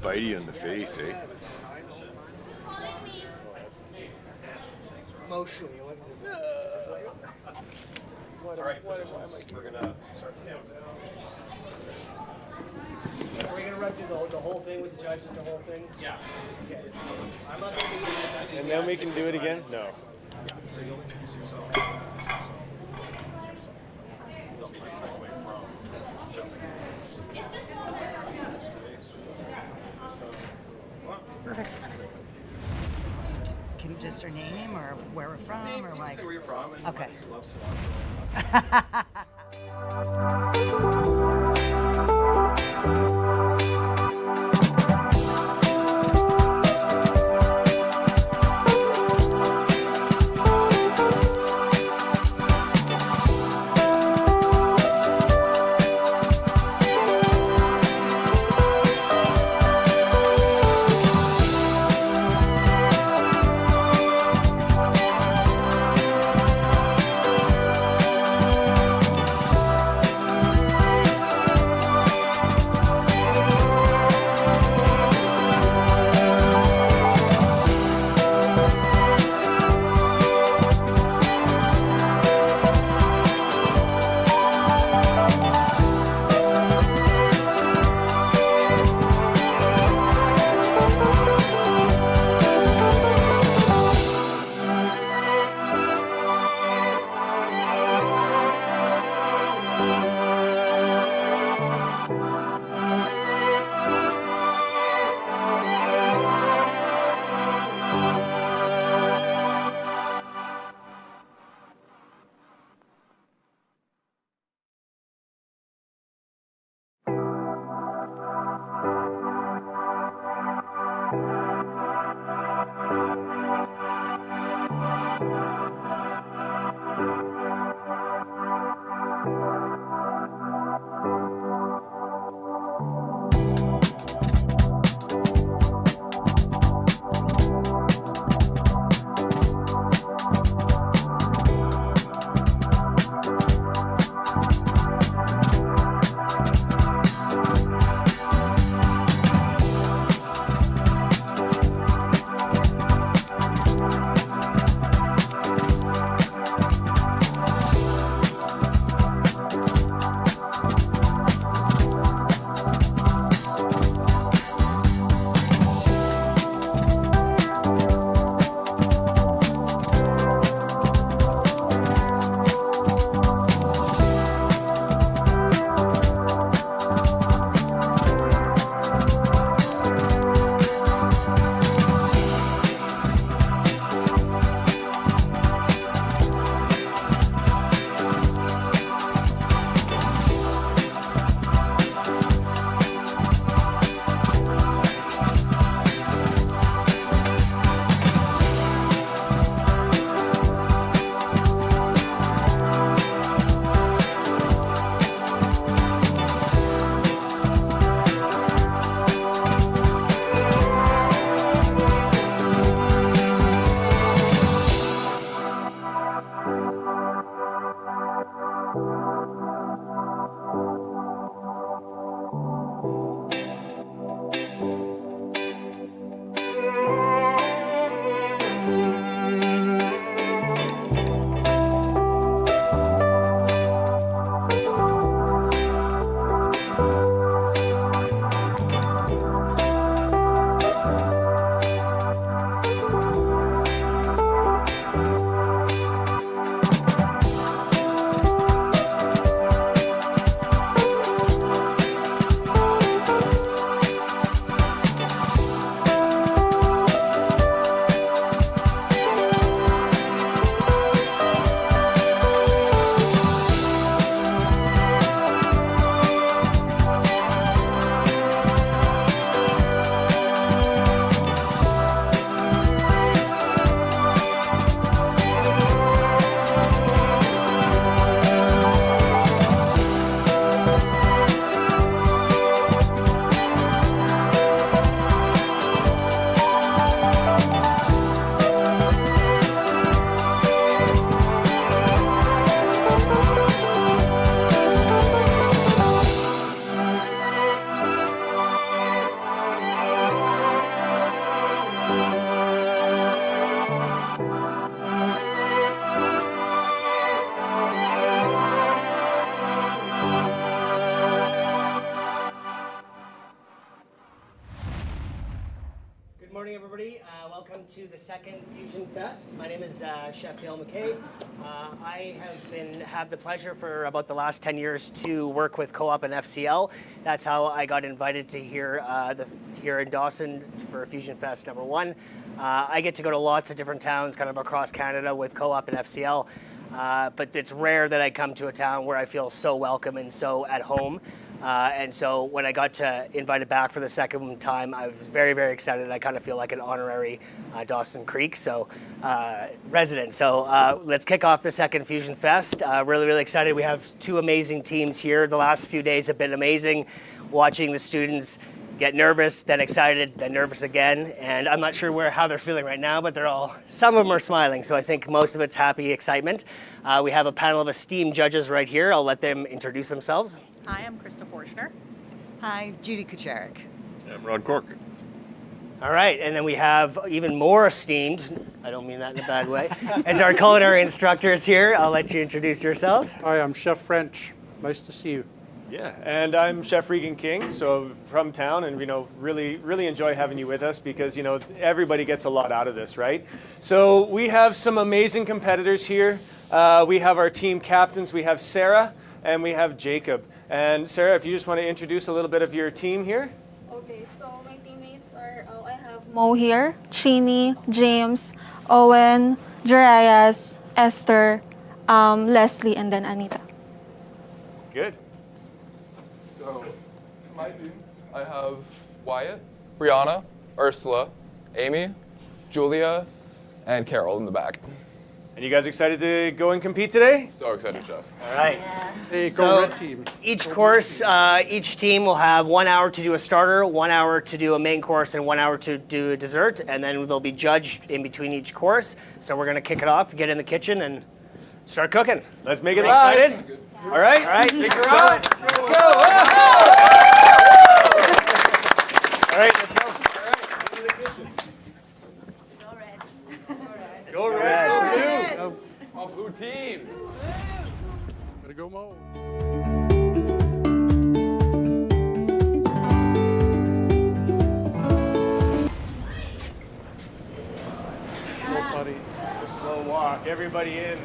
bite you in the face, eh? Emotionally, it wasn't. All right, positions. We're gonna start. Are we gonna run through the whole thing with the judges, the whole thing? Yeah. Okay. I'm not gonna be. And then we can do it again? No. So you'll introduce yourself. Don't be a segue from jumping. Perfect. Can you just our name or where we're from Name, or you like? can say where you're from and Okay. what you love welcome to the second Fusion Fest. My name is Chef Dale McKay. I have the pleasure for about the last 10 years to work with Co-op and FCL. That's how I got invited to here in Dawson for Fusion Fest #1. I get to go to lots of different towns kind of across Canada with Co-op and FCL, but it's rare that I come to a town where I feel so welcome and so at home. And so when I got invited back for the second time, I was very, very excited. I kind of feel like an honorary Dawson Creek resident. So let's kick off the second Fusion Fest. Really, really excited. We have two amazing teams here. The last few days have been amazing. Watching the students get nervous, then excited, then nervous again. And I'm not sure how they're feeling right now, but some of them are smiling. So I think most of it's happy excitement. We have a panel of esteemed judges right here. I'll let them introduce themselves. Hi, I'm Krista Forshner. Hi, Judy Kucharik. I'm Ron Cork. All right, and then we have even more esteemed, I don't mean that in a bad way, as our culinary instructors here. I'll let you introduce yourselves. Hi, I'm Chef French. Nice to see you. Yeah, and I'm Chef Regan King, so from town, and really enjoy having you with us because everybody gets a lot out of this, right? So we have some amazing competitors here. We have our team captains. We have Sarah and we have Jacob. And Sarah, if you just want to introduce a little bit of your team here. Okay, so my teammates are, I have Mo here, Chini, James, Owen, Jarias, Esther, Leslie, and then Anita. Good. So, my team, I have Wyatt, Brianna, Ursula, Amy, Julia, and Carol in the back. And you guys excited to go and compete today? So excited, Chef. All right. Hey, go So Red Team. each team will have 1 hour to do a starter, 1 hour to do a main course, and 1 hour to do a dessert, and then they'll be judged in between each course. So we're gonna kick it off, get in the kitchen, and start cooking. Let's make it Excited? live. All right. All right. Take your on. Let's go. All right, let's go. All right, into the kitchen. Go red. Go blue. My blue team. Gotta go Mo. So funny. The slow walk. Everybody in.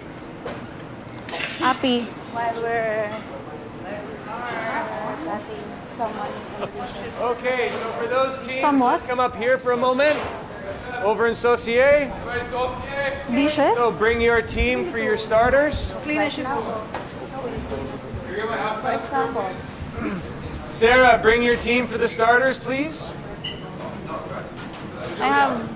Happy. While we're letting someone introduce. Okay, so for those teams, Somewhat. let's come up here for a moment. Over in Saucier. Dishes. So bring your team for your starters. Right now, for example, Sarah, bring your team for the starters, please. I have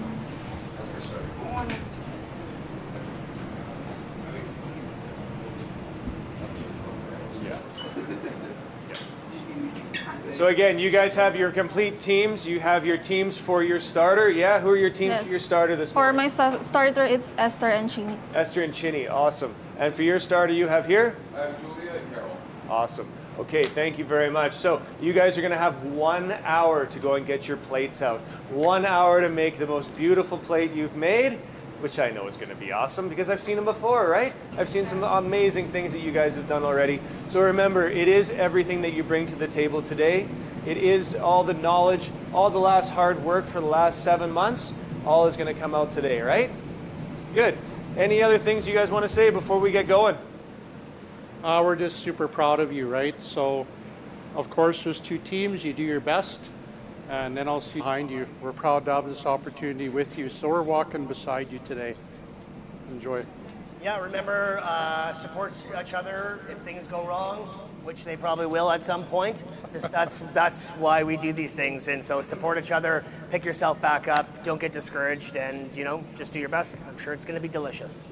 So again, you guys have your complete teams. You have your teams for your starter. Yeah, who are your teams Yes. for your starter this for morning? my starter. It's Esther and Chini. Esther and Chinny, awesome. And for your starter, you have here? I have Julia and Carol. Awesome. Okay, thank you very much. So you guys are going to have 1 hour to go and get your plates out. 1 hour to make the most beautiful plate you've made, which I know is going to be awesome because I've seen them before, right? I've seen some amazing things that you guys have done already. So remember, it is everything that you bring to the table today. It is all the knowledge, all the last hard work for the last 7 months, all is going to come out today, right? Good. Any other things you guys want to say before we get going? We're just super proud of you, right? So, of course, there's two teams. You do your best, and then I'll see behind you. We're proud to have this opportunity with you. So we're walking beside you today. Enjoy. Yeah, remember, support each other if things go wrong, which they probably will at some point. That's why we do these things. And so support each other, pick yourself back up, don't get discouraged, and just do your best. I'm sure it's going to be delicious.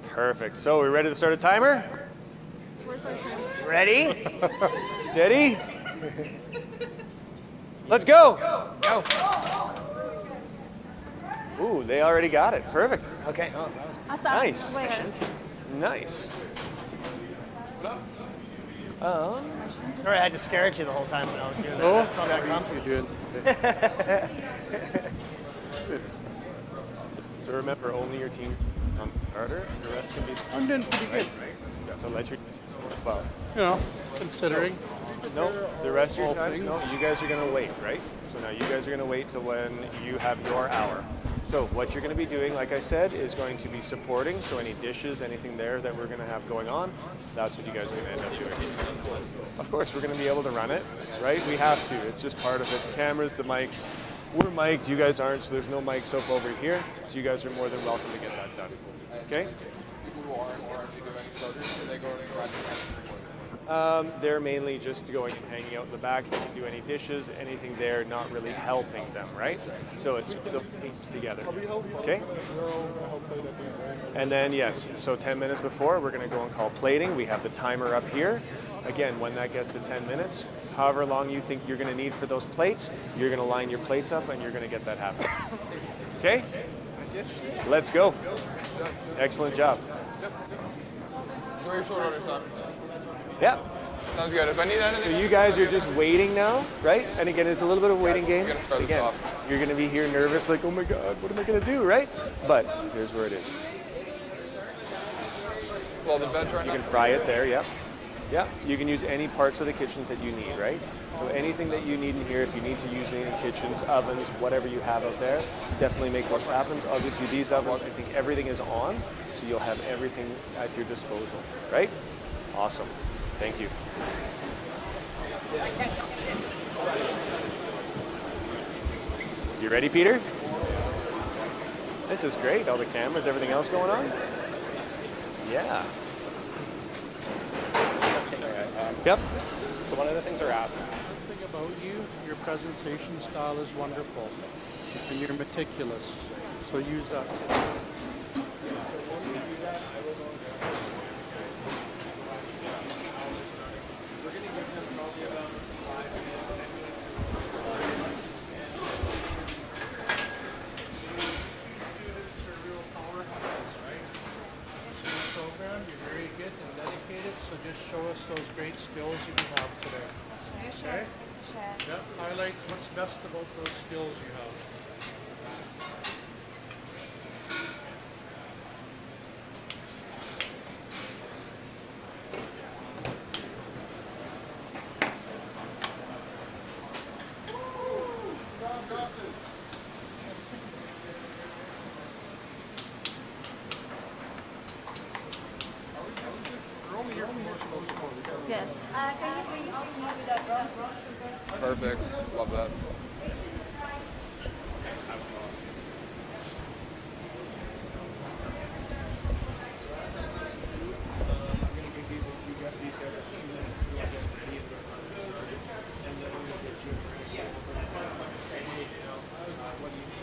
Perfect. So we're ready to start a timer? Ready? Steady? Let's go. Go. Ooh, they already got it. Perfect. Okay. Oh, that was Nice. Wait. Nice. sorry, I had to stare at you the whole time when I was doing that. Oh, That's probably how how you doing? So remember, only your team on starter. The rest can be. I'm doing pretty good. So let your. Well, You know, considering. no, the rest of your All times. things. No, you guys are gonna wait, right? So now you guys are going to wait till when you have your hour. So what you're going to be doing, like I said, is going to be supporting. So any dishes, anything there that we're going to have going on, that's what you guys are going to end up doing. Of course, we're going to be able to run it, right? We have to. It's just part of it. The cameras, the mics. We're mic'd, you guys aren't, so there's no mic soap over here. So you guys are more than welcome to get that done. Okay? People who aren't doing starters, are they going They're mainly just going and hanging out in the back. They can do any dishes, anything there, not really helping them, right? So it's those things together. Okay? And then, yes, so 10 minutes before, we're going to go and call plating. We have the timer up here. Again, when that gets to 10 minutes, however long you think you're going to need for those plates, you're going to line your plates up and you're going to get that happen. Okay? Let's go. Excellent job. Enjoy your short order time. Yeah. Sounds good. If I need anything, So you guys are just waiting now, right? And again, it's a little bit of a waiting game. We're gonna start this Again, off. you're going to be here nervous, like, oh my God, what am I going to do, right? But here's where it is. well, the veg right You now. can fry it there, yeah. Yeah, you can use any parts of the kitchens that you need, right? So anything that you need in here, if you need to use any kitchens, ovens, whatever you have out there, definitely make those happen. Obviously, these ovens, I think everything is on, so you'll have everything at your disposal, right? Awesome. Thank you. You ready, Peter? This is great. All the cameras, everything else going on? Yeah. Yep. So one of the things they're asking. The thing about you, your presentation style is wonderful, and you're meticulous. So use that. Program, you're very good and dedicated. So just show us those great skills you have today. Okay? Yeah. Highlight what's best about those skills you have. Yes. Perfect. Love that.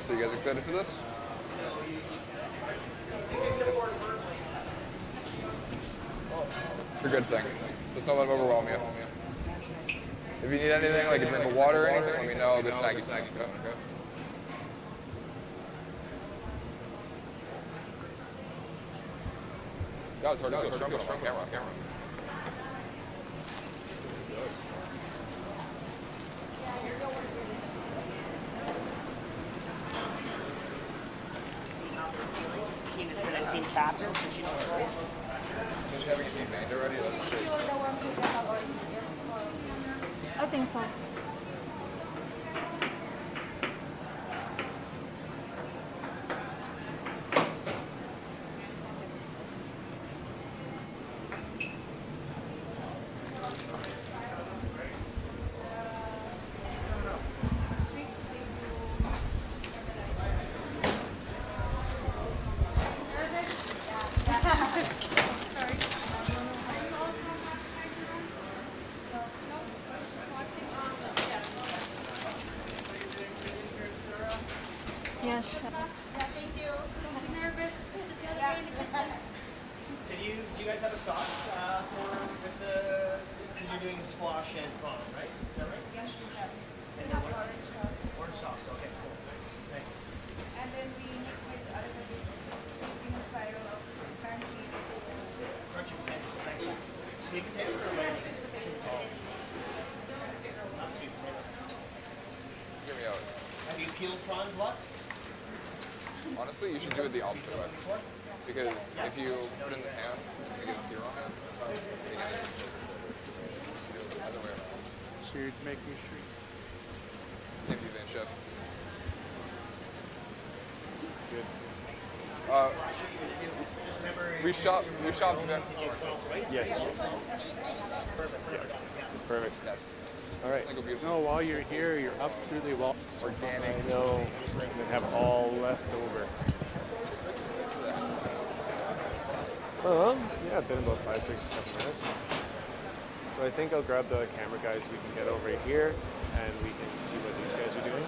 So you guys excited for this? It's a good thing. Just don't let them overwhelm you. If you need anything, like a drink of water or anything, let me know. The snacky snack. Okay? God, it's hard to go trumpet on camera. This team has been a team captain, so she knows right. Just having a team named already, that's sick. I think so. Yes, chef. So do you guys have a sauce with the, because you're doing squash and prawn, right? Is that right? Yes, we have. And then orange sauce, okay, cool, nice. And then we mix with a little bit Filipino style of crunchy potato. Crunchy potatoes, nice. Sweet potato or Yes, what? sweet potato. Not sweet potato. Hear me out. Have you peeled prawns lots? Honestly, you should do it the opposite way. Because if you put it in the pan, it's going to get a sear on it. You get it. Do it the other way around. So you're making sure. Can't be advantage chef. Good. We shop there. Yes. Perfect. Yes. All right. I think it'll be No, while you're here, you're up through the wall. organic. I know. And have all left over. Yeah, it's been about 5, 6, 7 minutes. So I think I'll grab the camera guys. We can get over here and we can see what these guys are doing.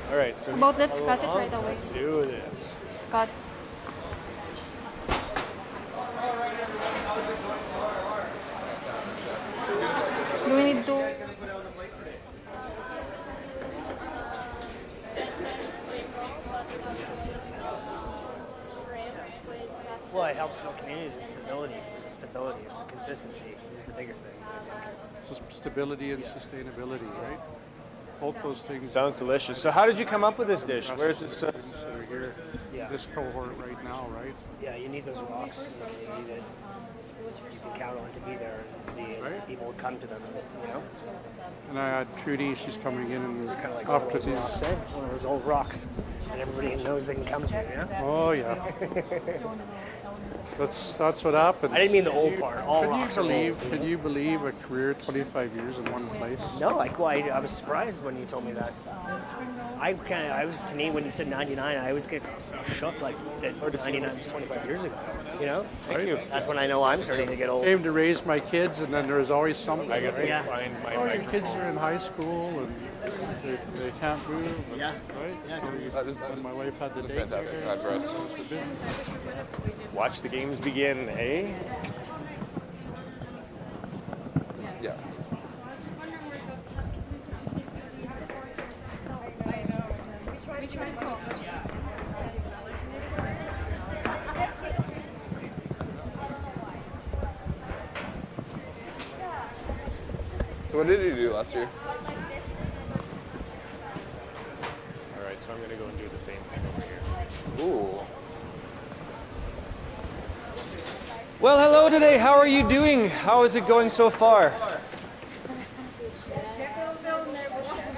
All right, so About let's follow cut it along. right away. Let's do this. Got. Do we need to? Well, it helps build communities and stability. It's stability. It's the consistency is the biggest thing, I think. So stability and sustainability, right? Both those things. Sounds delicious. So how did you come up with this dish? Where's this? things that are here? Yeah. This cohort right now, right? Yeah, you need those rocks. You need it. You can count on to be there, and Right. people will come to them. You know, And I had Trudy, she's coming in and kind of like one of after those these. rocks, eh? One of those old rocks, and everybody knows they can come to. Yeah. Oh yeah. That's what happened. I didn't mean the old part. All Can rocks you are believe? old, you Can know? you believe a career 25 years in one place? No, I was surprised when you told me that. I was, to me, when you said 99, I always get shocked like that 99 was 25 years ago, you know? Thank you. That's when I know I'm starting to get old. Came to raise my kids, and then there's always something. I gotta Yeah. find my Oh, your microphone. kids are in high school and they can't move. And, Yeah. Right? Yeah. So That my wife had the was a daycare. fantastic time for us. Watch the games begin, eh? Yeah. So what did you do last year? All right, so I'm gonna go and do the same thing over here. Ooh. Well, hello today. How are you doing? How is it going so far?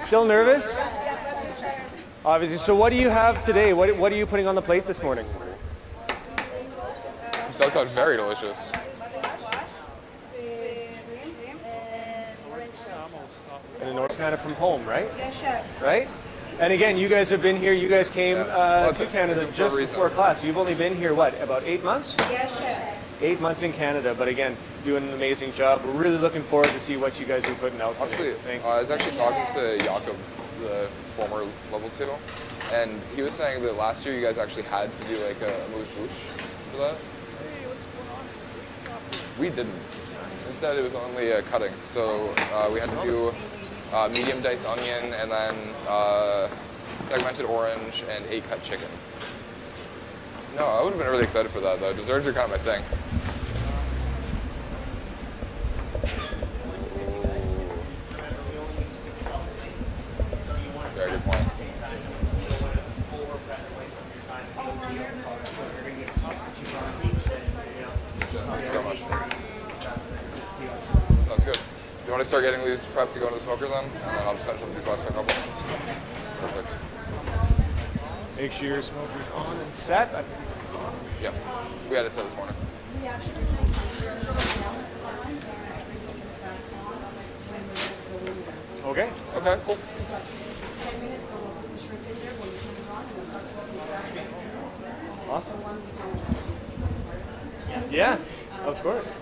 Still nervous? Obviously. So what do you have today? What are you putting on the plate this morning? It does sound very delicious. And it's kind of from home, right? Yes, chef. Right? And again, you guys have been here. You guys came Well, to Canada for a just reason. before class. You've only been here, what, about 8 months? Yes, chef. 8 months in Canada, but again, doing an amazing job. We're really looking forward to see what you guys are putting out today. Actually, So thank I was actually talking to Jakob, the former level 2, and he was saying that last year you guys actually had to do like a amuse bouche for that. We didn't. Instead, it was only cutting. So we had to do medium diced onion and then segmented orange and 8-cut chicken. No, I would have been really excited for that though. Desserts are kind of my thing. Very good point. Thank you very much. Sounds good. You want to start getting these prepped to go into the smoker then? And then I'll just finish up these last couple. Perfect. Make sure your smoker's on and set. Yep. We had it set this morning. Okay. Okay, cool. Awesome. Yeah, of course.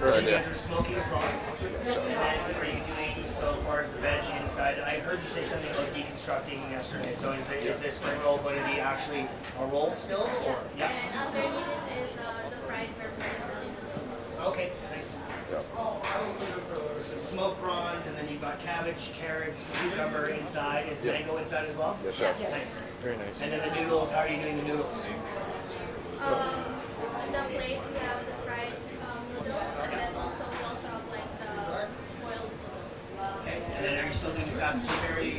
Good idea. You're smoking prawns. What are you doing so far as the veg inside? I heard you say something about deconstructing yesterday. So is this spring roll going to be actually a roll still, or yeah? Underneath it is the fried pepper. Okay, nice. Yep. So smoked prawns, and then you've got cabbage, carrots, cucumber inside. Is mango inside as well? Yes, chef. Nice. Very nice. And then the noodles. How are you doing the noodles? The plate we have the fried noodles, and then also we also have like the boiled noodles. Okay. And then are you still doing the Saskatoon berry?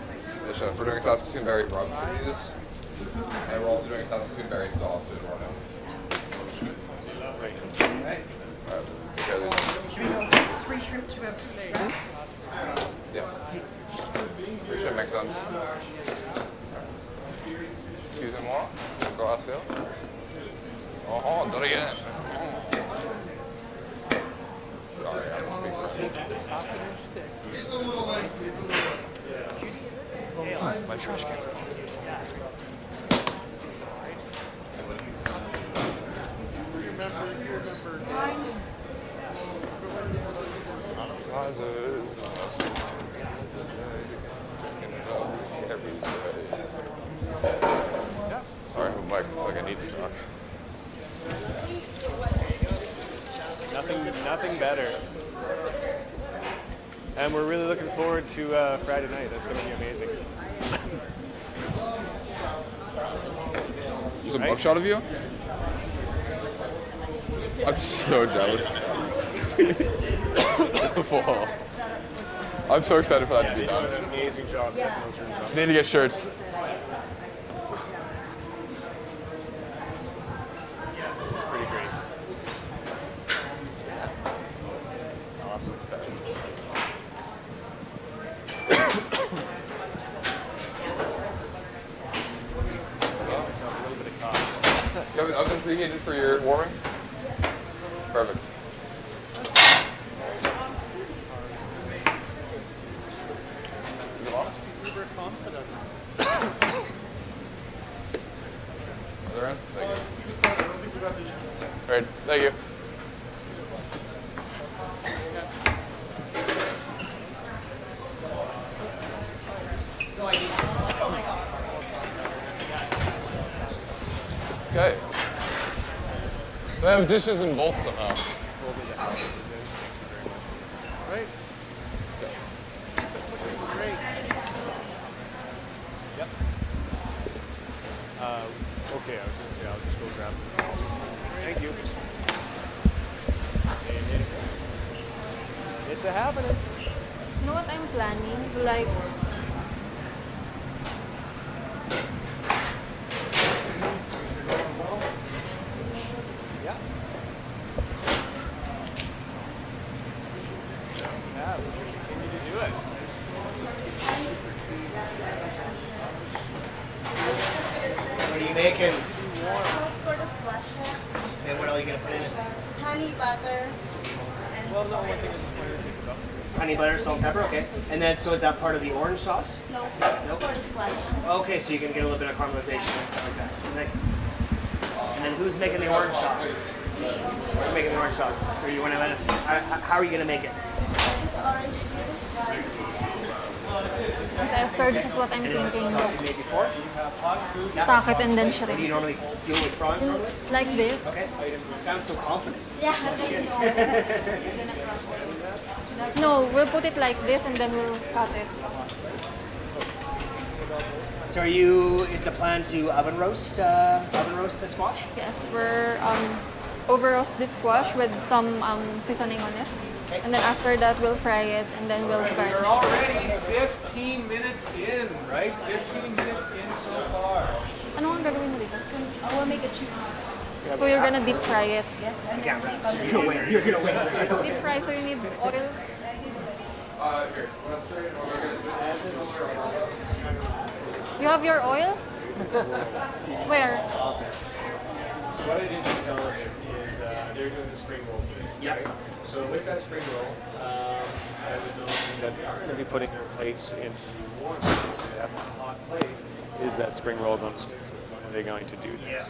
Nice. Yes, chef. We're doing Saskatoon berry rub for these. And we're also doing Saskatoon berry sauce as well now. Right. Alright, take care of these. Should we go 3 shrimp to a plate? Yeah. Pretty sure it makes sense. Excusez-moi. Gracias. Oh, do it again. Sorry, I don't speak French. My trash can's gone. Sorry, Mike, I feel like I need to talk. Nothing better. And we're really looking forward to Friday night. That's going to be amazing. There's a mugshot of you? I'm so jealous. Wow. I'm so excited for that to be You've done. done an amazing job setting those rooms up. Need to get shirts. It's pretty great. Awesome. You have an oven preheated for your warming? Perfect. Is it on? Super confident. Other end? Thank you. All right, thank you. Okay. They have dishes in both somehow. Right? Great. Yep. Okay, I was going to say I'll just go grab them. Thank you. It's a happening. You know what I'm planning? Like, Yeah. Yeah, we're going to continue to do it. What are you making? Sauce for the squash. And what are you gonna put in it? Honey, butter, and Well, no, one thing I just wanted to think about. Honey, butter, salt, and pepper. Okay. And then, so is that part of the orange sauce? no, it's for the squash. Okay, so you can get a little bit of caramelization and stuff like that. Nice. And then who's making the orange sauce? You're making the orange sauce. So you want to let us? How are you gonna make it? This orange juice, garlic. with Esther, this is what I'm And is this the thinking. sauce you made before? Stock it and then What do you shrimp. normally do with prawns normally? Like this. Okay. You sound so confident. Yeah, that's good. No, we'll put it like this and then we'll cut it. So are you? Is the plan to oven roast the squash? Yes, we're over roast this squash with some seasoning on it. And then after that, we'll fry it and then we'll We're garnish. already 15 minutes in, right? 15 minutes in so far. Ano ang gagawin mo dito? I will make a cheese. So you're gonna deep fry it. Yes, and Yeah, then right. You're gonna win. You're gonna win. Deep fry, so you need oil. Here. You have your oil? Where? So what I did just tell them is they're doing the spring rolls today. Yeah. So with that spring roll, I was noticing that they are going to be putting their plates into warm. So they have a hot plate. Is that spring roll going to stick? What are they going to do? Yeah.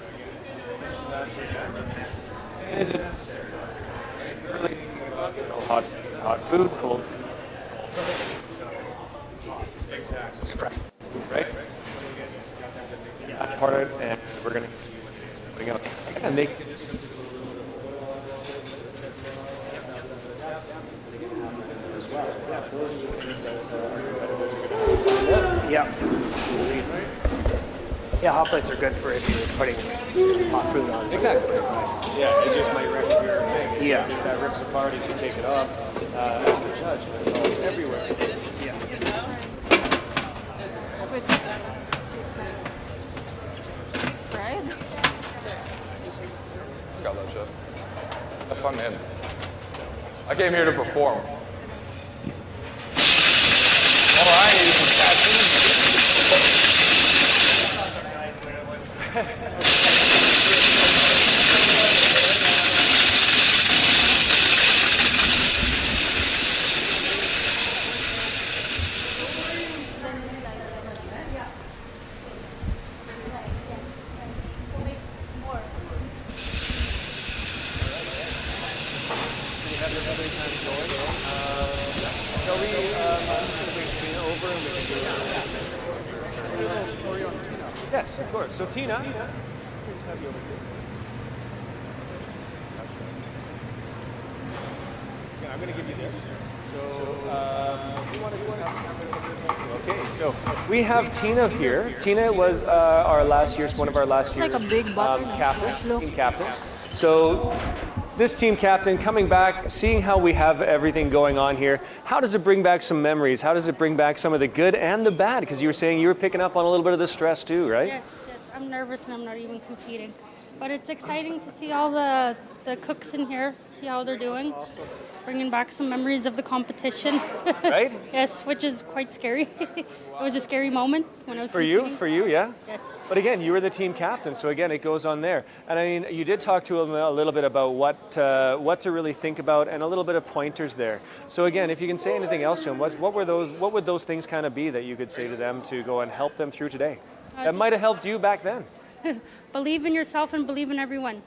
Is it necessary? Really thinking about hot food, cold food, exactly. Fresh, right? That part, and we're going to continue putting out. And they can just as well. Yeah, those are the things that our competitors are going to have to Yeah. Yeah, hot plates are good for if you're putting hot food on. Exactly. Yeah, it just might wreck your thing. Yeah. If that rips apart as you take it off, as the judge, and it falls everywhere. Yeah. Sweet fried? Got that, Chef. fun, man. I came here to perform. All right, Yes, of course. So Tina, I'm going to give you this. So, you want to just have... Okay, so we have Tina here. Tina was one of our last year's like a big butternut captains, squash. team captains. So this team captain coming back, seeing how we have everything going on here, how does it bring back some memories? How does it bring back some of the good and the bad? Because you were saying you were picking up on a little bit of the stress too, right? Yes. I'm nervous and I'm not even competing. But it's exciting to see all the cooks in here, see how they're doing. It's bringing back some memories of the competition. Right? Yes, which is quite scary. It was a scary moment when I was For competing. you, yeah? Yes. But again, you were the team captain, so again, it goes on there. And I mean, you did talk to him a little bit about what to really think about and a little bit of pointers there. So again, if you can say anything else to him, what would those things kind of be that you could say to them to go and help them through today? That might have helped you back then. Believe in yourself and believe in everyone.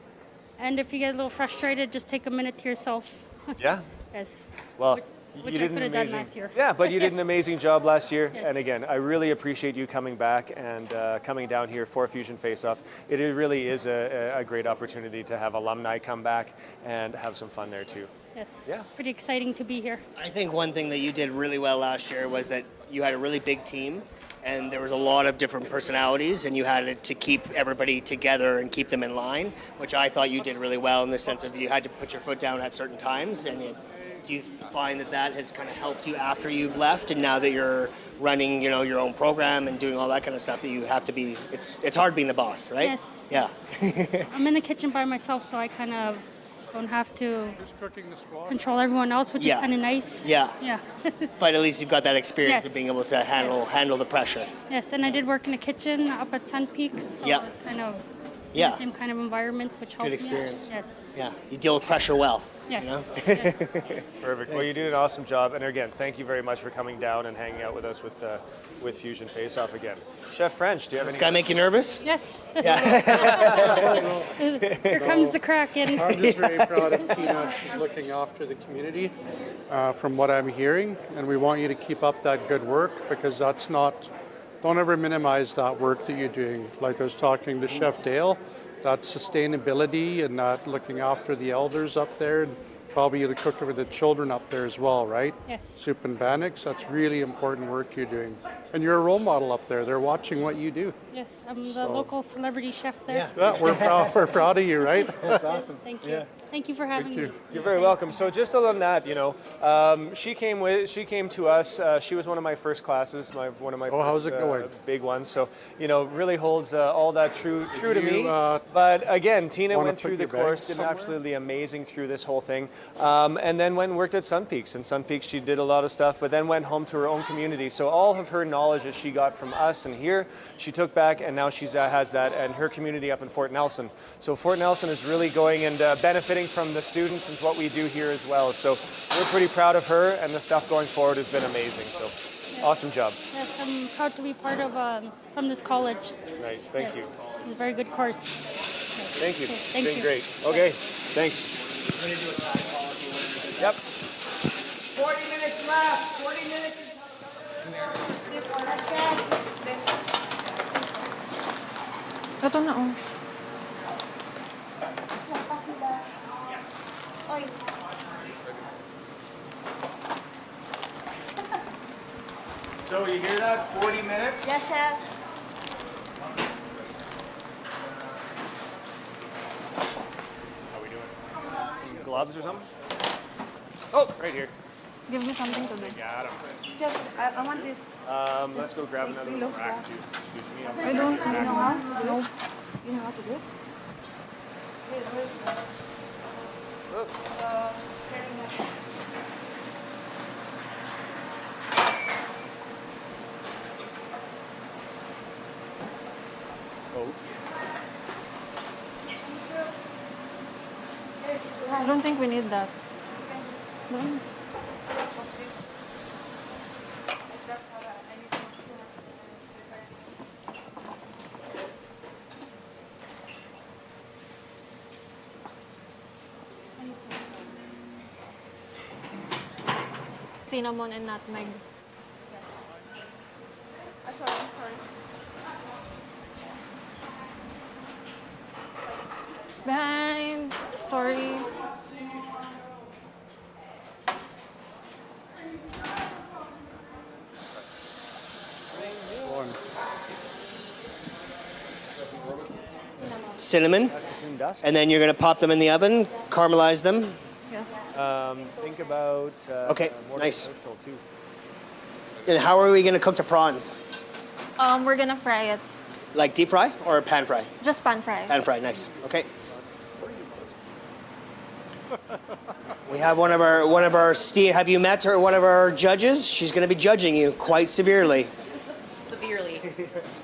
And if you get a little frustrated, just take a minute to yourself. Yeah? Yes. Well, Which you I did could an have done amazing, last year. Yeah, but you did an amazing job last year. Yes. And again, I really appreciate you coming back and coming down here for Fusion Faceoff. It really is a great opportunity to have alumni come back and have some fun there too. Yes. Yeah. It's pretty exciting to be here. I think one thing that you did really well last year was that you had a really big team and there was a lot of different personalities and you had to keep everybody together and keep them in line, which I thought you did really well in the sense of you had to put your foot down at certain times. And do you find that has kind of helped you after you've left and now that you're running, your own program and doing all that kind of stuff that you have to be, it's hard being the boss, right? Yes. Yeah. I'm in the kitchen by myself, so I kind of don't have to Just cooking the squash. control everyone else, which Yeah. is kind of nice. Yeah. Yeah. But at least you've got that experience of Yes. being able to handle the pressure. Yes, and I did work in a kitchen up at Sun Peaks, so Yeah. it's kind of Yeah. the same kind of environment, which helped Good experience. me. Yes. Yeah. You deal with pressure well. Yes. You know? Yes. Perfect. Well, you did an awesome job. And again, thank you very much for coming down and hanging out with us with Fusion Faceoff again. Chef French, do you Does have this any... guy make you nervous? Yes. Yeah. Here comes the Kraken. I'm just very proud of Tina. She's looking after the community from what I'm hearing. And we want you to keep up that good work because don't ever minimize that work that you're doing. Like I was talking to Chef Dale, that sustainability and that looking after the elders up there and probably the cook for the children up there as well, right? Yes. Soup and Bannock's, that's really important work you're doing. And you're a role model up there. They're watching what you do. Yes, I'm the local celebrity chef there. Yeah, we're proud of you, right? That's awesome. Thank you. Thank you for having me. You're very welcome. So just on that, she came to us. She was one of my first classes, one of my first, how's it going? big ones. So really holds all that true to me. you, But again, Tina wanna went through put the your course, bags did somewhere? absolutely amazing through this whole thing, and then went and worked at Sun Peaks. And Sun Peaks, she did a lot of stuff, but then went home to her own community. So all of her knowledge that she got from us and here, she took back, and now she has that and her community up in Fort Nelson. So Fort Nelson is really going and benefiting from the students and what we do here as well. So we're pretty proud of her, and the stuff going forward has been amazing. So awesome job. Yes, I'm proud to be part of from this college. Nice, thank Yes. you. It's a very good course. Thank you. Okay, It's thank been you. great. Okay, thanks. Yep. 40 minutes left. 40 minutes. This one, chef. This. Ito na, oh. Oy. So you hear that? 40 minutes? Yes, chef. How we doing? Some gloves or something? Oh, right here. Give me something to do. Got 'em. Just, I want this. Let's go grab another Look, rack too. Excuse me. I don't You know how? know. You know how to do it? Wait, where's the... I don't think we need that. No. Cinnamon and nutmeg. I'm sorry. Behind. Sorry. Cinnamon, Dust. and then you're gonna pop them in the oven, caramelize them. Yes. Think about Okay, more nice. coastal too. And how are we gonna cook the prawns? We're gonna fry it. Like deep fry or pan fry? Just pan fry. Pan fry, nice. Okay. We have one of our have you met her, one of our judges? She's gonna be judging you quite severely.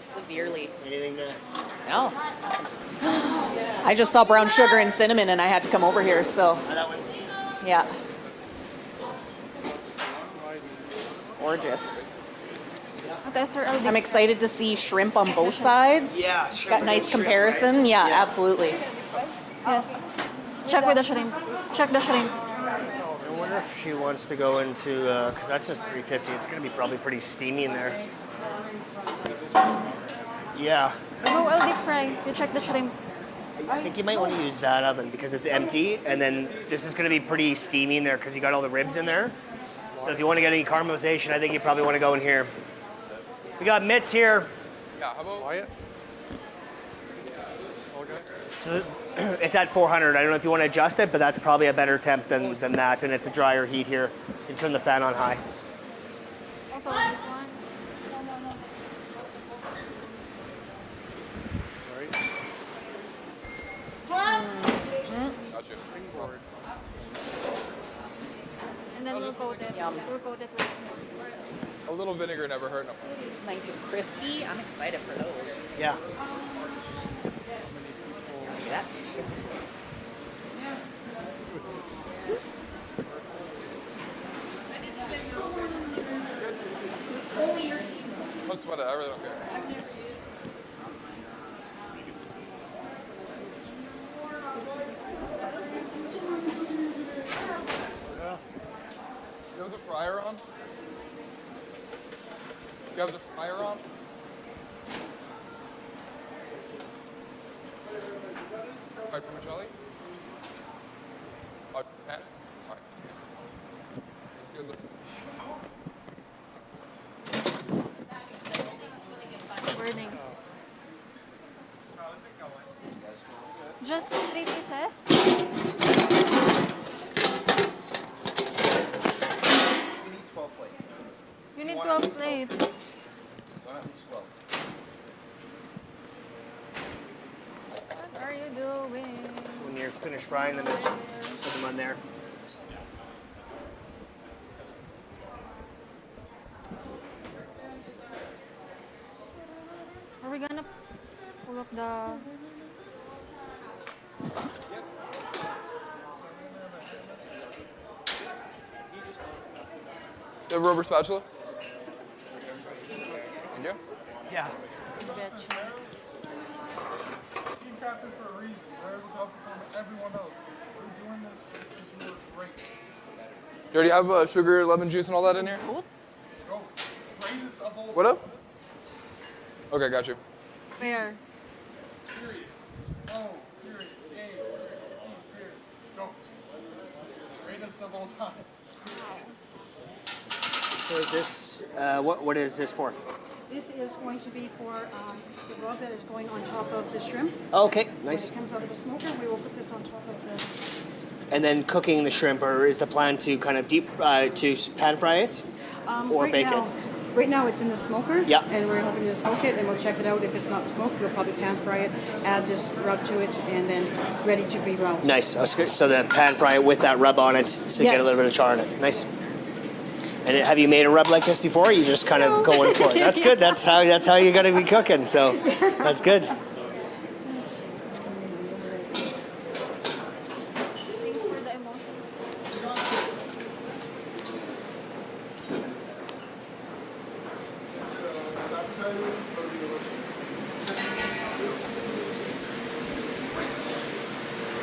Severely. Anything to... No. I just saw brown sugar and cinnamon and I had to come over here, so. that one's... Yeah. Gorgeous. I'm excited to see shrimp on both sides. Yeah, shrimp Got nice shrimp, comparison. right? Yeah, Yeah. absolutely. Yes. Check with the shrimp. Check the shrimp. I wonder if she wants to go into, because that says 350. It's gonna be probably pretty steamy in there. Yeah. I'll deep fry. You check the shrimp. I think you might want to use that oven because it's empty, and then this is going to be pretty steamy in there because you got all the ribs in there. So if you want to get any caramelization, I think you probably want to go in here. We got mitts here. Yeah, how about Wyatt? So it's at 400. I don't know if you want to adjust it, but that's probably a better temp than that, and it's a drier heat here. You can turn the fan on high. Also this one. Gotcha. And then we'll coat it. Yum. We'll coat it with A little vinegar never hurt. No. Nice and crispy. I'm excited for those. Yeah. Look at that. Don't sweat it. I really don't care. You have the fryer on? You have the fryer on? Alright, vermicelli? Pan? Alright. It's good. burning. Just 3 pieces. We need 12 plates. You need 12 plates. Want at least 12. What are you doing? So when you're finished frying them, just put them on there. Are we gonna pull up the... You have a rubber spatula? Thank you. Yeah. Team captain for a reason. We're able to outperform everyone else. We're doing this because you were great. You already have sugar, lemon juice, and all that in here? Go. Greatest of all. What up? Okay, got you. Where? Period. Oh, period. A, period. Go. Greatest of all time. So is this, what is this for? This is going to be for the rub that is going on top of the shrimp. Okay, nice. When it comes out of the smoker, we will put this on top of the... And then cooking the shrimp, or is the plan to kind of to pan fry it? Or right bake now, it? Right now it's in the smoker. Yeah. And we're hoping to smoke it, and we'll check it out. If it's not smoked, we'll probably pan fry it, add this rub to it, and then it's ready to be rubbed. Nice. So the pan fry it with that rub on it to get a Yes. little bit of char in it. Nice. And have you made a rub like this before? Or you just kind of going for it. That's good. That's how you got to be cooking. So that's good. Thanks for the emotion.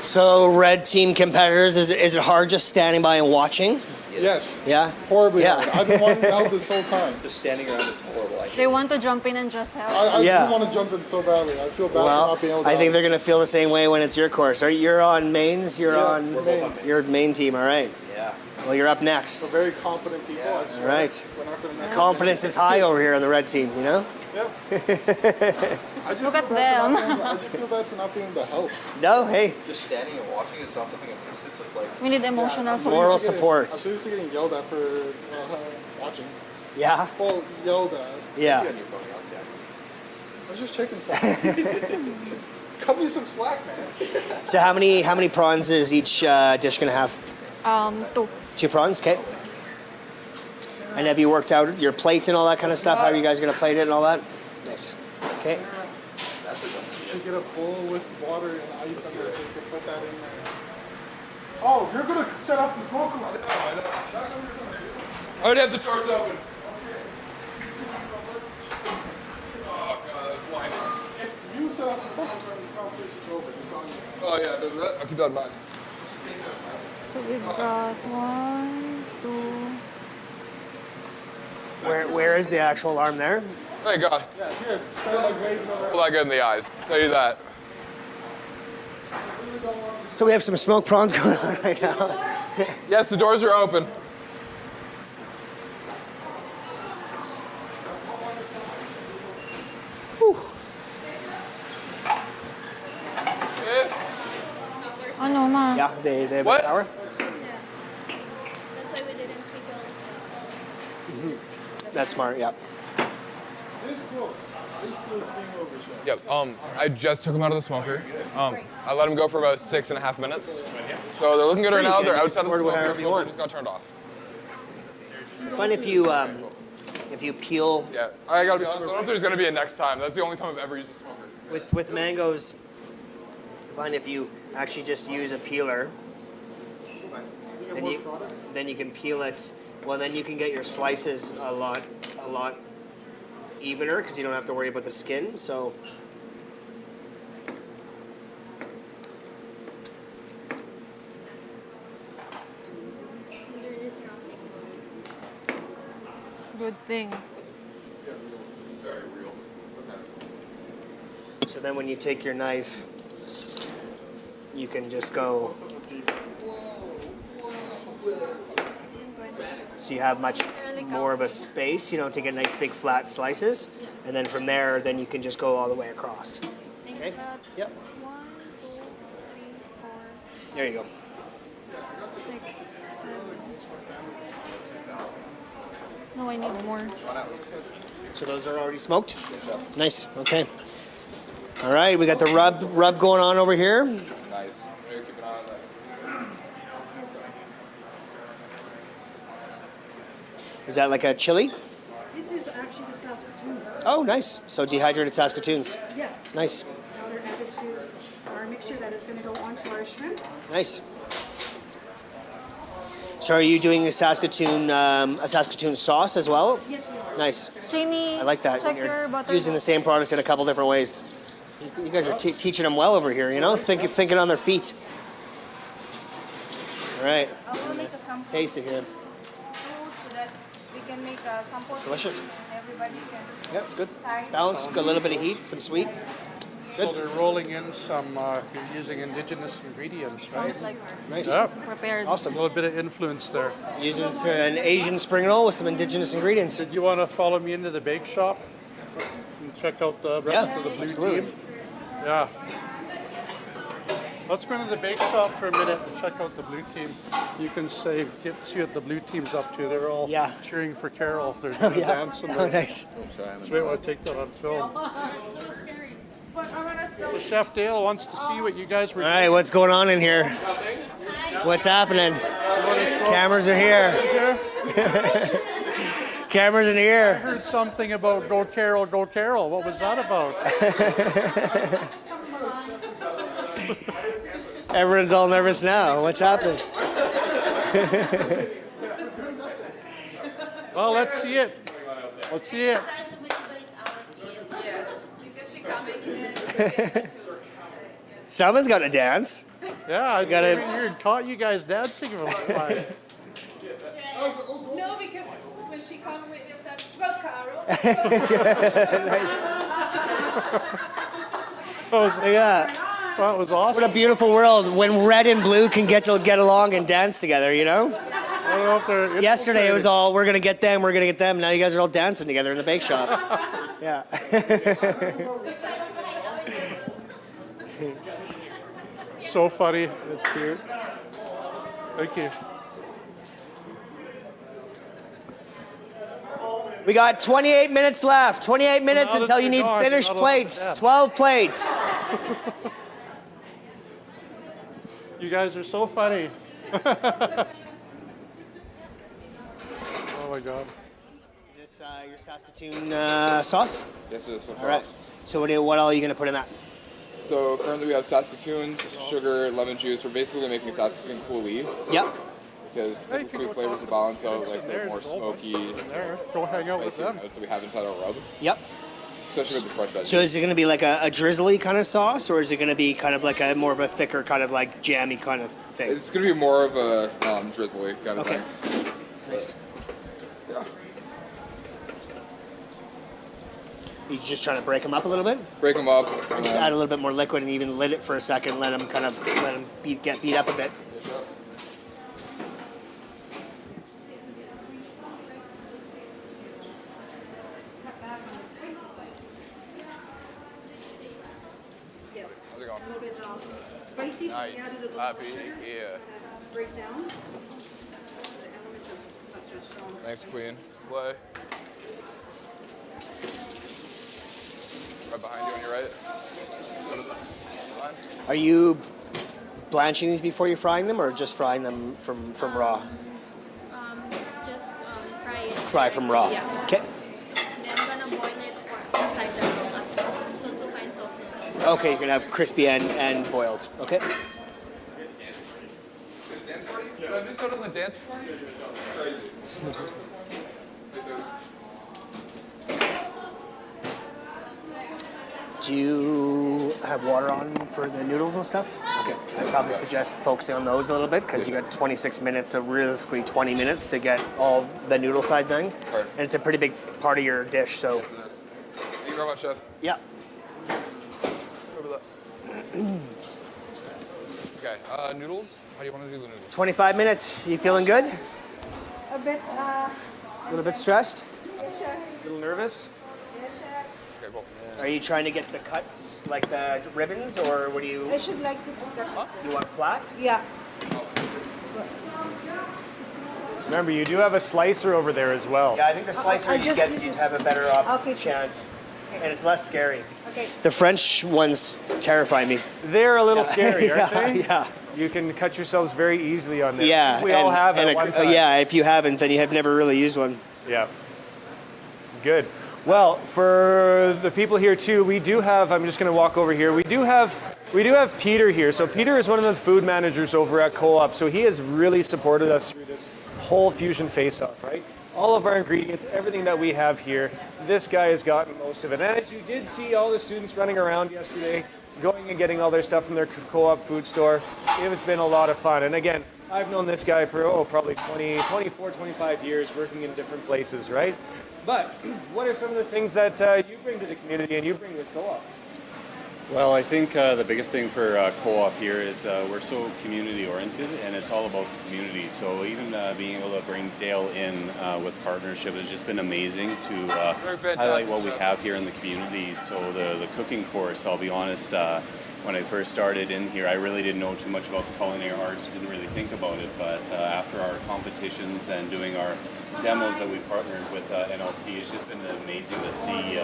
So red team competitors, is it hard just standing by and watching? Yes. Yeah. Horribly Yeah. hard. I've been wanting to help this whole time. Just standing around is horrible. They want to jump in and just help. I Yeah. do want to jump in so badly. I feel bad for Well, not being able to I think help. they're going to feel the same way when it's your course. You're on mains. You're Yeah, on we're both on mains. your main team. All right. Yeah. Well, you're up So next. very confident people. I swear. All right. We're not going to mess Confidence is high over here on the red team. You know. Yep. I just Look feel at bad for them. I just feel bad for not being able to help. No. Hey. Just standing and watching is not something I'm used to. So it's like, We need emotional I'm so support. Moral used to getting- support. I'm so used to getting yelled at for watching. Yeah. Well, yelled at. Yeah. on your phone, yeah. I was just checking something. Cut me some slack, man. So how many prawns is each dish going to have? 2. 2 prawns. Okay. And have you worked out your plate and all that kind of stuff? How are you guys going to plate it and all that? Nice. Okay. You should get a bowl with water and ice under it so you can put that in there. Oh, you're gonna set up the smoker line. I already have the doors open. Oh, God, that's why. If you set up the smoker line, this competition is over. It's on you. Oh, yeah, does that? I'll keep that in mind. So we've got 1, 2. Where is the actual alarm there? Thank God. Yeah, here, start like waving over. Pull that good in the eyes. Tell you that. So we have some smoked prawns going on right now. Yes, the doors are open. Oh no, ma. Yeah, they have What? a sour. Yeah. That's why we didn't pickle all. That's smart. Yeah. This close. This close being over, Chef. Yep. I just took them out of the smoker. I let them go for about 6.5 minutes. So they're looking good right now. They're outside of the Smoke it smoker. however The you smoker want. just got turned off. Fun if you peel Yeah. I gotta be honest. I don't know if there's gonna be a next time. That's the only time I've ever used a smoker. with mangoes. Fun if you actually just use a peeler. Then you can peel it. Well, then you can get your slices a lot evener because you don't have to worry about the skin. So. Good thing. Very real. So then when you take your knife, you can just go. So you have much more of a space, to get nice big flat slices. And then from there, then you can just go all the way across. Okay? Yep. 1, 2, 3, 4, There you go. 6, 7. No, I need more. So those are already smoked? Nice. Okay. All right, we got the rub going on over here. Nice. Maybe keep an eye on that. Is that like a chili? This is actually the Saskatoon. Oh, nice. So dehydrated Saskatoons. Yes. Nice. Now they're added to our mixture that is going to go onto our shrimp. Nice. So are you doing a Saskatoon sauce as well? Yes, we are. Nice. Jamie, I like that. check When your you're butter. using the same product in a couple different ways. You guys are teaching them well over here, thinking on their feet. All right. I will make a sample Taste it here. so that we can make a sample. It's delicious. and everybody can. Yeah, it's good. It's balanced. Got a little bit of heat, some sweet. So they're rolling in some, you're using indigenous ingredients, right? Sounds like Nice. Yeah. prepared. A Awesome. little bit of influence there. Using an Asian spring roll with some indigenous ingredients. Did you want to follow me into the bake shop and check out the rest of the blue absolutely. team? Yeah. Let's go into the bake shop for a minute and check out the blue team. You can see what the blue team's up to. They're all cheering for Carol. They're doing a dance. Oh, nice. So we want to take that on film. So Chef Dale wants to see what you guys were All right, what's going on in here? What's happening? Cameras are here. Cameras in I here. heard something about Go Carol, Go Carol. What was that about? Everyone's all nervous now. What's happening? Well, let's see it. Let's see it. Someone's got to dance. Yeah, I got it. caught you guys dancing. No, because when she comes with this stuff, go Carol. Nice. That was awesome. What a beautiful world when red and blue can get along and dance together, you know? I don't know if they're Yesterday it was all, we're going to get them, we're going to get them. Now you guys are all dancing together in the bake shop. Yeah. So funny. That's cute. Thank you. We got 28 minutes left. 28 minutes until you need finished plates. 12 plates. You guys are so funny. Oh my God. Is this your Saskatoon sauce? Yes, it is. All right. So what all are you going to put in that? So currently we have Saskatoons, sugar, lemon juice. We're basically making a Saskatoon coulis. Yep. Because the sweet flavors will balance out like the more smoky, Go hang out with spicy them. notes that we have inside our rub. Yep. Especially with the fresh veggies. So is it going to be like a drizzly kind of sauce, or is it going to be kind of like a more of a thicker kind of like jammy kind of thing? It's going to be more of a drizzly kind of thing. Nice. Yeah. You just trying to break them up a little bit? Break them up. And just add a little bit more liquid and even lit it for a second. Let them get beat up a bit. How's it going? A little bit spicy, so we added a little Happy, sugar. yeah. Break down the element of such a strong Thanks, spice. Queen. Slay. Right behind you on your right. Are you blanching these before you're frying them, or just frying them from raw? Just fry it. Fry from raw. Yeah. Okay. Then I'm gonna boil it for inside the roll as well. So 2 kinds of noodles. Okay, you're gonna have crispy and boiled. Okay. Did I miss out on the dance party? Crazy. Do you have water on for the noodles and stuff? Okay. I'd probably suggest focusing on those a little bit because you got 26 minutes, so realistically 20 minutes to get all the noodle side thing. Right. And it's a pretty big part of your dish, so. Yes, it is. Thank you very much, Chef. Yeah. Over that. Okay, noodles? How do you want to do the noodles? 25 minutes. You feeling good? A bit, A little bit stressed? yes, sir. A little nervous? Yes, sir. Okay, cool. Are you trying to get the cuts, like the ribbons, or what do you? I should like to cut it. You want flat? Yeah. Remember, you do have a slicer over there as well. Yeah, I think the slicer you'd have a better Okay. chance, and it's less scary. Okay. The French ones terrify me. They're a little scary, aren't Yeah, they? yeah. You can cut yourselves very easily on this. Yeah, We all have and at one time. yeah, if you haven't, then you have never really used one. Yeah. Good. Well, for the people here too, we do have, I'm just going to walk over here. We do have Peter here. So Peter is one of the food managers over at Co-op. So he has really supported us through this whole Fusion Faceoff, right? All of our ingredients, everything that we have here, this guy has gotten most of it. And as you did see all the students running around yesterday, going and getting all their stuff from their Co-op food store, it has been a lot of fun. And again, I've known this guy for, probably 24, 25 years working in different places, right? But what are some of the things that you bring to the community and you bring with Co-op? Well, I think the biggest thing for co-op here is we're so community oriented, and it's all about the community. So even being able to bring Dale in with partnership has just been amazing to highlight what we have here in the community. So the cooking course, I'll be honest, when I first started in here, I really didn't know too much about the culinary arts, didn't really think about it. But after our competitions and doing our demos that we partnered with NLC, it's just been amazing to see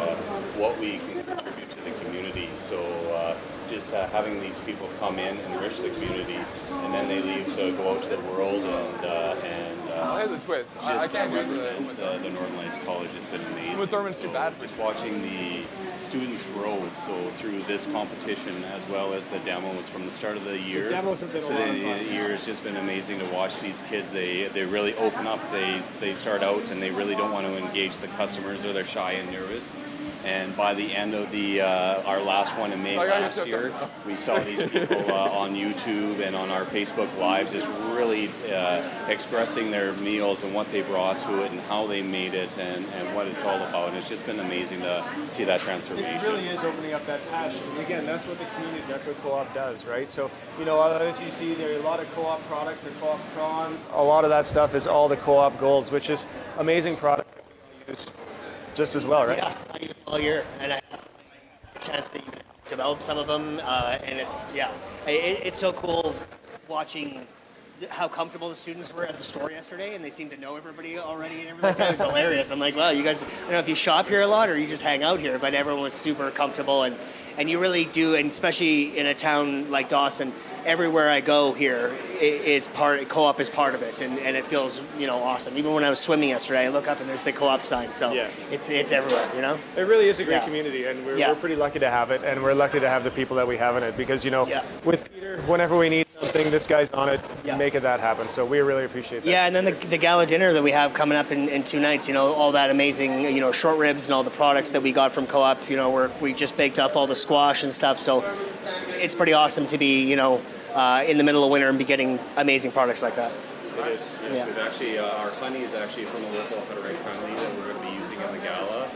what we can contribute to the community. So just having these people come in, enrich the community, and then they leave to go out to the world and just represent the Northern Lights College has been amazing. So just watching the students grow, so through this competition as well as the demos from the start of the year The demos have been to a lot the of fun. end of the year, it's just been amazing to watch these kids. They really open up. They start out and they really don't want to engage the customers, or they're shy and nervous. And by the end of our last one in May last year, we saw these people on YouTube and on our Facebook Lives just really expressing their meals and what they brought to it and how they made it and what it's all about. And it's just been amazing to see that transformation. It really is opening up that passion. And again, that's what the community, that's what co-op does, right? So, as you see, there are a lot of co-op products, there are co-op prawns. A lot of that stuff is all the co-op golds, which is amazing product that we use just as well, right? Yeah, I use them all year, and I have a chance to even develop some of them, and it's so cool watching how comfortable the students were at the store yesterday, and they seemed to know everybody already and everything. That was hilarious. I'm like, wow, you guys, I don't know if you shop here a lot or you just hang out here, but everyone was super comfortable, and you really do, and especially in a town like Dawson, everywhere I go here co-op is part of it, and it feels awesome. Even when I was swimming yesterday, I look up and there's big co-op signs, so it's everywhere. It really is a great community, and we're pretty lucky to have it, and we're lucky to have the people that we have in it, because with Peter, whenever we need something, this guy's on it, making that happen. So we really appreciate that. Yeah, and then the gala dinner that we have coming up in 2 nights, all that amazing, short ribs and all the products that we got from co-op, we just baked off all the squash and stuff, so it's pretty awesome to be, in the middle of winter and be getting amazing products like that. It is. Yes, we've actually our honey is actually from a local Hutterick honey that we're going to be using in the gala.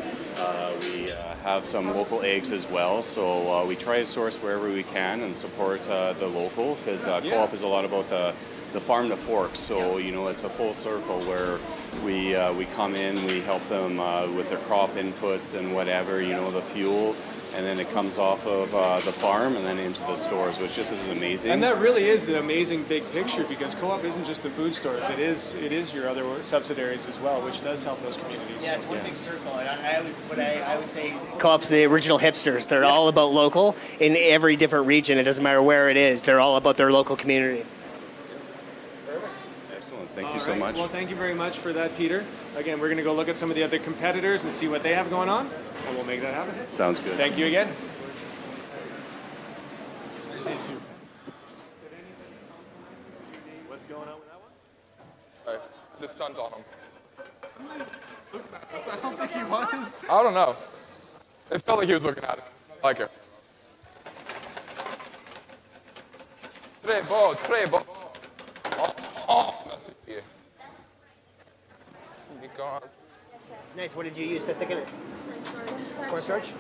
We have some local eggs as well, so we try to source wherever we can and support the local, because co-op is a lot about the farm to fork. So it's a full circle where we come in, we help them with their crop inputs and whatever, the fuel. And then it comes off of the farm and then into the stores, which just is amazing. And that really is the amazing big picture, because co-op isn't just the food stores; it is your other subsidiaries as well, which does help those communities. Yeah, it's one big circle. And I always say co-op's the original hipsters. They're all about local in every different region. It doesn't matter where it is. They're all about their local community. Excellent. Thank you so much. Well, thank you very much for that, Peter. Again, we're going to go look at some of the other competitors and see what they have going on, and we'll make that happen. Sounds good. Thank you again. What's going on with that one? Just stunned on him. I don't think he was. I don't know. It felt like he was looking at it. I like it. Tre bo. Oh, merci. God. Nice. What did you use to thicken it? Cornstarch.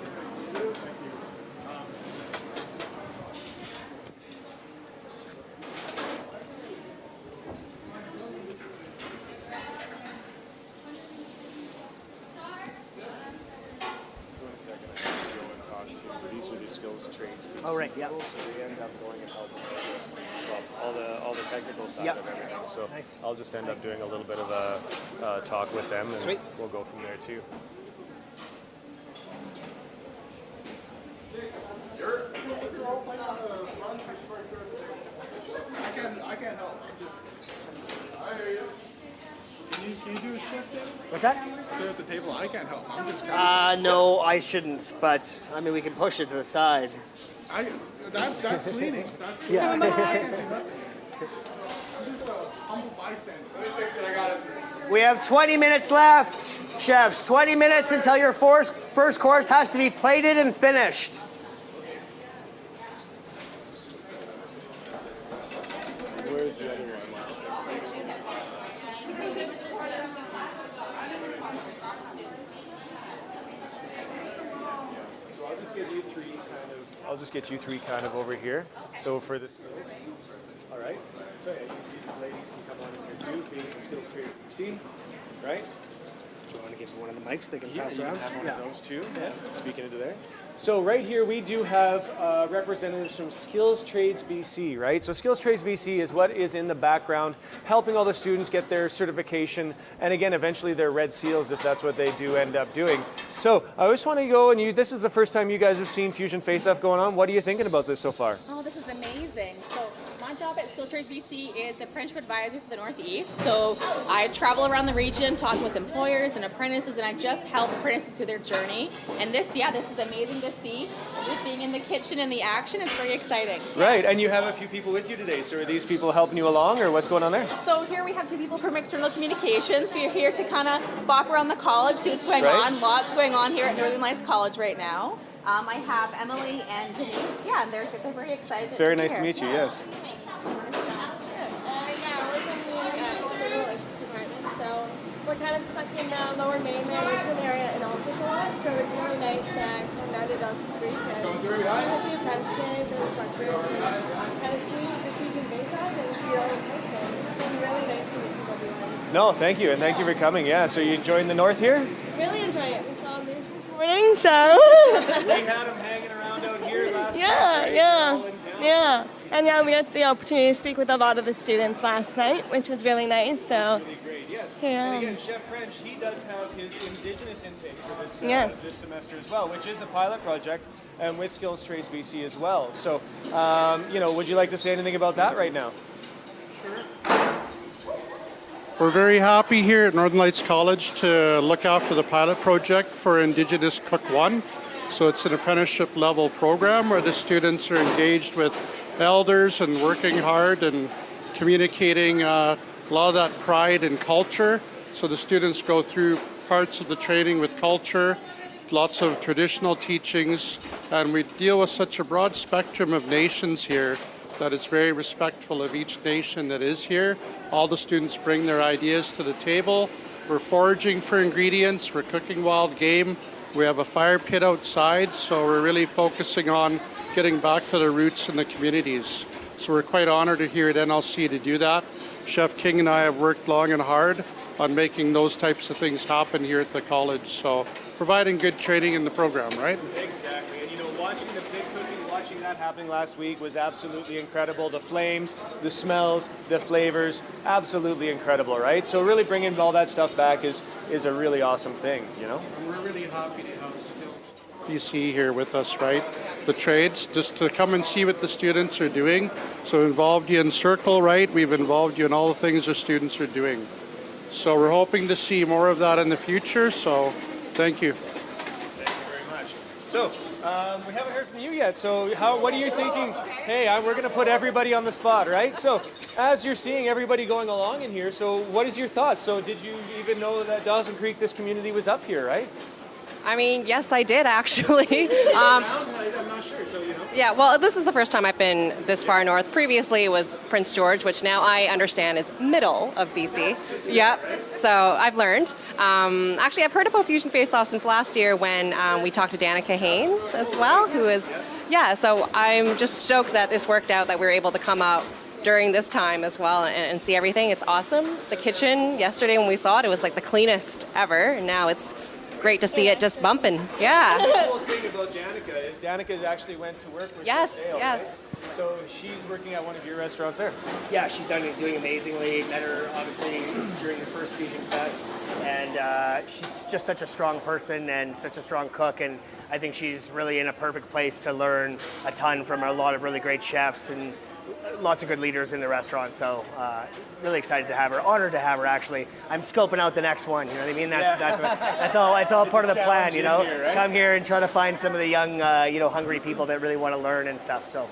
These are the skills trades. Oh, right, yeah. So we end up going and helping all the technical side of everything. So I'll just end up doing a little bit of a talk with them, and we'll go from there too. You're all playing on the front. I can't help. I hear you. Can you do a shift in? What's that? They're at the table. I can't help. I'm just No, I shouldn't. But I mean, we can push it to the side. That's cleaning. That's cleaning. Yeah. No, I can't do nothing. I'm just a humble bystander. Let me fix it. I got it. We have 20 minutes left, chefs. 20 minutes until your first course has to be plated and finished. Where's the other one? So I'll just give you three kind of. I'll just get you three kind of over here. So for the skills, all right. So yeah, you ladies can come on in here too, being the skills trade BC, right? Do you want to give one of the mics they can pass you around? can have one of those too. Yeah. Speaking into there. So right here we do have representatives from Skills Trades BC, right? So Skills Trades BC is what is in the background, helping all the students get their certification, and again, eventually their red seals if that's what they do end up doing. So I just want to go, and this is the first time you guys have seen Fusion Faceoff going on. What are you thinking about this so far? Oh, this is amazing. So my job at Skills Trades BC is apprenticeship advisor for the Northeast. So I travel around the region, talking with employers and apprentices, and I just help apprentices through their journey. And this is amazing to see. Just being in the kitchen and the action, it's very exciting. Right, and you have a few people with you today. So are these people helping you along, or what's going on there? So here we have two people from external communications. We are here to kind of bop around the college, see what's going on. Lots going on here at Northern Lights College right now. I have Emily and Denise. Yeah, and they're very excited. Very nice to meet you. Yes. We're kind of stuck in the lower mainland Richmond area in Altus a lot, so it's really nice to come down to Dawson Creek and with the apprentices and instructors and kind of see the Fusion Faceoff and see all the person. It's been really nice to meet everyone. No, thank you, and thank you for coming. Yeah, so you enjoying the north here? Really enjoy it. We saw them this morning, so. We had them hanging around out here last night. Yeah. And yeah, we had the opportunity to speak with a lot of the students last night, which was really nice. So. Really great, yes. Yeah. And again, Chef French, he does have his Indigenous intake for this, this semester as well, which is a pilot project with Skills Trades BC as well. So, would you like to say anything about that right now? We're very happy here at Northern Lights College to look after the pilot project for Indigenous Cook 1. So it's an apprenticeship level program where the students are engaged with elders and working hard and communicating a lot of that pride and culture. So the students go through parts of the training with culture, lots of traditional teachings, and we deal with such a broad spectrum of nations here that it's very respectful of each nation that is here. All the students bring their ideas to the table. We're foraging for ingredients, we're cooking wild game. We have a fire pit outside, so we're really focusing on getting back to the roots in the communities. So we're quite honored here at NLC to do that. Chef King and I have worked long and hard on making those types of things happen here at the college. So providing good training in the program, right? Exactly, and watching the pit cooking, watching that happening last week was absolutely incredible. The flames, the smells, the flavors, absolutely incredible, right? So really bringing all that stuff back is a really awesome thing, And we're really happy to have Skills BC here with us, right? The trades, just to come and see what the students are doing. So involved you in Circle, right? We've involved you in all the things the students are doing. So we're hoping to see more of that in the future, so thank you. Thank you very much. So, we haven't heard from you yet, so what are you thinking? Hey, we're going to put everybody on the spot, right? So, as you're seeing everybody going along in here, so what is your thoughts? So, did you even know that Dawson Creek, this community was up here, right? I mean, yes, I did actually. I'm not sure, so Yeah, well, this is the first time I've been this far north. Previously it was Prince George, which now I understand is middle of BC. Yep, so I've learned. Actually, I've heard about Fusion Faceoff since last year when we talked to Danica Haynes as well, who is, so I'm just stoked that this worked out, that we were able to come out during this time as well and see everything. It's awesome. The kitchen, yesterday when we saw it, it was like the cleanest ever, and now it's great to see it just bumping. Yeah. The cool thing about Danica is Danica's actually went to work with Dale, yes. Right? So she's working at one of your restaurants there. Yeah, she's doing amazingly. Met her obviously during the first Fusion Fest, and she's just such a strong person and such a strong cook, and I think she's really in a perfect place to learn a ton from a lot of really great chefs and lots of good leaders in the restaurant. So really excited to have her, honored to have her actually. I'm scoping out the next one, you know what I mean? That's all part of the plan, Here, right? Come here and try to find some of the young, hungry people that really want to learn and stuff. So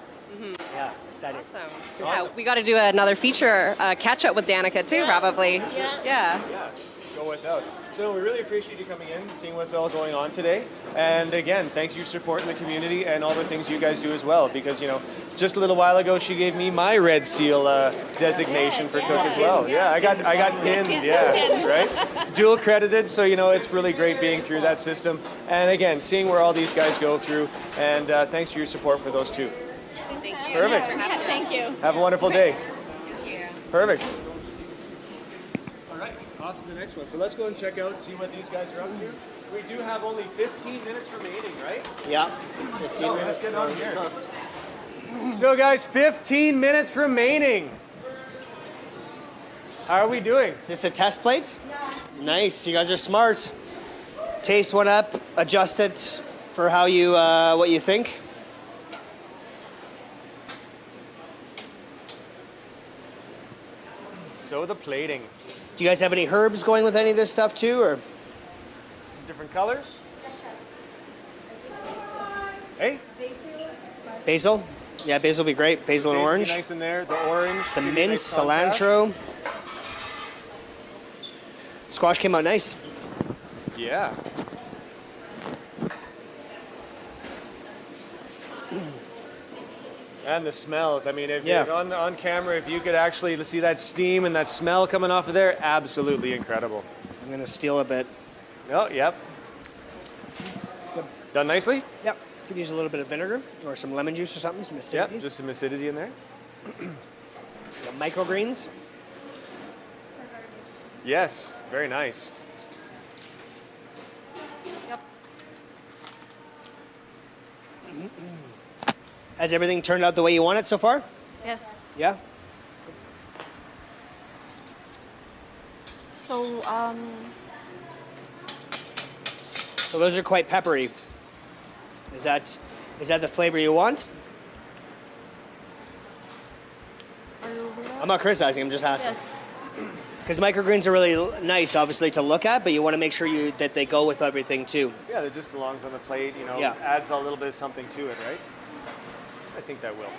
yeah, excited. Awesome. Yeah, we got to do another feature catch up with Danica too, probably. Yeah. Go go without. So we really appreciate you coming in, seeing what's all going on today. And again, thanks for your support in the community and all the things you guys do as well. Because, you know, just a little while ago, she gave me my Red Seal designation for cook as well. Yeah, I got pinned, yeah, right? Dual credited, so, you know, it's really great being through that system. And again, seeing where all these guys go through. And thanks for your support for those two. Perfect. Thank you. Have a wonderful day. Thank you. Perfect. All right, off to the next one. So let's go and check out, see what these guys are up to. We do have only 15 minutes remaining, right? Yeah. 15 So minutes. let's get on here. So guys, 15 minutes remaining. How are we doing? Is this a test plate? Nice. You guys are smart. Taste one up, adjust it for how you what you think. So the plating. Do you guys have any herbs going with any of this stuff too, or? Some different colors. Hey? Basil? Yeah, basil would be great. Basil and Basil orange. be nice in there. The orange. Some give you a mint, nice contrast. cilantro. Squash came out nice. Yeah. And the smells. I mean, if Yeah. you're on camera, if you could actually see that steam and that smell coming off of there, absolutely incredible. I'm gonna steal a bit. Oh, yep. Done nicely? Yep. Could use a little bit of vinegar or some lemon juice or something, some acidity. Yep, just some acidity in there. Some microgreens. Yes, very nice. Has everything turned out the way you want it so far? Yes. Yeah. So, So those are quite peppery. Is that the flavor you want? I'm not criticizing. I'm just asking. Yes. Because microgreens are really nice, obviously, to look at, but you want to make sure that they go with everything too. Yeah, it just belongs on the plate, you know, Yeah. adds a little bit of something to it, right? I think that will.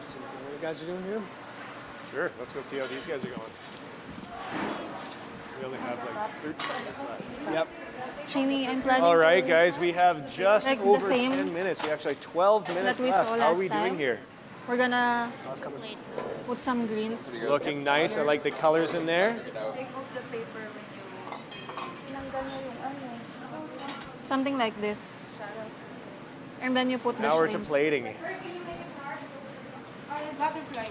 See what you guys are doing here? Sure, let's go see how these guys are going. We only have like 13 minutes left. Yep. Chini, I'm planning. All right, guys, we have just Like the over same 10 minutes. We actually have 12 minutes that we left. saw How are last we doing time. here? We're gonna put some greens. Looking nice. I like the colors in there. Something like this. And then you put the Now we're to shrimp. plating. Butterfly.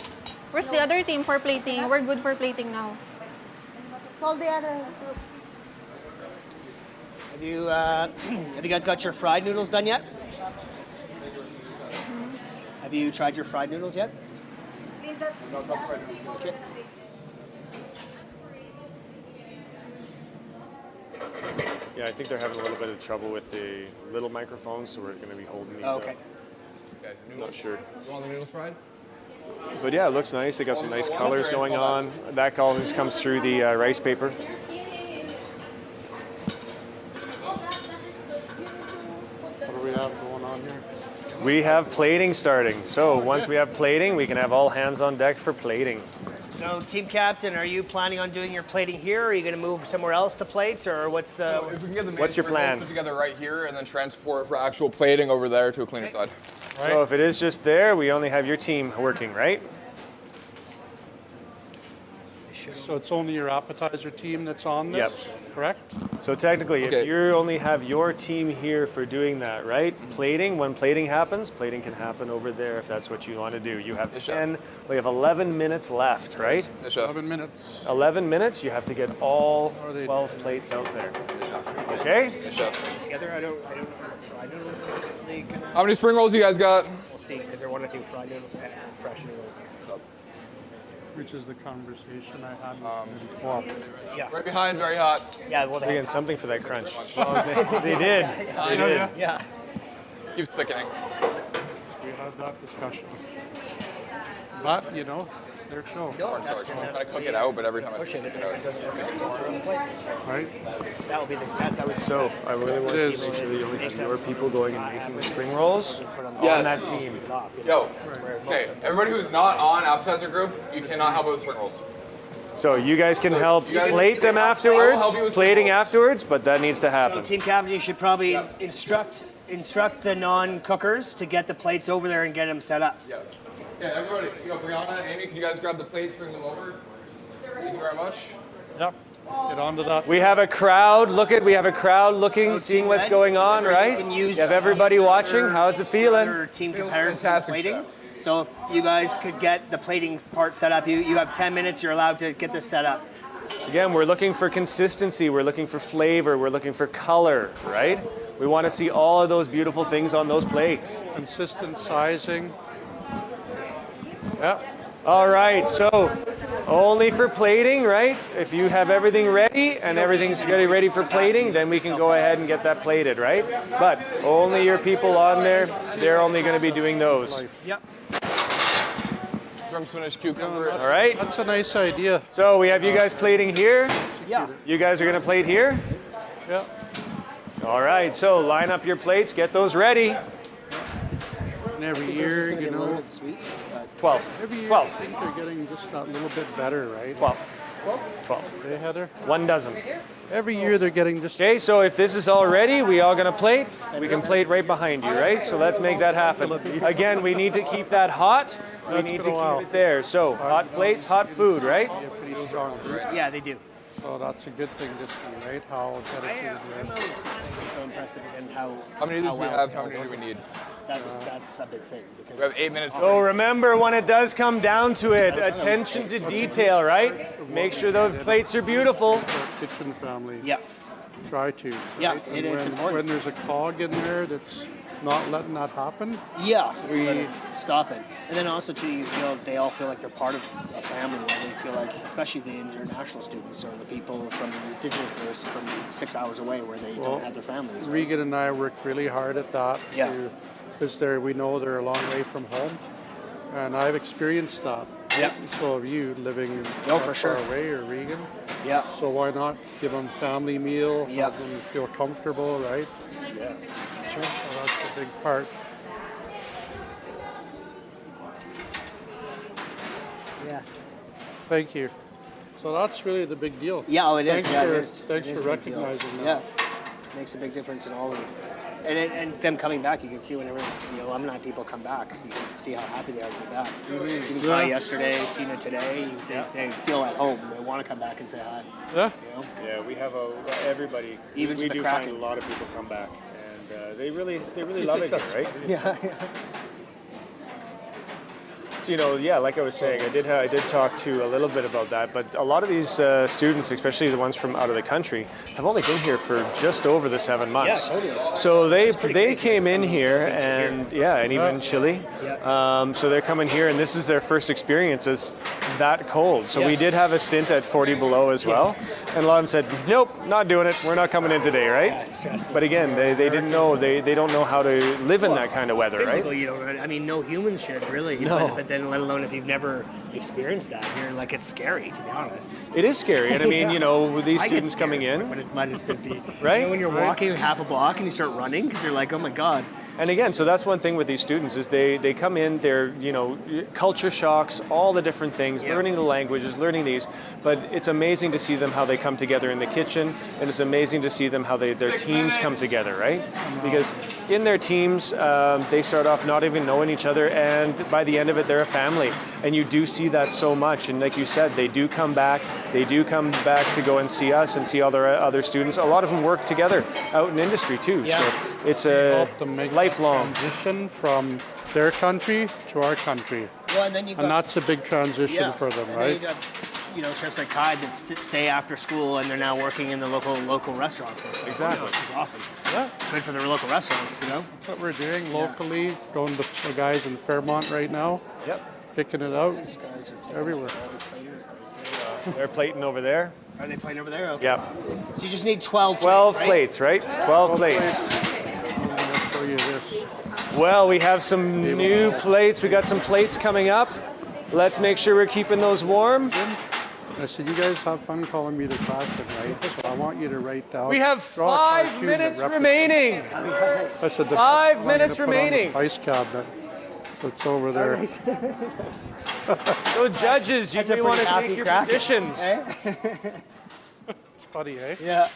Where's the other team for plating? We're good for plating now. Call the other group. Have you guys got your fried noodles done yet? Have you tried your fried noodles yet? Okay. Yeah, I think they're having a little bit of trouble with the little microphones, so we're going to be holding these Okay. up. Not sure. You want the noodles fried? But yeah, it looks nice. They got some nice colors going on. That always comes through the rice paper. What do we have going on here? We have plating starting. So once we have plating, we can have all hands on deck for plating. So, team captain, are you planning on doing your plating here, or are you going to move somewhere else to plate, or what's the? So if we can get the What's your plan? put together right here and then transport for actual plating over there to a cleaner side. So if it is just there, we only have your team working, right? So it's only your appetizer team that's on this, correct? So technically, Okay. if you only have your team here for doing that, right? Plating, when plating happens, plating can happen over there if that's what you want to do. You have 10, we have 11 minutes left, right? 11 minutes. 11 minutes, you have to get all 12 plates out there. Okay? Yes, chef. Together, I don't fried noodles. Are they gonna? How many spring rolls you guys got? We'll see, because they're wanting to do fried noodles and fresh noodles. Which is the conversation I had with co-op. Yeah. Right behind, very hot. Yeah, well, They're getting something for that crunch. Oh, they did. They did. Yeah. Keeps thickening. We had that discussion. But, you know, It's their show. No, I'm that's sorry, I'm trying to cook it out, but every time I push cook it, it if out, it doesn't work, it doesn't on the plate. Right? That will be that's always So I really want to make sure that you only have your people going and making the spring rolls on that team. Yo, okay, everybody who's not on appetizer group, you cannot help with spring rolls. So you guys can help you guys- plate them I will afterwards, help you with plating spring rolls. afterwards, but that needs to So happen. team captain, you should probably instruct the non-cookers to get the plates over there and get them set up. Yeah. Yeah, everybody, Brianna, Amy, can you guys grab the plates, bring them over? Thank you very much. Yep. Get on to that. We have a crowd. We have a crowd looking, seeing what's going on, right? You have everybody watching. How's it feeling? Other team comparisons to the plating. So if you guys could get the plating part set up, you have 10 minutes. You're allowed to get this set up. Again, we're looking for consistency. We're looking for flavor. We're looking for color, right? We want to see all of those beautiful things on those plates. Consistent sizing. Yeah. All right, so only for plating, right? If you have everything ready and everything's ready for plating, then we can go ahead and get that plated, right? But only your people on there, they're only going to be doing those. Yep. Shrimp, spinach, cucumber. All right? That's a nice idea. So we have you guys plating here. Yeah. You guys are going to plate here? Yeah. All right, so line up your plates, get those ready. And every year, you know, 12. every year 12. I think they're getting just that little bit better, right? 12. 12. Hey, Heather? 1 dozen. Every year they're getting just... Okay, so if this is all ready, we all gonna plate. We can plate right behind you, right? So let's make that happen. Again, we need to keep that hot. We need to keep it there. So hot plates, hot food, right? Yeah, pretty strong. Yeah, they do. So that's a good thing to see, right? How dedicated I'm they are. always so impressed in how. How many of these do we well have? they How all many do we work. need? That's a big thing because We have 8 minutes. So remember, when it does come down to it, attention to detail, right? Make sure those plates are beautiful. Our kitchen family. Yeah. Try to. Yeah, right? And it's important. When there's a cog in there that's not letting that happen. Yeah, We stop it. And then also too, they all feel like they're part of a family. Where they feel like, especially the international students or the people from the indigenous, there's from 6 hours away where they don't have their families. Right? Regan and I worked really hard at that. Yeah. Because we know they're a long way from home, and I've experienced that. Yeah. So have you living No, for far sure. away or Regan? Yeah. So why not give them family meal? Yeah. Have them feel comfortable, right? Yeah. Sure. So that's a big part. Yeah. Thank you. So that's really the big deal. Yeah, oh, it is. Thanks Yeah, for, it is. Thanks It is for a big deal. recognizing that. Yeah, makes a big difference in all of it. And them coming back, you can see whenever the alumni people come back, you can see how happy they are to be back. Even Kai yesterday, Tina today, they feel at home. They want to come back and say hi. Yeah. You know? Yeah, we have everybody. Even we to the do Kraken. find a lot of people come back, and they really love it here, right? Yeah. So, yeah, like I was saying, I did talk to a little bit about that, but a lot of these students, especially the ones from out of the country, have only been here for just over the 7 months. Yeah, totally. So they came in here, and and even Chile. So they're coming here, and this is their first experience as that cold. So we did have a stint at 40 below as well, and a lot of them said, "Nope, not doing it. We're not coming in today, right?" Yeah, it's stressful. But again, they didn't know they don't know how to live in that kind of weather, right? Physically, you don't. I mean, no humans should really. No. But then, let alone if you've never experienced that, you're like, it's scary, to be honest. It is scary, and I mean, Yeah. with these I get students coming scared in, when it's minus 50, Right? You know, when you're Right. walking half a block and you start running because you're like, oh my god. And again, so that's one thing with these students is they come in, they're, culture shocks, all the different things, learning the languages, learning these, but it's amazing to see them how they come together in the kitchen, and it's amazing to see them how their teams come together, right? Because in their teams, they start off not even knowing each other, and by the end of it, they're a family. And you do see that so much, and like you said, they do come back to go and see us and see other students. A lot of them work together out in industry too, Yeah. so it's a Help them make lifelong transition from their country to our country. Well, and then you And that's a big transition for them, and right? Then you got, chefs like Kai that stay after school and they're now working in the local restaurants and stuff. Exactly. Which is awesome. Yeah. Good for the local restaurants, That's what we're doing locally, going to the guys in Fairmont right now. Yep. Kicking it out These guys are taking everywhere. all the players. They're plating over there. Are they playing over there? Okay. Yep. So you just need 12 12 plates, right? plates, right? 12 plates. I'll show you this. Well, we have some new plates. We got some plates coming up. Let's make sure we're keeping those warm. I said, you guys have fun calling me the Kraken, right? So I want you to write down. We have draw a 5 cartoon minutes that remaining. I said, the 5 minutes I'm gonna put on the remaining. spice cabinet. So it's over there. So judges, you That's a may want to pretty take happy your Kraken, positions. It's funny, eh? Yeah.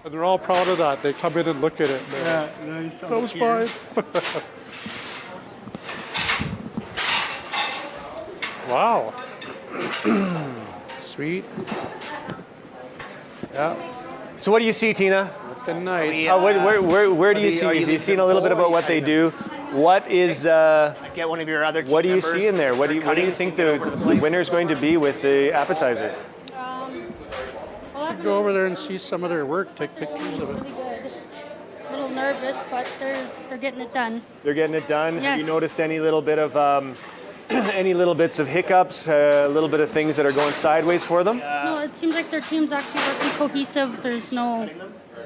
And they're all proud of that. They come in and look at it. Yeah, nice. That was fine. Wow. Sweet. Yeah. So what do you see, Tina? Looking nice. Where do you see? You've seen a little bit about what they do. What is? Get one of your other team What do you members see in there? What do you think the winner is going to be with the appetizer? Go over there and see some of their work. Take pictures of it. Really good. A little nervous, but they're getting it done. They're getting it done. Have Yes. you noticed any little bit of any little bits of hiccups, a little bit of things that are going sideways for them? No, it seems like their team's actually working cohesive. There's no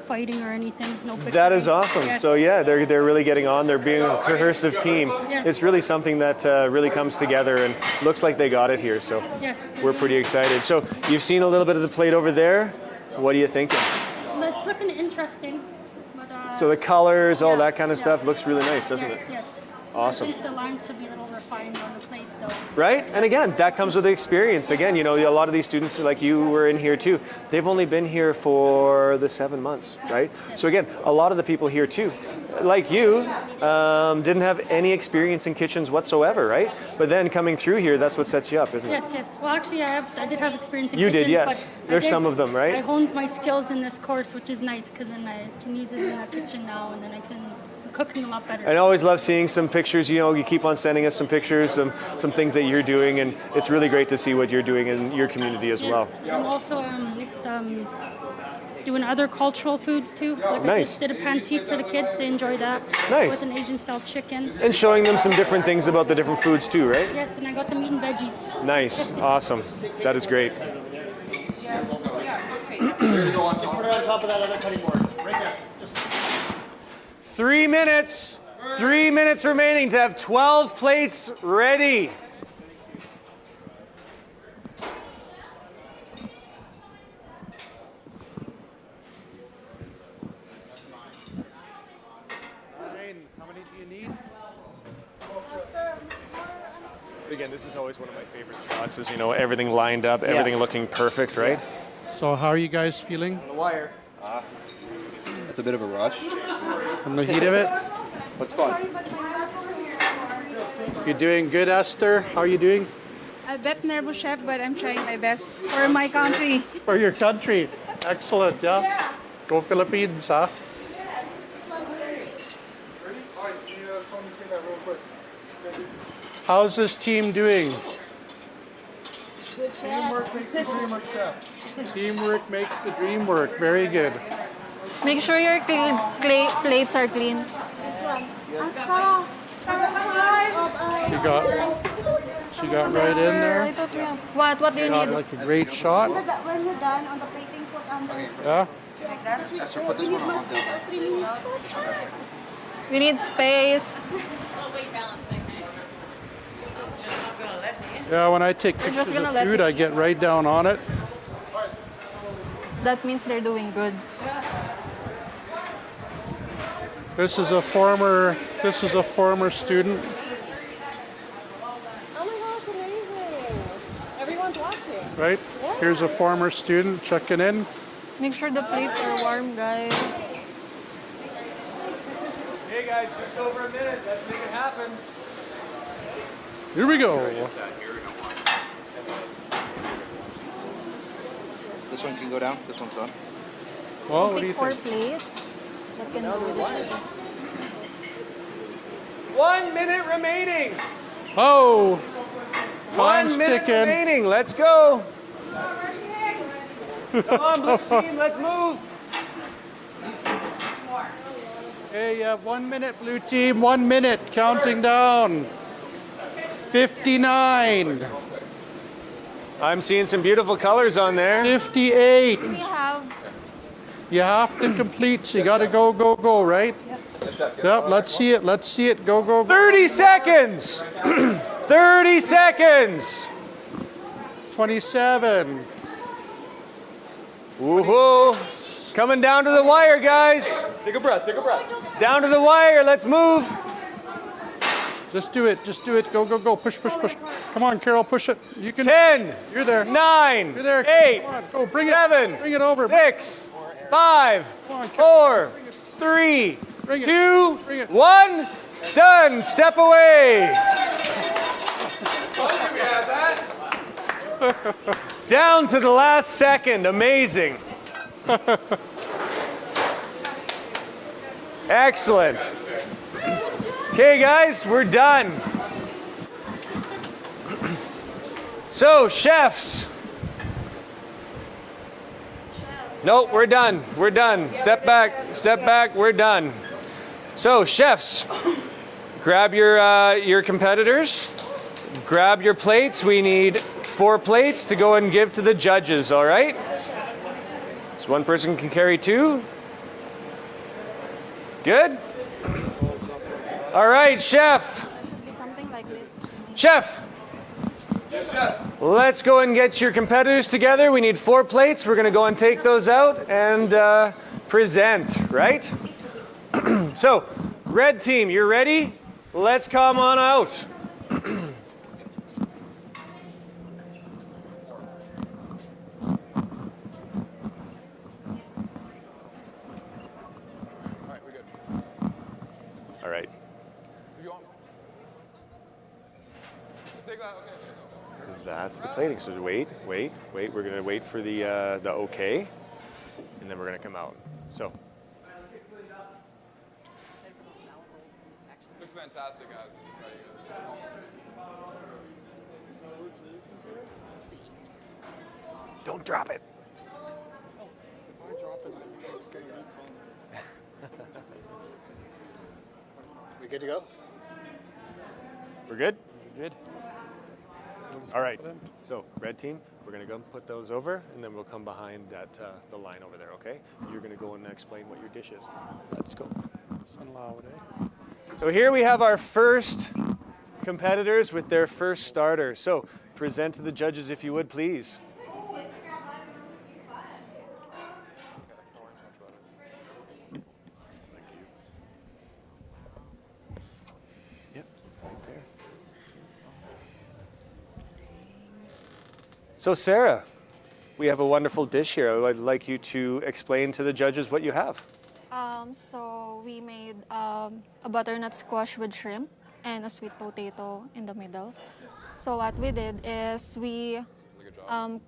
fighting or anything. No bickering. That is awesome. Yes. So yeah, they're really getting on. They're being a cohesive team. Yes. It's really something that really comes together and looks like they got it here. So Yes. we're pretty excited. So you've seen a little bit of the plate over there. What are you thinking? It's looking interesting. But, So the colors, all yeah, that kind of stuff looks really nice, doesn't yes, it? Yes. Awesome. I think the lines could be a little refined on the plate, though. Right? And again, that comes with the experience. Again, you know, a lot of these students, like you were in here too, they've only been here for the 7 months, right? So again, a lot of the people here too, like you, didn't have any experience in kitchens whatsoever, right? But then coming through here, that's what sets you up, isn't it? Yes, yes. Well, actually, I did have experience in You kitchen. did, yes. But There's some of them, right? I honed my skills in this course, which is nice because then I can use it in the kitchen now, and then I'm cooking a lot better. I always love seeing some pictures. You know, you keep on sending us some pictures, some things that you're doing, and it's really great to see what you're doing in your community as well. Yes. I'm also doing other cultural foods too. Like I Nice. just did a pancit for the kids. They enjoy that. Nice. With an Asian style chicken. And showing them some different things about the different foods too, right? Yes, and I got them eating veggies. Nice, awesome. That is great. Just put it on top of that other cutting board. Right there. Just 3 minutes. 3 minutes remaining to have 12 plates ready. How many do you need? Again, this is always one of my favorite shots. Is, you know, everything lined up, everything looking perfect, right? So how are you guys feeling? on the wire. It's a bit of a rush. From the heat of it? What's fun? You doing good, Esther? How are you doing? A bit nervous, chef, but I'm trying my best for my country. For your country. Excellent, yeah. Go Philippines, huh? How's this team doing? Teamwork makes the dream work, chef. Teamwork makes the dream work. Very good. Make sure your plates are clean. This one. Sarah. She got right in there. What do you Got need? like a great shot. When we're done on the plating, put under. Yeah. Like that. Esther, put this one on. 3 minutes. We need space. Yeah, when I take We're just pictures gonna of let food, you- I get right down on it. That means they're doing good. This is a former student. Oh my gosh, amazing. Everyone's watching. Right? Here's a former student checking in. Make sure the plates are warm, guys. Hey guys, just over a minute. Let's make it happen. Here we go. This one can go down. This one's done. Well, what do you Pick 4 think? plates. So can do the dishes. 1 minute remaining. Oh, 1 time's minute ticking. remaining. Let's go. Come on, blue team. Let's move. Hey, you have 1 minute, blue team. 1 minute. Counting down. 59. I'm seeing some beautiful colors on there. 58. We have You have to complete, so you got to go, go, go, right? Yep, let's see it. Let's see it. Go, go, go. 30 seconds. 30 seconds. 27. Woohoo! Coming down to the wire, guys. Take a breath. Take a breath. Down to the wire. Let's move. Just do it. Just do it. Go, go, go. Push, push, push. Come on, Carol, push it. You can. 10. You're there. 9. You're there. 8. Come on, go. Bring 7. it. Bring it over. 6. 5. on, 4. 3. Bring it. 2. Bring it. 1. Done. Step away. Down to the last second. Amazing. Excellent. Okay, guys, we're done. So, chefs. No, we're done. We're done. Step back. Step back. We're done. So, chefs, grab your competitors. Grab your plates. We need 4 plates to go and give to the judges, all right? So one person can carry 2. Good? All right, chef. Something like this. Chef. Yes, chef. Let's go and get your competitors together. We need 4 plates. We're going to go and take those out and present, right? So, red team, you're ready? Let's come on out. All right. That's the plating. So wait. We're going to wait for the okay, and then we're going to come out. So. Looks fantastic, guys. Don't drop it. If I drop it, then you guys get your We good to go? We're good? Good. All right. So, red team, we're going to go and put those over, and then we'll come behind that the line over there, okay? You're going to go and explain what your dish is. Let's go. So here we have our first competitors with their first starter. So, present to the judges if you would, please. So Sarah, we have a wonderful dish here. I'd like you to explain to the judges what you have. So we made a butternut squash with shrimp and a sweet potato in the middle. So what we did is we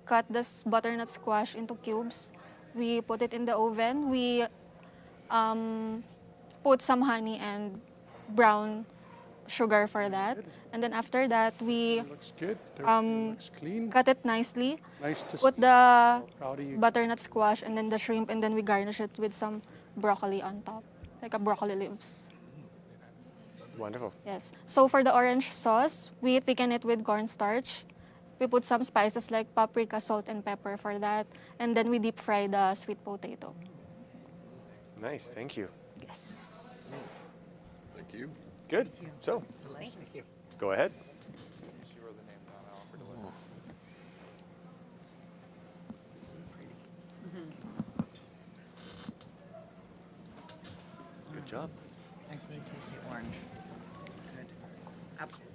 cut this butternut squash into cubes. We put it in the oven. We put some honey and brown sugar for that. And then after that, we looks good. Looks clean. cut it nicely. Nice to Put see. the Proud of you. butternut squash and then the shrimp, and then we garnish it with some broccoli on top, like a broccoli leaves. Wonderful. Yes. So for the orange sauce, we thicken it with cornstarch. We put some spices like paprika, salt, and pepper for that. And then we deep fry the sweet potato. Nice, thank you. Yes. Thank you. Good. So, go ahead. Good job. I really taste the orange. It's good. Absolutely.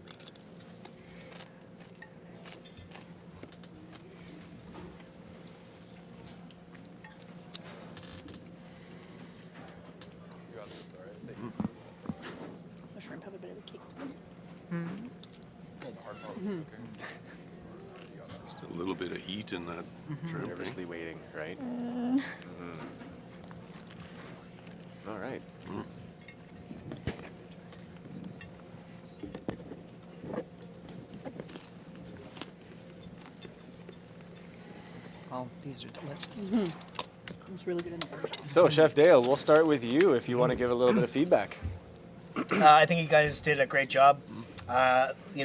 The shrimp have a bit of a kick to them. Just a little bit of heat in that shrimp. Nervously waiting, right? All right. Oh, these are delicious. It's really good in the first one. So, Chef Dale, we'll start with you if you want to give a little bit of feedback. I think you guys did a great job.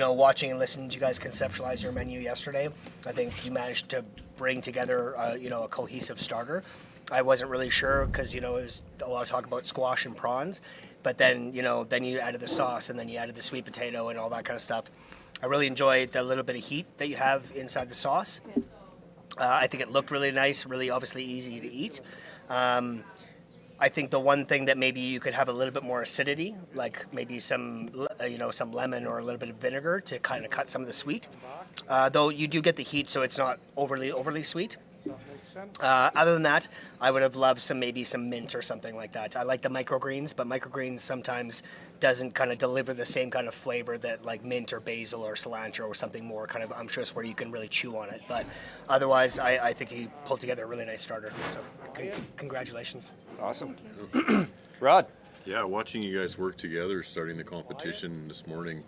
Watching and listening to you guys conceptualize your menu yesterday, I think you managed to bring together, a cohesive starter. I wasn't really sure because, it was a lot of talk about squash and prawns, but then you added the sauce and then you added the sweet potato and all that kind of stuff. I really enjoy the little bit of heat that you have inside the sauce. I think it looked really nice, really obviously easy to eat. I think the one thing that maybe you could have a little bit more acidity, like maybe some lemon or a little bit of vinegar to kind of cut some of the sweet. Though you do get the heat, so it's not overly sweet. Other than that, I would have loved maybe some mint or something like that. I like the microgreens, but microgreens sometimes doesn't kind of deliver the same kind of flavor that like mint or basil or cilantro or something more kind of unctuous where you can really chew on it. But otherwise, I think he pulled together a really nice starter. So congratulations. Awesome. Rod. Yeah, watching you guys work together, starting the competition this morning.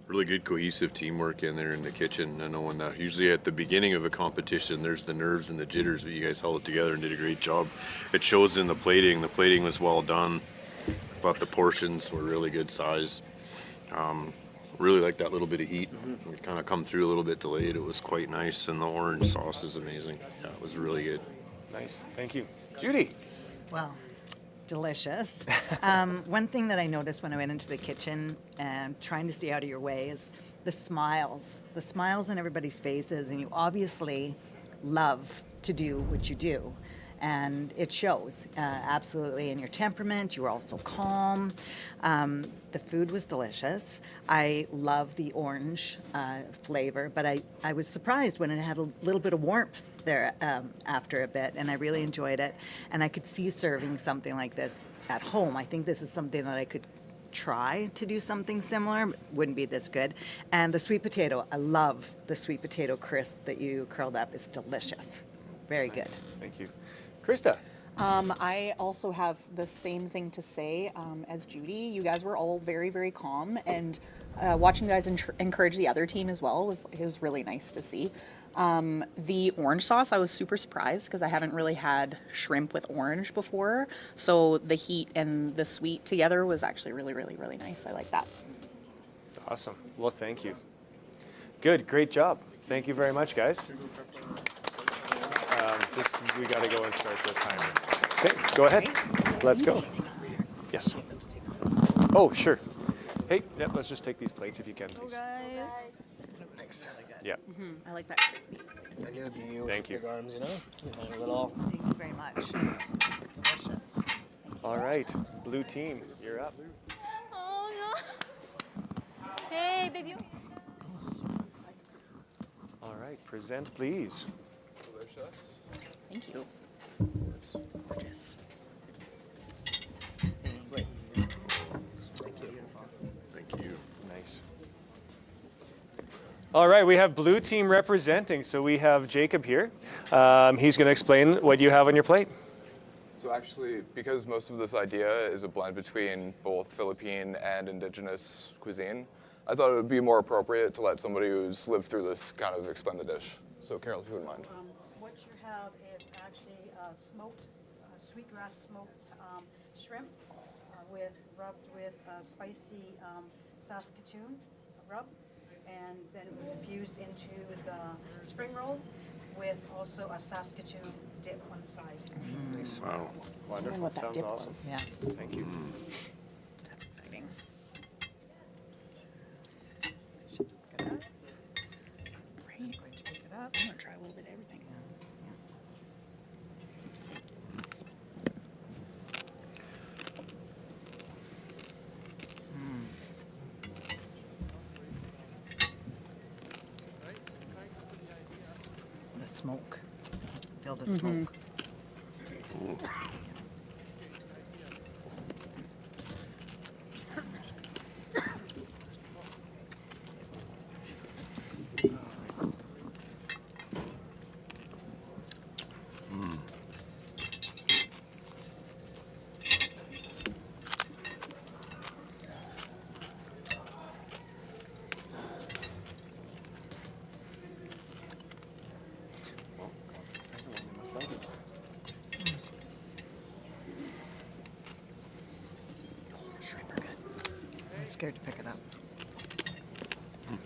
Really good cohesive teamwork in there in the kitchen. I know when usually at the beginning of a competition, there's the nerves and the jitters, but you guys held it together and did a great job. It shows in the plating. The plating was well done. I thought the portions were really good size. Really like that little bit of heat. We kind of come through a little bit delayed. It was quite nice, and the orange sauce is amazing. Yeah, it was really good. Nice, thank you. Judy. Well, delicious. One thing that I noticed when I went into the kitchen and trying to stay out of your way is the smiles on everybody's faces, and you obviously love to do what you do. And it shows absolutely in your temperament. You were also calm. The food was delicious. I love the orange flavor, but I was surprised when it had a little bit of warmth there after a bit, and I really enjoyed it. And I could see serving something like this at home. I think this is something that I could try to do something similar. Wouldn't be this good. And the sweet potato, I love the sweet potato crisp that you curled up. It's delicious. Very good. Thank you. Krista. I also have the same thing to say as Judy. You guys were all very, very calm, and watching you guys encourage the other team as well was really nice to see. The orange sauce, I was super surprised because I haven't really had shrimp with orange before. So the heat and the sweet together was actually really, really, really nice. I like that. Awesome. Well, thank you. Good. Great job. Thank you very much, guys. We got to go and start the timer. Okay, go ahead. Let's go. Yes. Oh, sure. Hey, let's just take these plates if you can, please. Guys. Thanks. Yeah. I like that crispy. Thank you. Big arms, you know. A little. Thank you very much. Delicious. All right, blue team, you're up. Oh no. Hey, did you? All right, present, please. Thank you. Gorgeous. Thank you. Nice. All right, we have blue team representing. So we have Jacob here. He's going to explain what you have on your plate. So actually, because most of this idea is a blend between both Philippine and indigenous cuisine, I thought it would be more appropriate to let somebody who's lived through this kind of explain the dish. So Carol, if you wouldn't mind. What you have is actually smoked, sweetgrass smoked shrimp rubbed with spicy Saskatoon rub, and then it was infused into the spring roll with also a Saskatoon dip on the side. Wow. Wonderful. What that Sounds dip awesome. was. Yeah. Thank you. That's exciting. Right, going to pick it up. I'm going to try a little bit of everything. The smoke. Feel the smoke. I'm scared to pick it up. You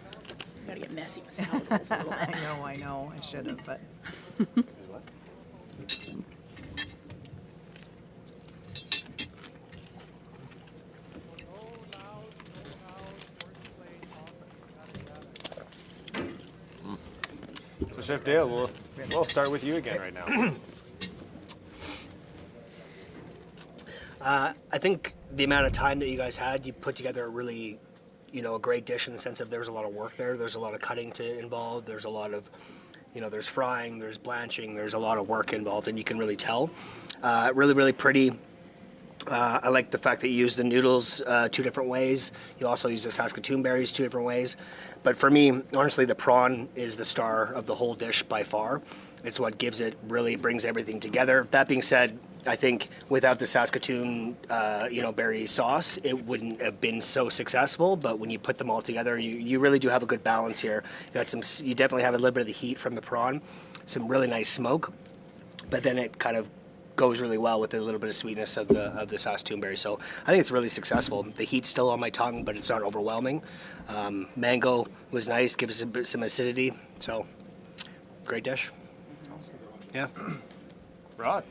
gotta get messy with salad bowls a little bit. I know. I should have, but. Chef Dale, we'll start with you again right now. I think the amount of time that you guys had, you put together a really, a great dish in the sense of there was a lot of work there. There's a lot of cutting to involve. There's a lot of, there's frying, there's blanching, there's a lot of work involved, and you can really tell. Really, really pretty. I like the fact that you use the noodles 2 different ways. You also use the Saskatoon berries 2 different ways. But for me, honestly, the prawn is the star of the whole dish by far. It's what gives it, really brings everything together. That being said, I think without the Saskatoon, berry sauce, it wouldn't have been so successful. But when you put them all together, you really do have a good balance here. You definitely have a little bit of the heat from the prawn, some really nice smoke, but then it kind of goes really well with a little bit of sweetness of the Saskatoon berry. So I think it's really successful. The heat's still on my tongue, but it's not overwhelming. Mango was nice, gives it some acidity. So great dish. Yeah. Rod.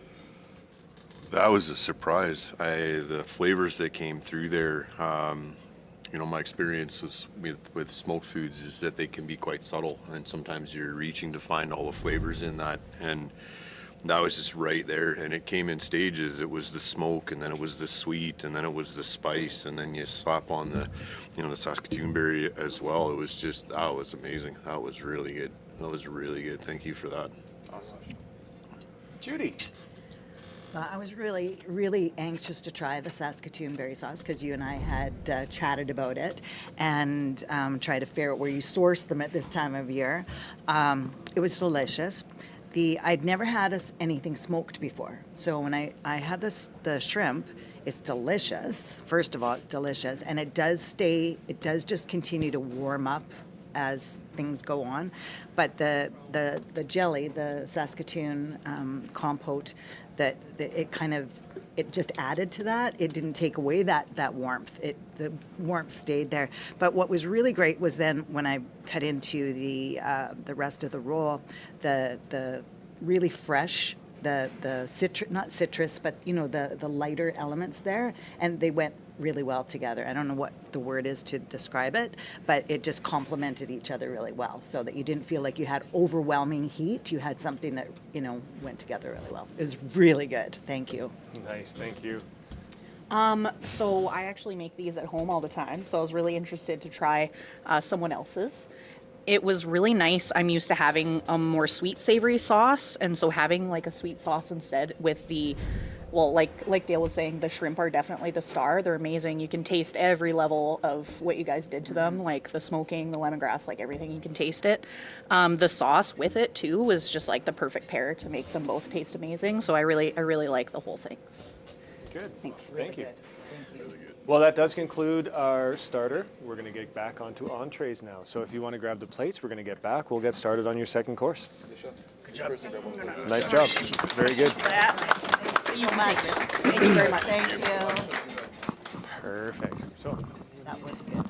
That was a surprise. The flavors that came through there, my experiences with smoked foods is that they can be quite subtle, and sometimes you're reaching to find all the flavors in that, and that was just right there, and it came in stages. It was the smoke, and then it was the sweet, and then it was the spice, and then you slap on the Saskatoon berry as well. It was just, that was amazing. That was really good. That was really good. Thank you for that. Awesome. Judy. I was really, really anxious to try the Saskatoon berry sauce because you and I had chatted about it and tried to figure out where you source them at this time of year. It was delicious. I'd never had anything smoked before. So when I had the shrimp, it's delicious. First of all, it's delicious. And it does just continue to warm up as things go on. But the jelly, the Saskatoon compote, that it just added to that. It didn't take away that warmth. The warmth stayed there. But what was really great was then when I cut into the rest of the roll, the really fresh, the citrus, not citrus, but the lighter elements there, and they went really well together. I don't know what the word is to describe it, but it just complemented each other really well, so that you didn't feel like you had overwhelming heat. You had something that went together really well. It was really good. Thank you. Nice, thank you. So I actually make these at home all the time, so I was really interested to try someone else's. It was really nice. I'm used to having a more sweet, savory sauce, and so having like a sweet sauce instead with like Dale was saying, the shrimp are definitely the star. They're amazing. You can taste every level of what you guys did to them, like the smoking, the lemongrass, like everything. You can taste it. The sauce with it too was just like the perfect pair to make them both taste amazing. So I really like the whole thing. Good. Thanks. Thank you. Well, that does conclude our starter. We're going to get back onto entrees now. So if you want to grab the plates, we're going to get back. We'll get started on your second course. Good job. Nice job. Very good. Thank you so much. Thank you very much. Thank you. Perfect. So That was good.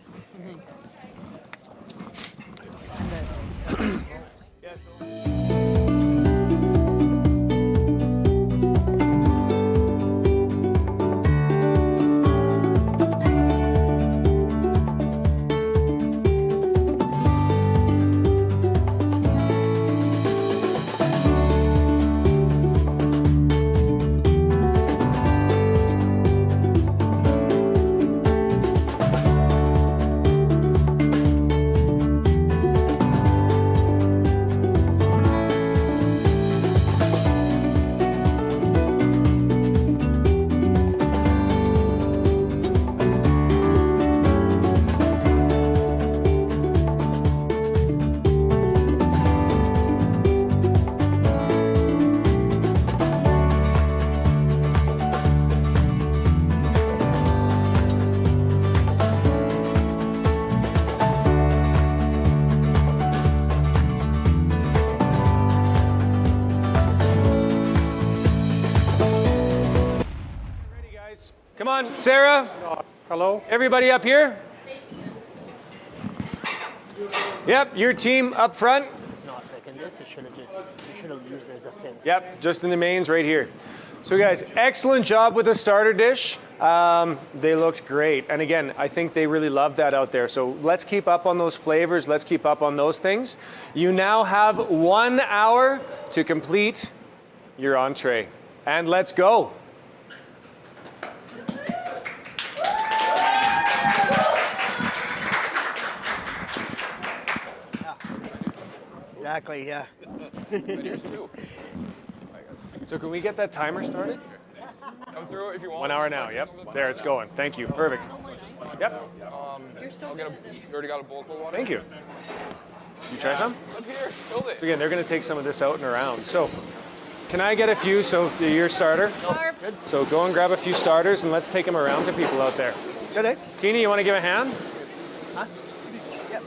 come on, Sarah. Hello. Everybody up here. Yep, your team up front. It's not thickened. bits. You should have used it as a thin. Yep, just in the mains right here. So guys, excellent job with the starter dish. They looked great. And again, I think they really loved that out there. So let's keep up on those flavors. Let's keep up on those things. You now have 1 hour to complete your entree. And let's go. Exactly, yeah. So can we get that timer started? Come through if you want. 1 hour now, yep. There, it's going. Thank you, perfect. Yep. I'll get you already got a bowl full of water? Thank you. You try some? Up here, build it. So again, they're gonna take some of this out and around. So can I get a few, so your starter? Good. So go and grab a few starters and let's take them around to people out there. Good, eh? Tina, you wanna give a hand? Huh? Yep.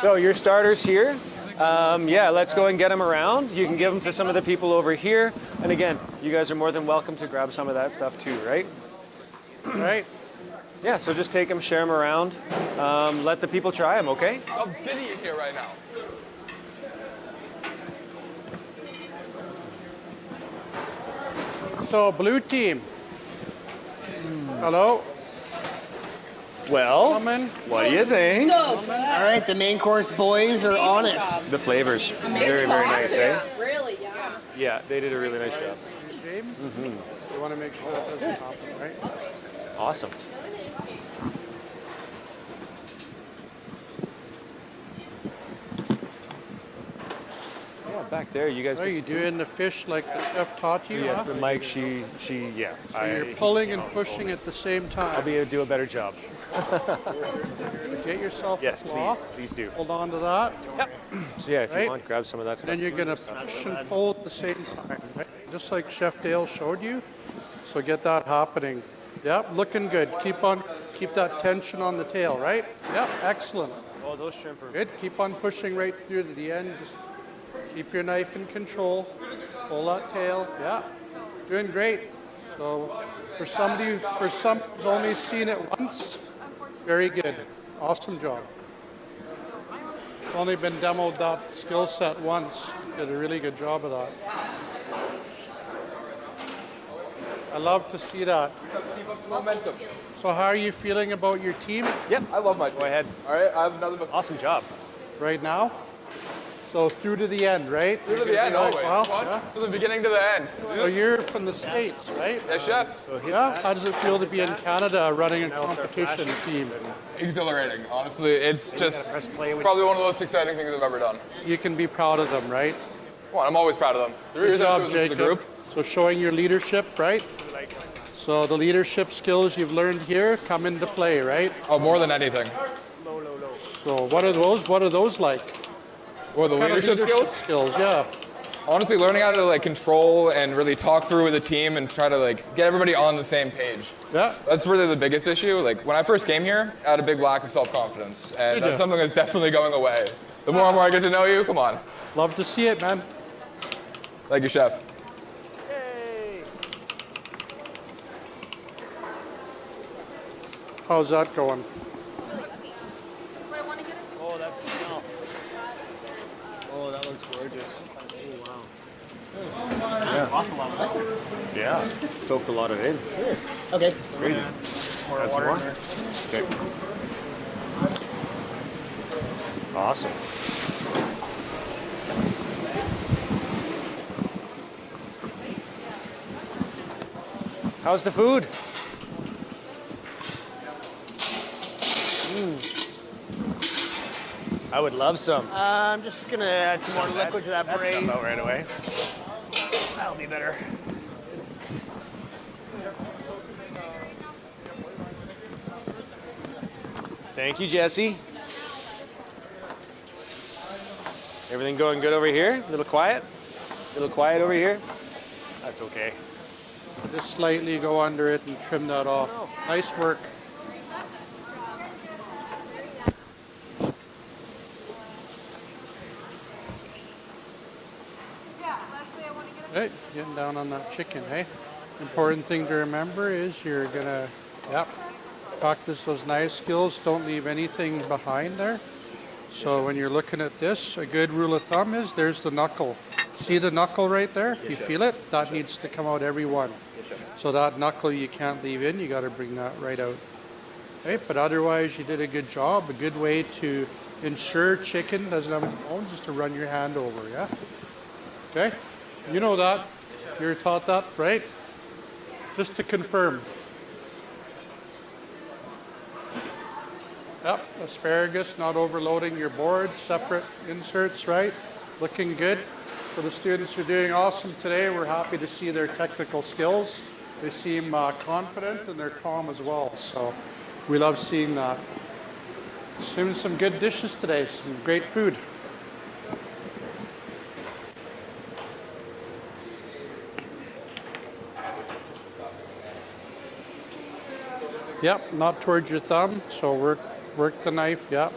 So your starters here. Yeah, let's go and get them around. You can give them to some of the people over here. And again, you guys are more than welcome to grab some of that stuff too, right? Right. Yeah, so just take them, share them around. Let the people try them, okay? Obsidian here right now. So, blue team. Hello. Well, what do you think? All right, the main course boys are on it. The flavors, very, very nice, eh? Really, yeah. Yeah, they did a really nice job. James, Mm-hmm. you want to make sure that doesn't happen, right? Awesome. Yeah, back there, you guys. Are you doing the fish like the chef taught you? Yes, huh? the Mike, yeah. So you're pulling and pushing at the same time. I'll do a better job. Get yourself Yes, a cloth. please do. Hold on to that. Yep. So yeah, if Right? you want, grab some of that stuff. Then you're going to push and pull at the same time, right? Just like Chef Dale showed you. So get that happening. Yep, looking good. Keep that tension on the tail, right? Yep, excellent. Oh, those shrimp are Good. Keep on pushing right through to the end. Just keep your knife in control. Pull that tail. Yeah, doing great. So for somebody who's only seen it once, very good. Awesome job. Only been demoed that skill set once. Did a really good job of that. I love to see that. Keep up some momentum. So how are you feeling about your team? Yep. I love my team. Go ahead. All right, I have another book. Awesome job. Right now? So through to the end, right? Through to You're the gonna end, be like, always. well, What? yeah. From the beginning to the end. So you're from the States, right? Yeah, chef. Yeah. How does it feel to be in Canada running a competition team? Exhilarating, honestly. It's just play with probably one of the most exciting things I've ever done. You can be proud of them, right? Come on, I'm always proud of them. 3 years Good I've job, chosen for the Jacob. group. So showing your leadership, right? So the leadership skills you've learned here come into play, right? Oh, more than anything. So what are those? What are those like? What, the What kind of leadership skills? Skills, yeah. Honestly, learning how to control and really talk through with the team and try to get everybody on the same page. Yeah. That's really the biggest issue. When I first came here, I had a big lack of self-confidence, and Did that's ya? something that's definitely going away. The more and more I get to know you, come on. Love to see it, man. Thank you, chef. How's that going? Oh, that's no. Oh, that looks gorgeous. Oh, wow. Yeah. Lost a lot of it. Yeah. Soaked a lot of it in. Okay. Crazy. Pour That's water more? in there. Okay. Awesome. How's the food? I would love some. I'm just gonna add some more liquid to that braise. About right away. That'll be better. Thank you, Jesse. Everything going good over here? A little quiet? A little quiet over here? That's okay. Just slightly go under it and trim that off. Nice work. Right, getting down on that chicken, hey? Important thing to remember is you're gonna, practice those knife skills. Don't leave anything behind there. So when you're looking at this, a good rule of thumb is there's the knuckle. See the knuckle right there? You feel it? That needs to come out every one. So that knuckle you can't leave in, you got to bring that right out. Okay, but otherwise you did a good job. A good way to ensure chicken doesn't have any bones is to run your hand over, yeah? Okay, you know that. You were taught that, right? Just to confirm. Yep, asparagus, not overloading your board, separate inserts, right? Looking good. So the students are doing awesome today. We're happy to see their technical skills. They seem confident and they're calm as well. So we love seeing that. Doing some good dishes today, some great food. Yep, not towards your thumb, so work the knife, yep.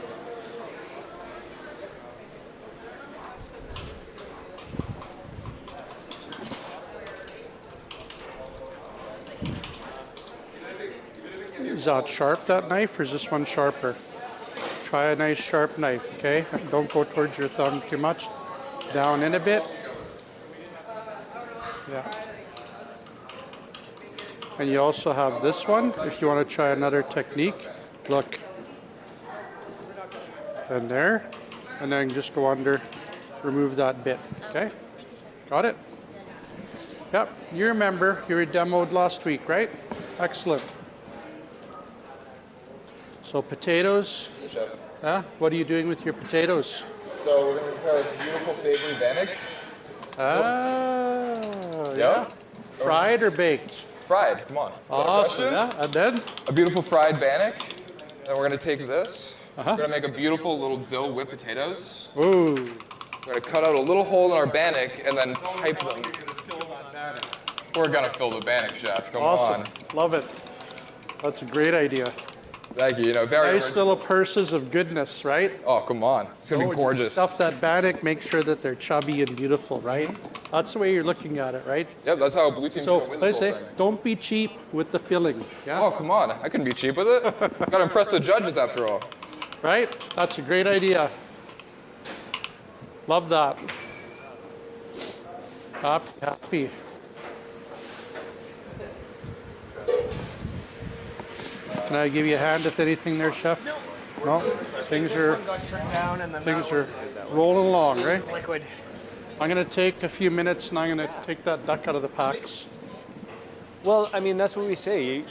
Is that sharp, that knife, or is this one sharper? Try a nice sharp knife, okay? Don't go towards your thumb too much. Down in a bit. Yeah. And you also have this one, if you want to try another technique. Look. And there. And then just go under, remove that bit, okay? Got it? Yep, you remember, you were demoed last week, right? Excellent. So potatoes. Yes, chef. What are you doing with your potatoes? So we're going to prepare a beautiful savory bannock. Yeah. Fried or baked? Fried, come on. Awesome, yeah. And then? A beautiful fried bannock. Then we're going to take this. We're going to make a beautiful little dill whipped potatoes. Ooh. We're going to cut out a little hole in our bannock and then pipe them. We're going to fill the bannock, chef. Come awesome. on. Love it. That's a great idea. Thank you. You know, very nice little purses of goodness, right? Oh, come on. It's going to be gorgeous. Stuff that bannock, make sure that they're chubby and beautiful, right? That's the way you're looking at it, right? Yep, that's how blue team's going to win this whole thing. Don't be cheap with the filling. Yeah? Oh, come on. I couldn't be cheap with it. Got to impress the judges after all. Right? That's a great idea. Love that. Happy. Can I give you a hand with anything there, chef? No. Things are rolling along, right? Liquid. I'm going to take a few minutes and I'm going to take that duck out of the packs. Well, I mean, that's what we say.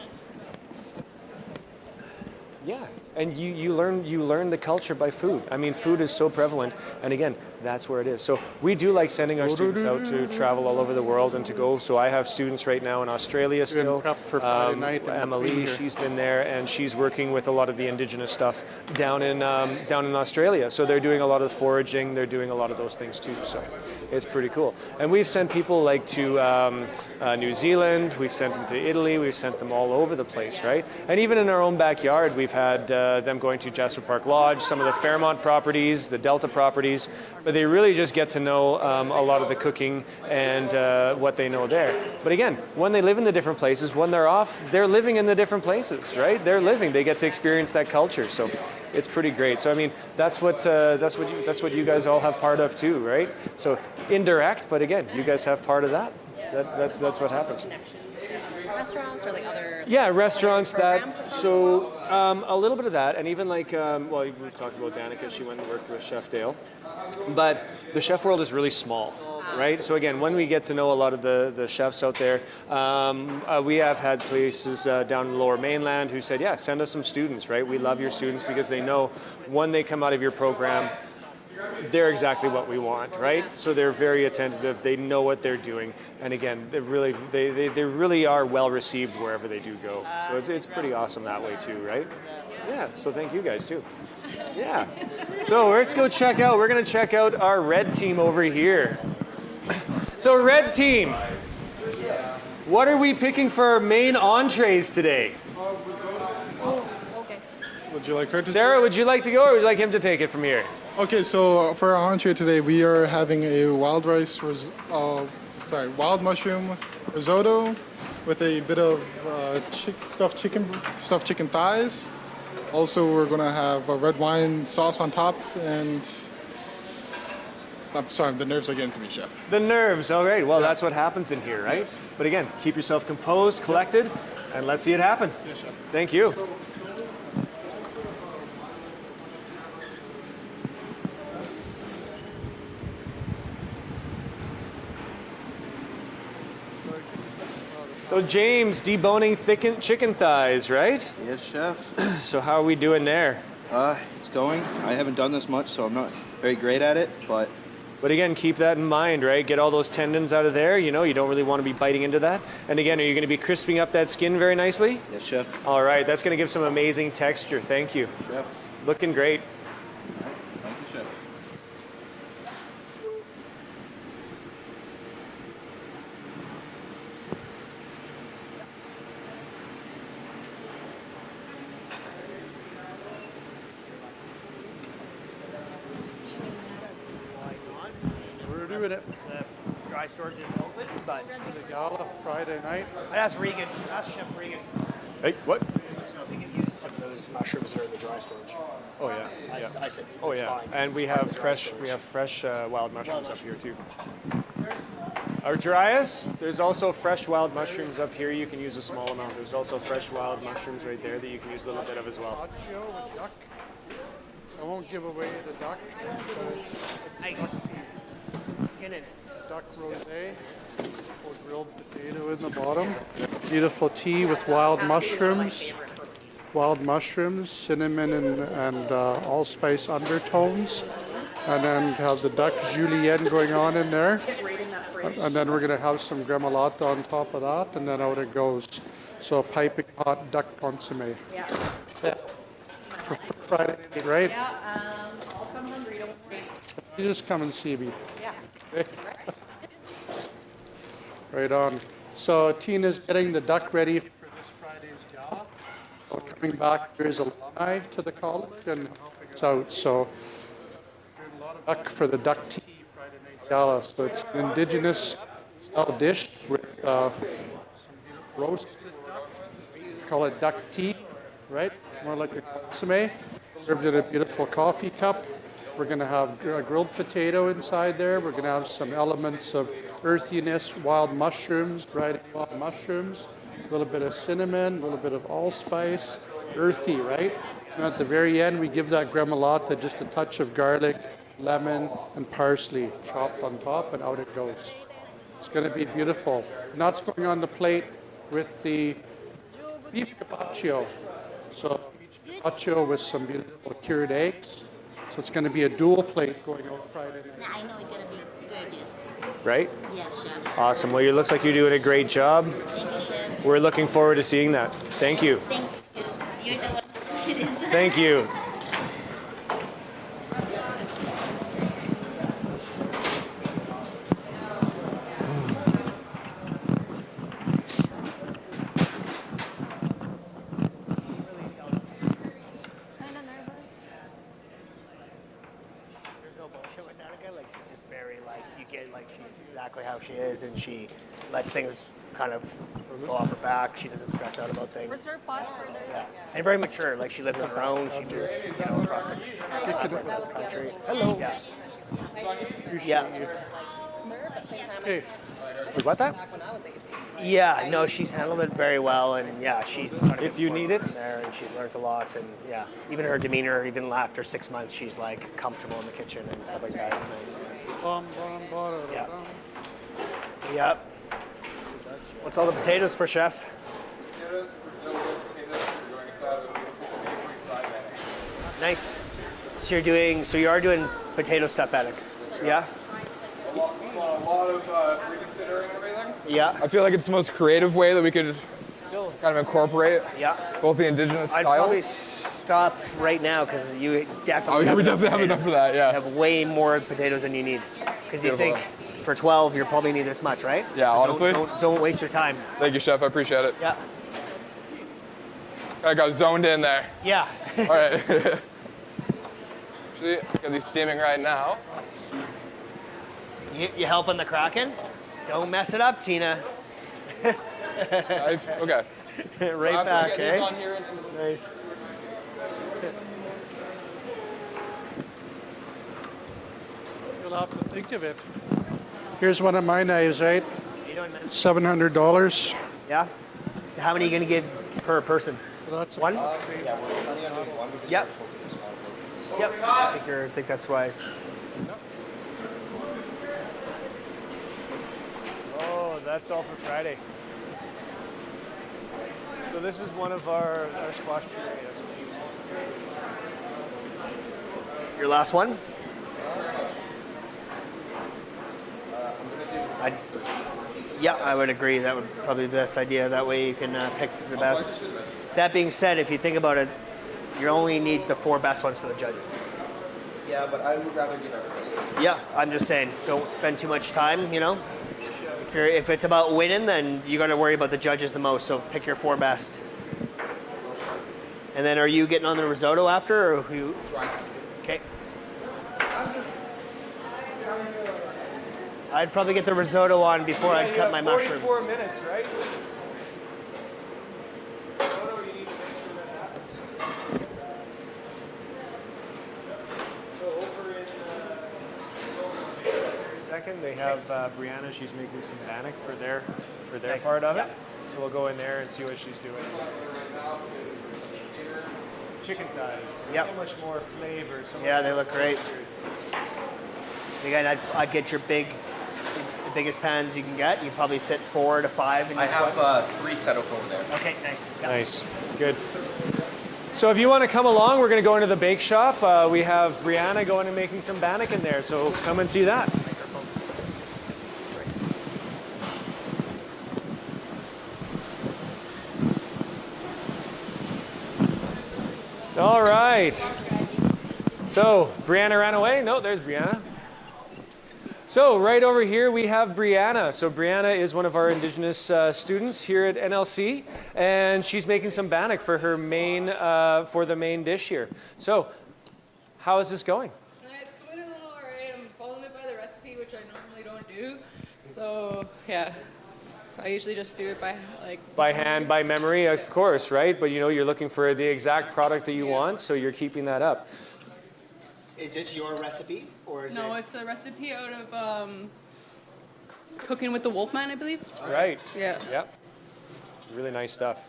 Yeah, and you learn the culture by food. I mean, food is so prevalent, and again, that's where it is. So we do like sending our students out to travel all over the world and to go. So I have students right now in Australia still. Prep for Friday night. Emily, she's been there, and she's working with a lot of the indigenous stuff down in Australia. So they're doing a lot of foraging. They're doing a lot of those things too. So it's pretty cool. And we've sent people like to New Zealand. We've sent them to Italy. We've sent them all over the place, right? And even in our own backyard, we've had them going to Jasper Park Lodge, some of the Fairmont properties, the Delta properties, but they really just get to know a lot of the cooking and what they know there. But again, when they live in the different places, when they're off, they're living in the different places, right? They're living. They get to experience that culture. So it's pretty great. So I mean, that's what you guys all have part of too, right? So indirect, but again, you guys have part of that. That's what happens. Restaurants or like other restaurants programs that so a little bit of that, and even like well, we've talked about Danica. She went and worked with Chef Dale, but the chef world is really small, right? So again, when we get to know a lot of the chefs out there, we have had places down in the Lower Mainland who said, yeah, send us some students, right? We love your students because they know when they come out of your program, they're exactly what we want, right? So they're very attentive. They know what they're doing, and again, they really are well received wherever they do go. So it's pretty awesome that way too, right? Yeah. So thank you guys too. Yeah. So let's go check out. We're gonna check out our red team over here. So red team, what are we picking for our main entrees today? Okay. Would you like her to? Sarah, would you like to go, or would you like him to take it from here? Okay, so for our entree today, we are having a wild mushroom risotto with a bit of stuffed chicken thighs, Also, we're gonna have a red wine sauce on top, and I'm sorry, the nerves are getting to me, Chef. The nerves. All right. Well, that's what happens in here, right? Yes. But again, keep yourself composed, collected, and let's see it happen. Yes, Chef. Thank you. So James, deboning thickened chicken thighs, right? Yes, Chef. So how are we doing there? It's going. I haven't done this much, so I'm not very great at it, but... But again, keep that in mind, right? Get all those tendons out of there. You know, you don't really want to be biting into that. And again, are you going to be crisping up that skin very nicely? Yes, Chef. All right, that's going to give some amazing texture. Thank you. Chef. Looking great. Thank you, Chef. We're doing it. The dry storage is open, but The gala Friday night. I asked Regan, ask Chef Regan, Hey, what? so if he could use some of those mushrooms that are in the dry storage. Oh yeah. I said, Oh it's yeah. fine, And it's we part of have the dry fresh. storage. We have fresh wild mushrooms up here too. Our dryas. There's also fresh wild mushrooms up here. You can use a small amount. There's also fresh wild mushrooms right there that you can use a little bit of as well. Gazpacho with duck. I won't give away the duck. Nice. Get in it. Duck rosé. Or grilled potato in the bottom. Beautiful tea with wild mushrooms. Wild mushrooms, cinnamon and allspice undertones. And then have the duck julienne going on in there. And then we're going to have some gremolata on top of that, and then out it goes. So piping hot duck consomme. Yeah. For Friday night, right? Yeah, I'll come hungry, don't worry. You just come and see me. Yeah. Okay. Right on. So Tina's getting the duck ready for this Friday's gala. So coming back, there's alumni to the college and it's out. So doing a lot of duck for the duck tea Friday night gala. So it's an indigenous style dish with some roasted duck. Call it duck tea, right? More like a consomme. Served in a beautiful coffee cup. We're going to have a grilled potato inside there. We're going to have some elements of earthiness, wild mushrooms, dried wild mushrooms, a little bit of cinnamon, a little bit of allspice, earthy, right? And at the very end, we give that gremolata just a touch of garlic, lemon, and parsley chopped on top, and out it goes. It's going to be beautiful. And that's going on the plate with the beef carpaccio. So beef carpaccio with some beautiful cured eggs. So it's going to be a dual plate going out Friday night. I know it's gonna be gorgeous. Right? Yes, Chef. Awesome. Well, it looks like you're doing a great job. Thank you, Chef. We're looking forward to seeing that. Thank you. Thanks. You're the one who did this. Thank you. There's no bullshit with Danica. Like she's just very you get she's exactly how she is, and she lets things kind of go off her back. She doesn't stress out about things. Where's her pot for this? Yeah, and very mature. Like she lives on her own. She moves, across the country. Hello. Yeah. Yeah. Hey. Wait, what that? Yeah, no, she's handled it very well, and yeah, she's kind of If you need it. in there, and she's learned a lot, and yeah, even her demeanor, even after 6 months, she's like comfortable in the kitchen and stuff like that. It's nice. Yeah. Yep. What's all the potatoes for, Chef? Nice. So you are doing potato stuff attic. Yeah. A lot of reconsidering everything. Yeah. I feel like it's the most creative way that we could kind of incorporate both the indigenous I'd styles. probably stop right now because you definitely. we definitely have enough of that. Yeah. You have way more potatoes than you need because you Beautiful. think for 12 you probably need this much, right? Yeah, So honestly. Don't waste your time. Thank you, Chef. I appreciate it. Yeah. I got zoned in there. Yeah. All right. Actually, got these steaming right now. You helping the Kraken? Don't mess it up, Tina. Okay. Right I'll have to back, get eh? these on here Nice. you'll have to think of it. Here's one of my knives, right? How you doing, man? $700. Yeah. So how many are you gonna give per person? Well, that's One? Yeah, we're planning on doing one. Yep. Yep. I think that's wise. Oh, that's all for Friday. So this is one of our squash purees. Your last one? Yeah, I would agree. That would probably be the best idea. That way you can pick the best. That being said, if you think about it, you only need the 4 best ones for the judges. Yeah, but I would rather give everybody. Yeah, I'm just saying, don't spend too much time, you know? If it's about winning, then you got to worry about the judges the most, so pick your 4 best. And then are you getting on the risotto after, or who? Okay. I'd probably get the risotto on before I'd cut my mushrooms. 44 minutes, right? So over in second, they have Brianna. She's making some bannock for their Nice. part of it. Yeah. So we'll go in there and see what she's doing. Chicken thighs. Yep. So much more flavor. So Yeah, much they more look great. texture. Again, I'd get your the biggest pans you can get. You probably fit 4 to 5 in I each have one. 3 set up over there. Okay, nice. Yeah. Nice, good. So if you want to come along, we're going to go into the bake shop. We have Brianna going and making some bannock in there, so come and see that. All right. So Brianna ran away. No, there's Brianna. So right over here we have Brianna. So Brianna is one of our Indigenous students here at NLC, and she's making some bannock for her main for the main dish here. So how is this going? It's going a little alright. I'm following it by the recipe, which I normally don't do. So yeah, I usually just do it by By hand, by memory, of course, right? But you know, you're looking for the exact product that you want, so you're keeping that up. Is this your recipe, or is No, it's a recipe out of Cooking with the Wolfman, I believe. Right. Yeah. Yep. Really nice stuff.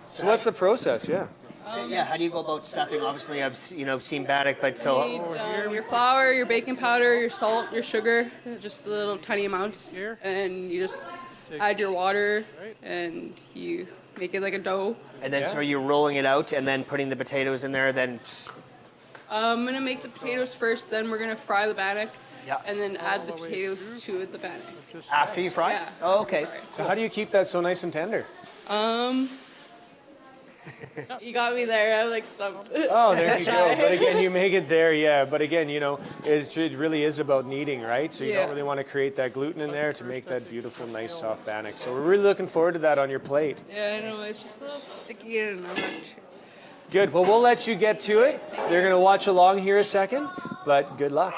So what's the process? Yeah. So, yeah, how do you go about stuffing? Obviously, I've seen bannock, but so You need your flour, your baking powder, your salt, your sugar, just little tiny amounts, and you just add your water, and you make it like a dough. and then so are you rolling it out and then putting the potatoes in there, then I'm gonna make the potatoes first, then we're gonna fry the bannock, Yeah. and then add the potatoes to the bannock. after you fry? Yeah. Oh, okay. So how do you keep that so nice and tender? You got me there. I'm like stumped. Oh, there you go. Shy. But again, you make it there, yeah. But again, you know, it really is about kneading, right? So you Yeah. don't really want to create that gluten in there to make that beautiful, nice, soft bannock. So we're really looking forward to that on your plate. Yeah, I know. It's just a little sticky, and I'm not sure. Good. Well, we'll let you get to it. They're going to watch along here a second, but good luck.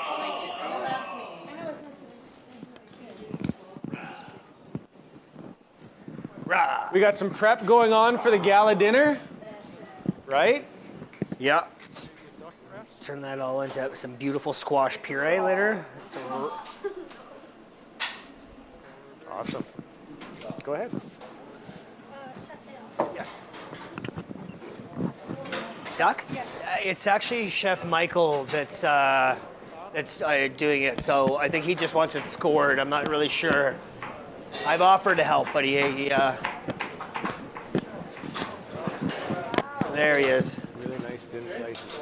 We got some prep going on for the gala dinner, right? Yeah. Turn that all into some beautiful squash puree later. It's Awesome. Go ahead. Yes. Duck? Yes. It's actually Chef Michael that's doing it. So I think he just wants it scored. I'm not really sure. I've offered to help, but there he is. Really nice thin slices,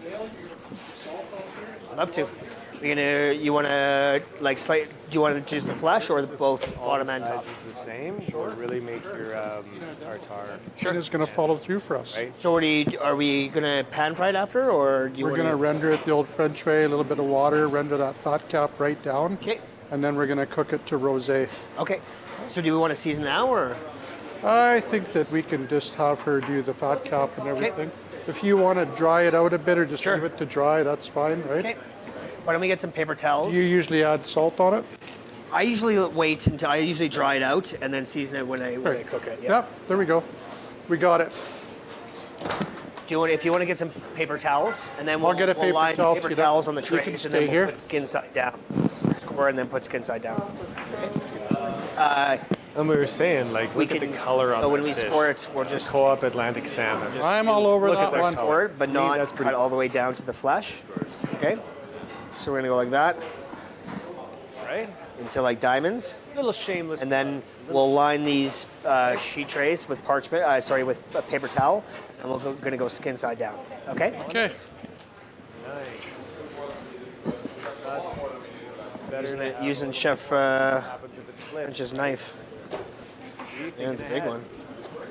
right? I'd love to. You want to like slice? Do you want to choose the flesh or both bottom and top? Is the same, or really make your tartare. Sure. And it's going to follow through for us. Right. So are we going to pan fry it after, or do you We're want going to render it the old French way, a little bit of water, render that fat cap right down. Okay. And then we're going to cook it to rosé. Okay. So do we want to season now, or? I think that we can just have her do the fat cap and everything. If you want to dry it out a bit or just leave it to dry, that's fine, right? Okay. Why don't we get some paper towels? Do you usually add salt on it? I usually wait until I usually dry it out and then season it when I cook it. Yeah. Yep, there we go. We got it. if you want to get some paper towels, and then I'll get a we'll paper line towel, paper Tina. towels on the You trays, can and stay then we'll here. put skin side down. Score and then put skin side down. And we were saying, like, We look at can- the color on so when that we fish. score it, we're just- Co-op Atlantic salmon. I'm all over Look that at their one. color. Score it, but To me, not that's cut pretty all the way down to the flesh. Okay. So we're gonna go like that right into like diamonds. Little shameless. And then we'll line these sheet trays with parchment. With a paper towel, and we're gonna go skin side down. Okay. Okay. Using Chef French's knife. Yeah, it's a big one.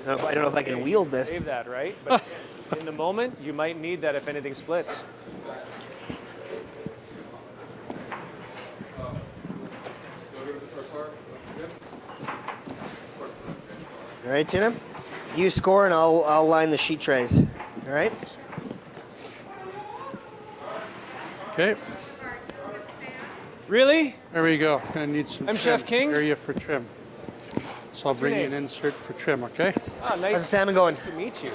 I don't know if I can wield this. Save that, right? But in the moment, you might need that if anything splits. All right, Tina. You score, and I'll line the sheet trays. All right. Okay. Really? There we go. Gonna need some I'm trim Chef King. area for trim. So I'll bring you an insert for trim, okay? Ah, nice. How's the salmon going? Nice to meet you.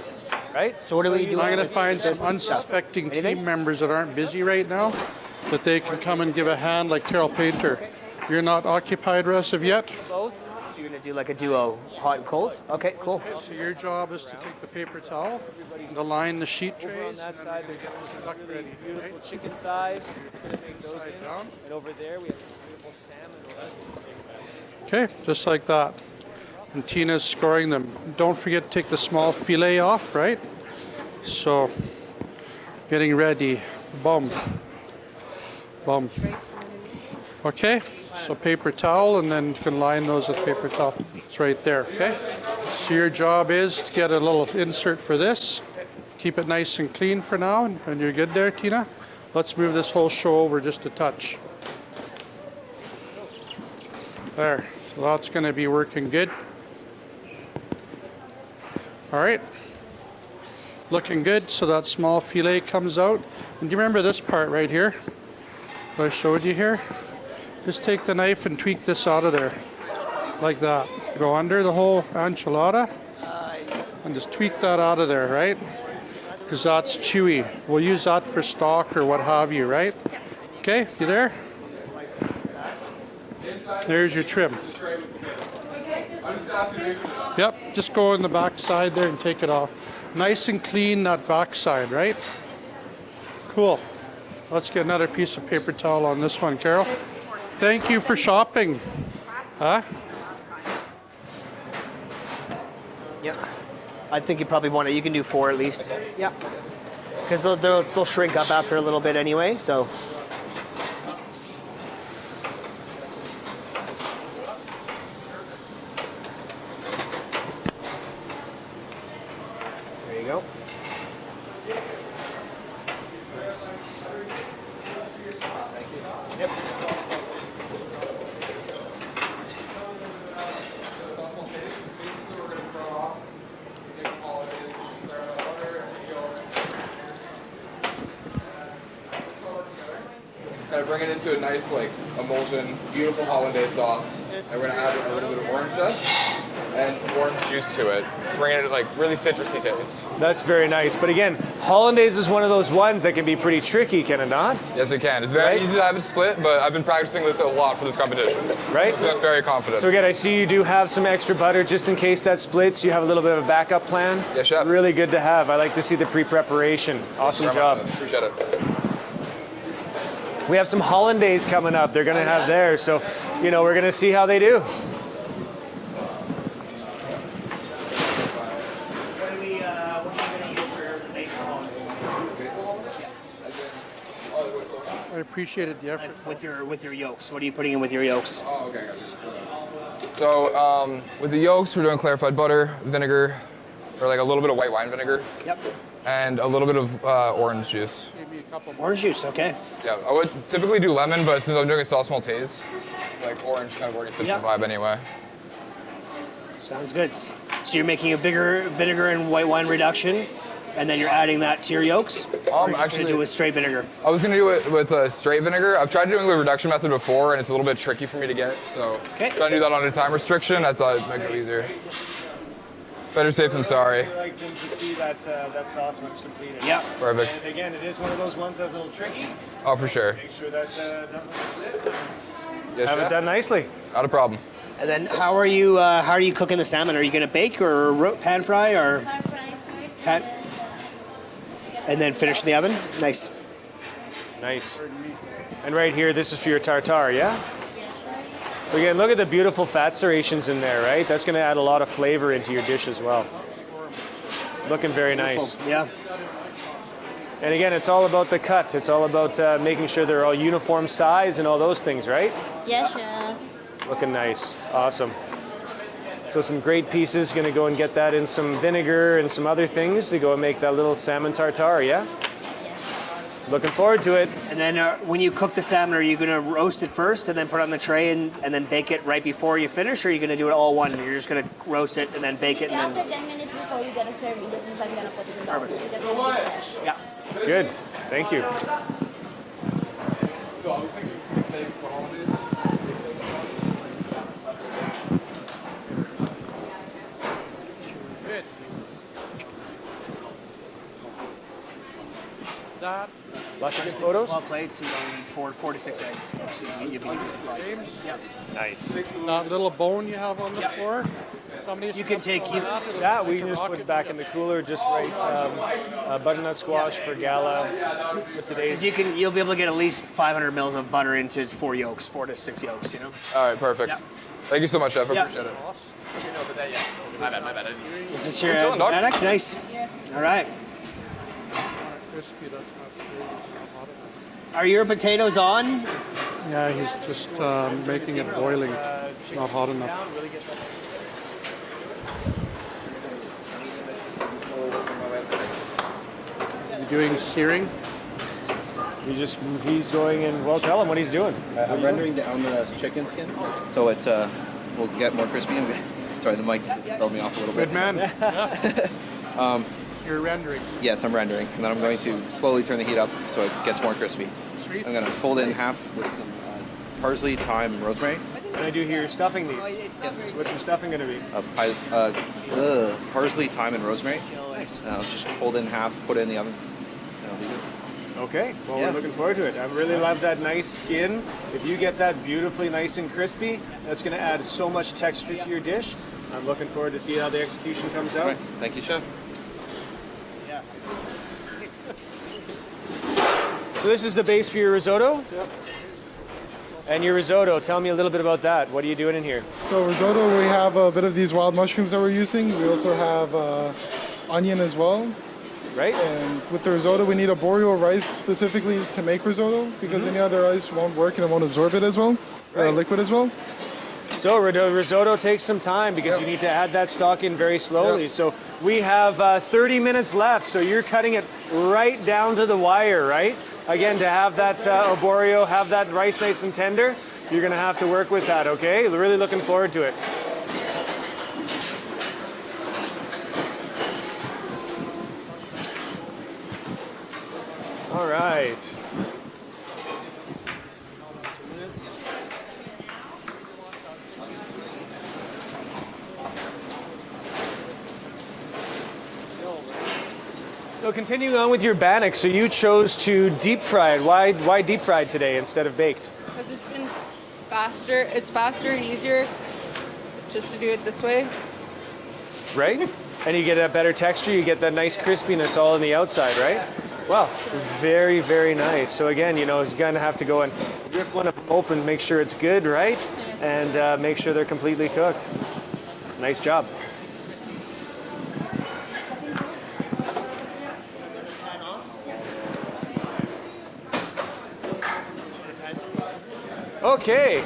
Right? So what do we do? I'm gonna with find this some stuff? unsuspecting Anything? team members that aren't busy right now, that they can come and give a hand, like Carol Painter. You're not occupied as of yet. Both. So you're gonna do like a duo, hot and cold. Okay, cool. So your job is to take the paper towel and aline the sheet Over trays. on that side, they're getting some duck really ready, beautiful right? chicken thighs. We're going to make those in. down. And over there, we have beautiful salmon. Okay, just like that. And Tina's scoring them. Don't forget to take the small fillet off, right? So, getting ready. Boom. Boom. Okay, so paper towel, and then you can line those with paper towel. It's right there, okay? So your job is to get a little insert for this. Keep it nice and clean for now, and you're good there, Tina. Let's move this whole show over just a touch. There, so that's gonna be working good. All right, looking good, so that small fillet comes out. And do you remember this part right here that I showed you here? Just take the knife and tweak this out of there, like that. Go under the whole enchilada, and just tweak that out of there, right? Because that's chewy. We'll use that for stock or what have you, right? Okay, you there? There's your trim. Yep, just go on the back side there and take it off. Nice and clean, that back side, right? Cool. Let's get another piece of paper towel on this one, Carol. Thank you for shopping. Huh? Yep. I think you probably want to. You can do 4 at least. Yeah. Because they'll shrink up after a little bit anyway. So. There you go. Nice. Yep. Kind of bring it into a nice like emulsion, beautiful hollandaise sauce. And we're gonna add a little bit of orange zest and some orange juice to it. Bring it like really citrusy taste. That's very nice. But again, hollandaise is one of those ones that can be pretty tricky, can it not? Yes, it can. It's very easy to have it split, but I've been practicing this a lot for this competition. Right? I'm very confident. So again, I see you do have some extra butter just in case that splits. You have a little bit of a backup plan. Yes, chef. Really good to have. I like to see the pre-preparation. Awesome job. Appreciate it. We have some hollandaise coming up. They're going to have theirs. So, we're going to see how they do. What are you going to use for the base hollandaise? I appreciated the effort. With your yolks. What are you putting in with your yolks? Oh, okay. So with the yolks, we're doing clarified butter, vinegar, or like a little bit of white wine vinegar. Yep. And a little bit of orange juice. Orange juice, okay. Yeah, I would typically do lemon, but since I'm doing a sauce maltaise, like orange kind of already fits the vibe anyway. Sounds good. So you're making a vinegar and white wine reduction, and then you're adding that to your yolks? Or you're just going to do it with straight vinegar? I was going to do it with straight vinegar. I've tried doing the reduction method before, and it's a little bit tricky for me to get. So trying to do that on a time restriction, I thought it might go easier. Better safe than sorry. I like them to see that that sauce when it's completed. Yeah. Perfect. And again, it is one of those ones that's a little tricky. Oh, for sure. Make sure that doesn't slip. Yes, Have it chef. done nicely. Not a problem. And then how are you cooking the salmon? Are you going to bake or pan fry or pan? And then finish in the oven? Nice. Nice. And right here, this is for your tartare, yeah? Again, look at the beautiful fat serrations in there, right? That's going to add a lot of flavor into your dish as well. Looking very nice. Yeah. And again, it's all about the cut. It's all about making sure they're all uniform size and all those things, right? Yes, chef. Looking nice. Awesome. So some great pieces. Going to go and get that in some vinegar and some other things to go and make that little salmon tartare, yeah? Looking forward to it. And then when you cook the salmon, are you going to roast it first and then put it on the tray and then bake it right before you finish? Or are you going to do it all one? You're just going to roast it and then bake it? And After then... 10 minutes before you get a serving, this is I'm gonna put it in the oven. Perfect. It's gonna be fresh. Yeah. Good. Thank you. So I was thinking 6 eggs for holidays. Good. That. Lots of good photos. 12 plates, you need 4 to 6 eggs. So you'll be yeah. Nice. That little bone you have on the floor. Somebody You can take that. We can just put it back in the cooler. Just right butternut squash for gala. For today's. You'll be able to get at least 500 mils of butter into 4 yolks, 4 to 6 yolks. You know. All right, perfect. Yeah. Thank you so much, chef. I Yeah. appreciate it. My bad. Is this your Keep chilling, dog. haddock? Nice. Yes. All right. Crispy, that's not Are your potatoes on? Yeah, he's just making it boiling. It's not hot enough. You doing searing? He's going and well, tell him what he's doing. I'm rendering down the chicken skin, so it will get more crispy. Sorry, the mic's thrown me off a little bit. Good man. You're rendering. Yes, I'm rendering, and then I'm going to slowly turn the heat up so it gets more crispy. Sweet. I'm going to fold it in half with some parsley, thyme, and rosemary. And I do hear you're stuffing these. What's your stuffing going to be? Parsley, thyme, and rosemary. I'll just fold it in half, put it in the oven, and I'll leave it. Okay, well, Yeah. we're looking forward to it. I really love that nice skin. If you get that beautifully nice and crispy, that's going to add so much texture to your dish. I'm looking forward to see how the execution comes out. All right. Thank you, chef. So this is the base for your risotto? Yep. And your risotto, tell me a little bit about that. What are you doing in here? So risotto, we have a bit of these wild mushrooms that we're using. We also have onion as well. Right. And with the risotto, we need arborio rice specifically to make risotto because any other rice won't work and it won't absorb it as well, liquid as well. So risotto takes some time because you need to add that stock in very slowly. So we have 30 minutes left. So you're cutting it right down to the wire, right? Again, to have that arborio, have that rice nice and tender, you're going to have to work with that, okay? Really looking forward to it. All right. So continuing on with your bannock, so you chose to deep fry it. Why deep fried today instead of baked? Because it's been faster. It's faster and easier just to do it this way. Right? And you get a better texture, you get that nice crispiness all on the outside, right? Well, very, very nice. So again, you know, you're going to have to go and rip one of them open, make sure it's good, right? And make sure they're completely cooked. Nice job. Okay.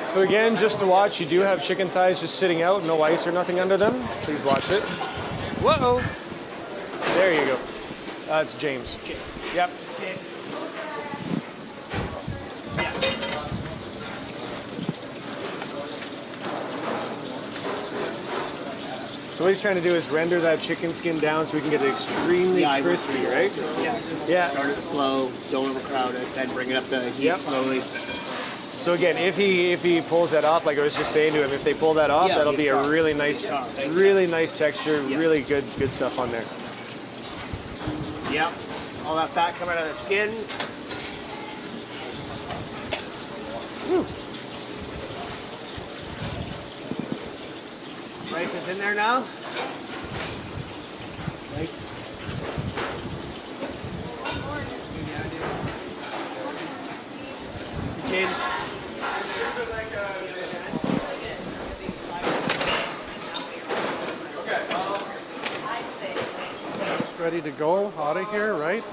So again, just to watch, you do have chicken thighs just sitting out, no ice or nothing under them. Please watch it. Whoa! There you go. It's James. Yep. So what he's trying to do is render that chicken skin down so we can get it extremely crispy, right? Yeah. Yeah. Start it slow, don't overcrowd it, then bring it up the heat slowly. So again, if he pulls that off, like I was just saying to him, if they pull that off, Yeah, that'll he's be a strong. really nice texture, really good stuff on there. Yep. All that fat coming out of the skin. Whew. Rice is in there now. Nice. So James. Just ready to go out of here, right?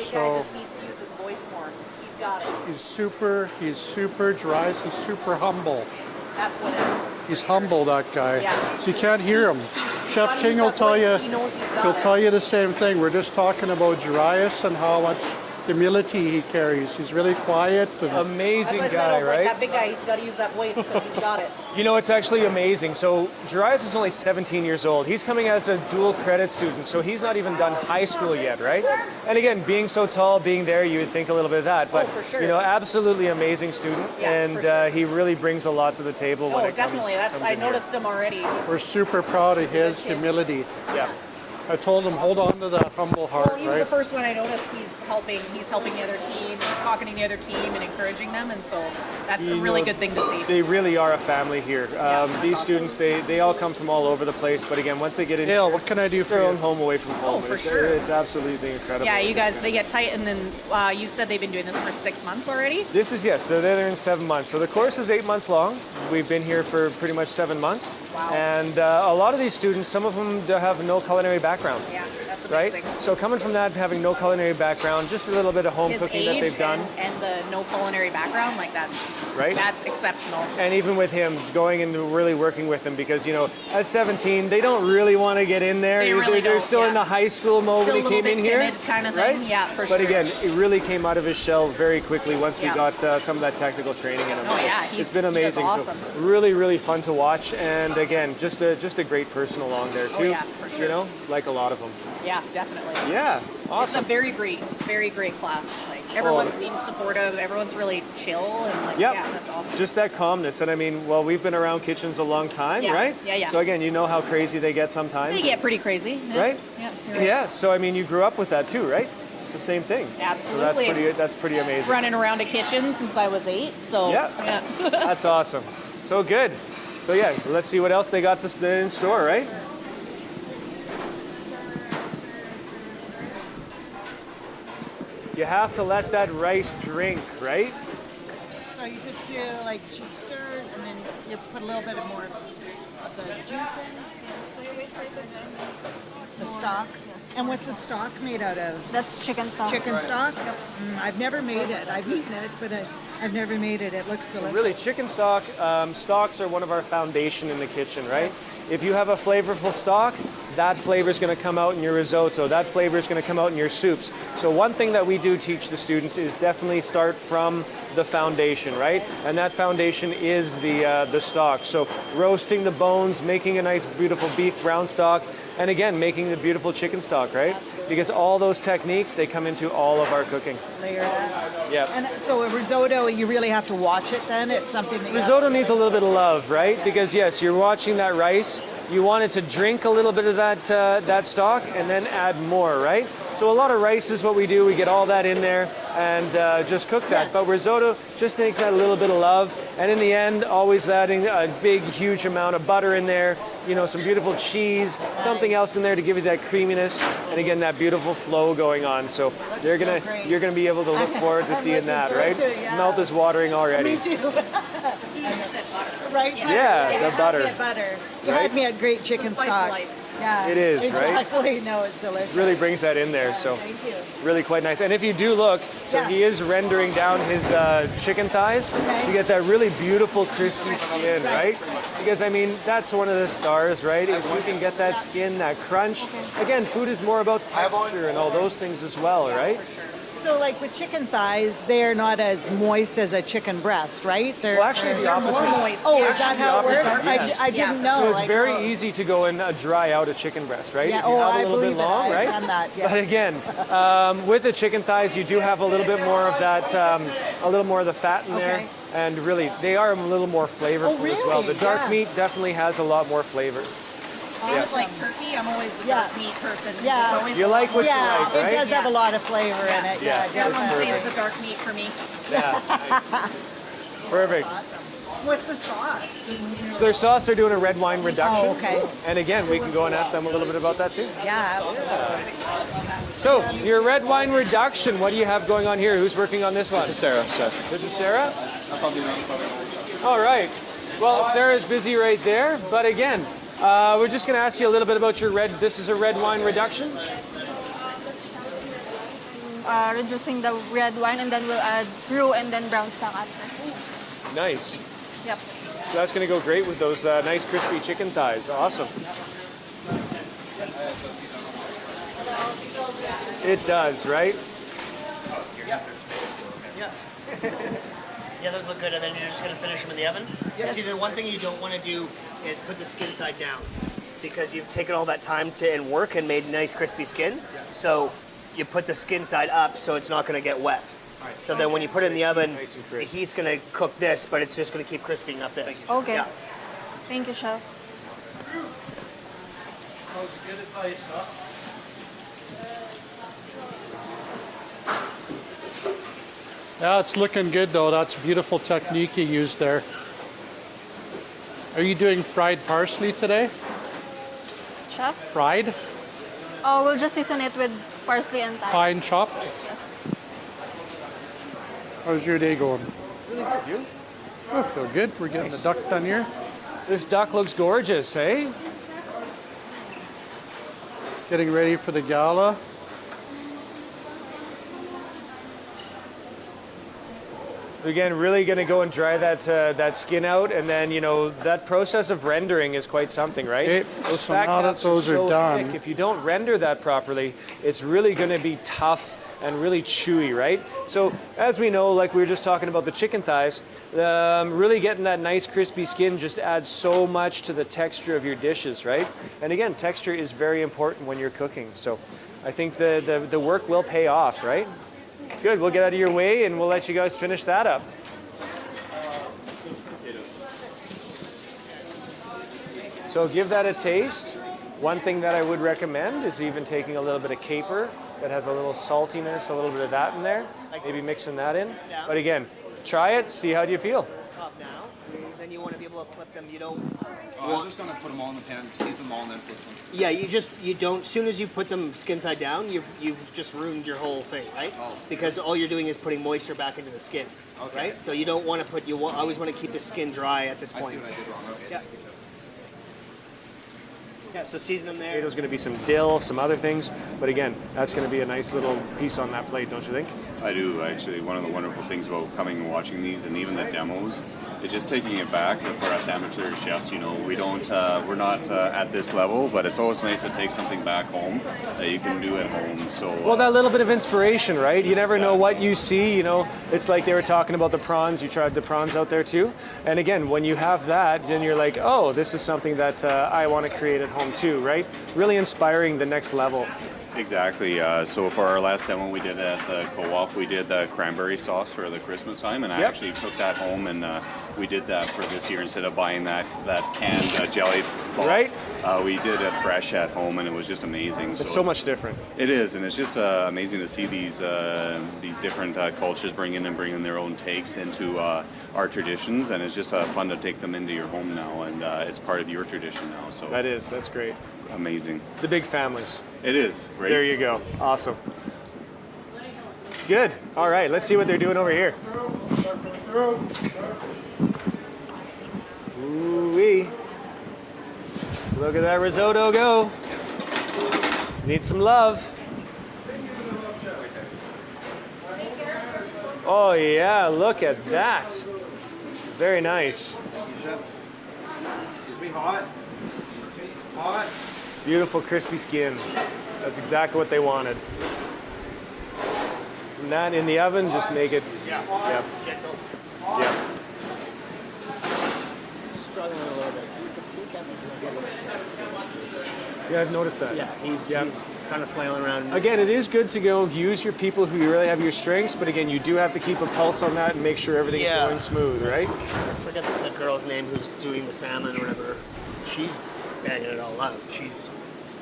So needs to use his voice more. He's got it. he's super dry. He's super humble. That's what it is. He's humble, that guy. Yeah. So you can't hear him. Chef Gotta King use will that tell voice. you. He knows he's got He'll it. tell you the same thing. We're just talking about Darius and how much humility he carries. He's really quiet. And Amazing That's what I said. guy, I was right? like, that big guy, he's got to use that voice because he's got it. You know, it's actually amazing. So Darius is only 17 years old. He's coming as a dual credit student, so he's not even done high school yet, right? And again, being so tall, being there, you would think a little bit of that. But, for sure. you know, absolutely amazing student. Yeah, and for sure. He really brings a lot to the table when Oh, it definitely. comes I in here. noticed him already. we're super proud of his humility. Yeah. I told him, hold on to that humble heart, Well, he was right? the first one I noticed. He's helping the other team, talking to the other team, and encouraging them, and so that's a You really know, good thing to see. They really are a family here. These students, they all come from all over the place. But again, once they get in, Dale, what can I do it's for their you? own home away from home. Oh, for It's- sure. It's absolutely incredible. Yeah, you guys, they get tight, and then you said they've been doing this for 6 months already. This is, yes, so they're in 7 months. So the course is 8 months long. We've been here for pretty much 7 months. Wow. And a lot of these students, some of them have no culinary background. Yeah, that's Right? amazing. So coming from that, having no culinary background, just a little bit of home His cooking age that they've done. and the no culinary background, like that's Right? That's exceptional. And even with him, going and really working with him, because, you know, at 17, they don't really want to get in there. They really They're don't, still yeah. in the high school mode Still when a he little came in bit here. timid kind of thing. Right? Yeah, for But sure. again, it really came out of his shell very quickly once we Yeah. got some of that technical training in him. Oh, yeah, It's been he does amazing. awesome. So really, really fun to watch. And again, just a great person along there too. Oh, yeah, for sure. You know, like a lot of them. Yeah, definitely. Yeah, awesome. It's a very great class. Like everyone seems supportive. Everyone's really chill and like Yep. yeah, that's awesome. Just that calmness. And I mean, well, we've been around kitchens a long time, Yeah, right? yeah, yeah. So again, you know how crazy they get sometimes. They get pretty crazy, yeah. Right? Yeah, you're right. Yeah. So I mean, you grew up with that too, right? It's the same thing. Absolutely. So that's pretty amazing. Running around a kitchen since I was 8, so Yeah. That's awesome. So good. So yeah, let's see what else they got in store, right? You have to let that rice drink, right? So you just do like she stirred and then you put a little bit more of the juice in, So you wait for it to drain. the stock. And what's the stock made out of? That's chicken stock. Chicken stock? I've never made it. I've eaten it, but I've never made it. It looks delicious. Really, chicken stock, stocks are one of our foundation in the kitchen, right? If you have a flavorful stock, that flavor is going to come out in your risotto. That flavor is going to come out in your soups. So one thing that we do teach the students is definitely start from the foundation, right? And that foundation is the stock. So roasting the bones, making a nice, beautiful beef brown stock, and again, making the beautiful chicken stock, right? Because all those techniques, they come into all of our cooking. Layer that. Yeah. And so a risotto, you really have to watch it then? It's something that you Risotto needs a little bit of love, right? Because yes, you're watching that rice. You want it to drink a little bit of that stock and then add more, right? So a lot of rice is what we do. We get all that in there and just cook that. Yes. But risotto just takes that little bit of love. And in the end, always adding a big, huge amount of butter in there. You know, some beautiful cheese, something else in there to give you that creaminess, and again that beautiful flow going on. So you're gonna be able to look forward to seeing that, right? Mouth is watering already. Me too. Right? Yeah, the butter. Butter. You Right? had me at great chicken stock. Yeah. It is, right? Exactly. No, it's delicious. Really brings that in there. So Thank you. really quite nice. And if you do look, so Yeah. he is rendering down his chicken thighs to get that really beautiful crispy skin, right? Because I mean, that's one of the stars, right? If we can get that skin, that crunch. Again, food is more about texture and all those things as well, right? So like with chicken thighs, they're not as moist as a chicken breast, right? Well, actually, the opposite. more moist. Oh, is that how it works? Yes. I didn't know. So it's like, very easy to go and dry out a chicken breast, right? Yeah, If you have a I little bit believe it. long, I've right? done that, yeah. But again, with the chicken thighs, you do have a little bit more of that, a little more of the fat in there. Okay. And really, they are a little more flavorful Oh, as well. really? The dark Yeah. meat definitely has a lot more flavor. Same as like turkey, I'm always a dark meat person. Yeah. It's always You like what you yeah, like, right? it does have a lot of flavor in it. Yeah, Yeah, that's Everyone perfect. saves the dark meat for me. Yeah, nice. Perfect. What's the sauce? So their sauce, they're doing a red wine reduction. Oh, okay. And again, we can go and ask them a little bit about that too. Yeah, absolutely. So, your red wine reduction, what do you have going on here? Who's working on this one? This is Sarah, chef. This is Sarah? I'll probably know. All right. Well, Sarah's busy right there, but again, we're just going to ask you a little bit about your this is a red wine reduction? Reducing the red wine, and then we'll add roux and then brown stock after. Nice. Yep. So that's going to go great with those nice crispy chicken thighs. Awesome. It does, right? Yeah, those look good, and then you're just going to finish them in the oven? Yes. See, the one thing you don't want to do is put the skin side down, because you've taken all that time and work and made nice crispy skin. So you put the skin side up so it's not going to get wet. So then when you put it in the oven, the heat's going to cook this, but it's just going to keep crisping up this. Okay. Yeah. Thank you, chef. Yeah, it's looking good though. That's beautiful technique you used there. Are you doing fried parsley today? Chef? Fried? Oh, we'll just season it with parsley and thyme. Fine chopped? Yes. How's your day going? Really good, you? I feel good. We're getting the duck done here. This duck looks gorgeous, hey? Getting ready for the gala. Again, really going to go and dry that skin out, and then that process of rendering is quite something, right? Okay, Those so fat now that caps those are so done- thick. If you don't render that properly, it's really going to be tough and really chewy, right? So as we know, like we were just talking about the chicken thighs, really getting that nice crispy skin just adds so much to the texture of your dishes, right? And again, texture is very important when you're cooking. So I think the work will pay off, right? Good, we'll get out of your way and we'll let you guys finish that up. So give that a taste. One thing that I would recommend is even taking a little bit of caper that has a little saltiness, a little bit of that in there, maybe mixing that in. But again, try it, see how do you feel. Top now, because then you want to be able to flip them. You don't. I was just gonna put them all in the pan, season them all, and then flip them. Yeah, you don't. As soon as you put them skin side down, you've just ruined your whole thing, right? Oh. Because all you're doing is putting moisture back into the skin, right? So you don't want to put. You always want to keep the skin dry at this I point. see what I did wrong. Okay. Yeah. Yeah. So season them there. There's going to be some dill, some other things, but again, that's going to be a nice little piece on that plate, don't you think? I do, actually. One of the wonderful things about coming and watching these, and even the demos, is just taking it back for us amateur chefs. We don't, we're not at this level, but it's always nice to take something back home that you can do at home. So Well, that little bit of inspiration, right? You never know what you see, It's like they were talking about the prawns. You tried the prawns out there too. And again, when you have that, then you're like, oh, this is something that I want to create at home too, right? Really inspiring the next level. Exactly. So for our last demo we did at the co-op, we did the cranberry sauce for the Christmas time, and I actually took that home and we did that for this year instead of buying that canned jelly ball. Right. We did it fresh at home, and it was just amazing. It's so much different. It is, and it's just amazing to see these different cultures bringing their own takes into our traditions, and it's just fun to take them into your home now, and it's part of your tradition now. So that's great. Amazing. The big families. It is. Right? There you go. Awesome. Good. All right, let's see what they're doing over here. Ooh-wee. Look at that risotto go. Need some love. Oh yeah, look at that. Very nice. Excuse me, hot. Hot. Beautiful crispy skin. That's exactly what they wanted. From that in the oven, just make it. Yeah. Yep. Gentle. Yep. Struggling a little bit. Kevin's not getting much yet, to be honest with you. Yeah, I've noticed that. Yeah, he's kind of flailing around. Again, it is good to go use your people who really have your strengths, but again, you do have to keep a pulse on that and make sure everything's going smooth, right? I forget the girl's name who's doing the salmon or whatever. She's banging it all out. She's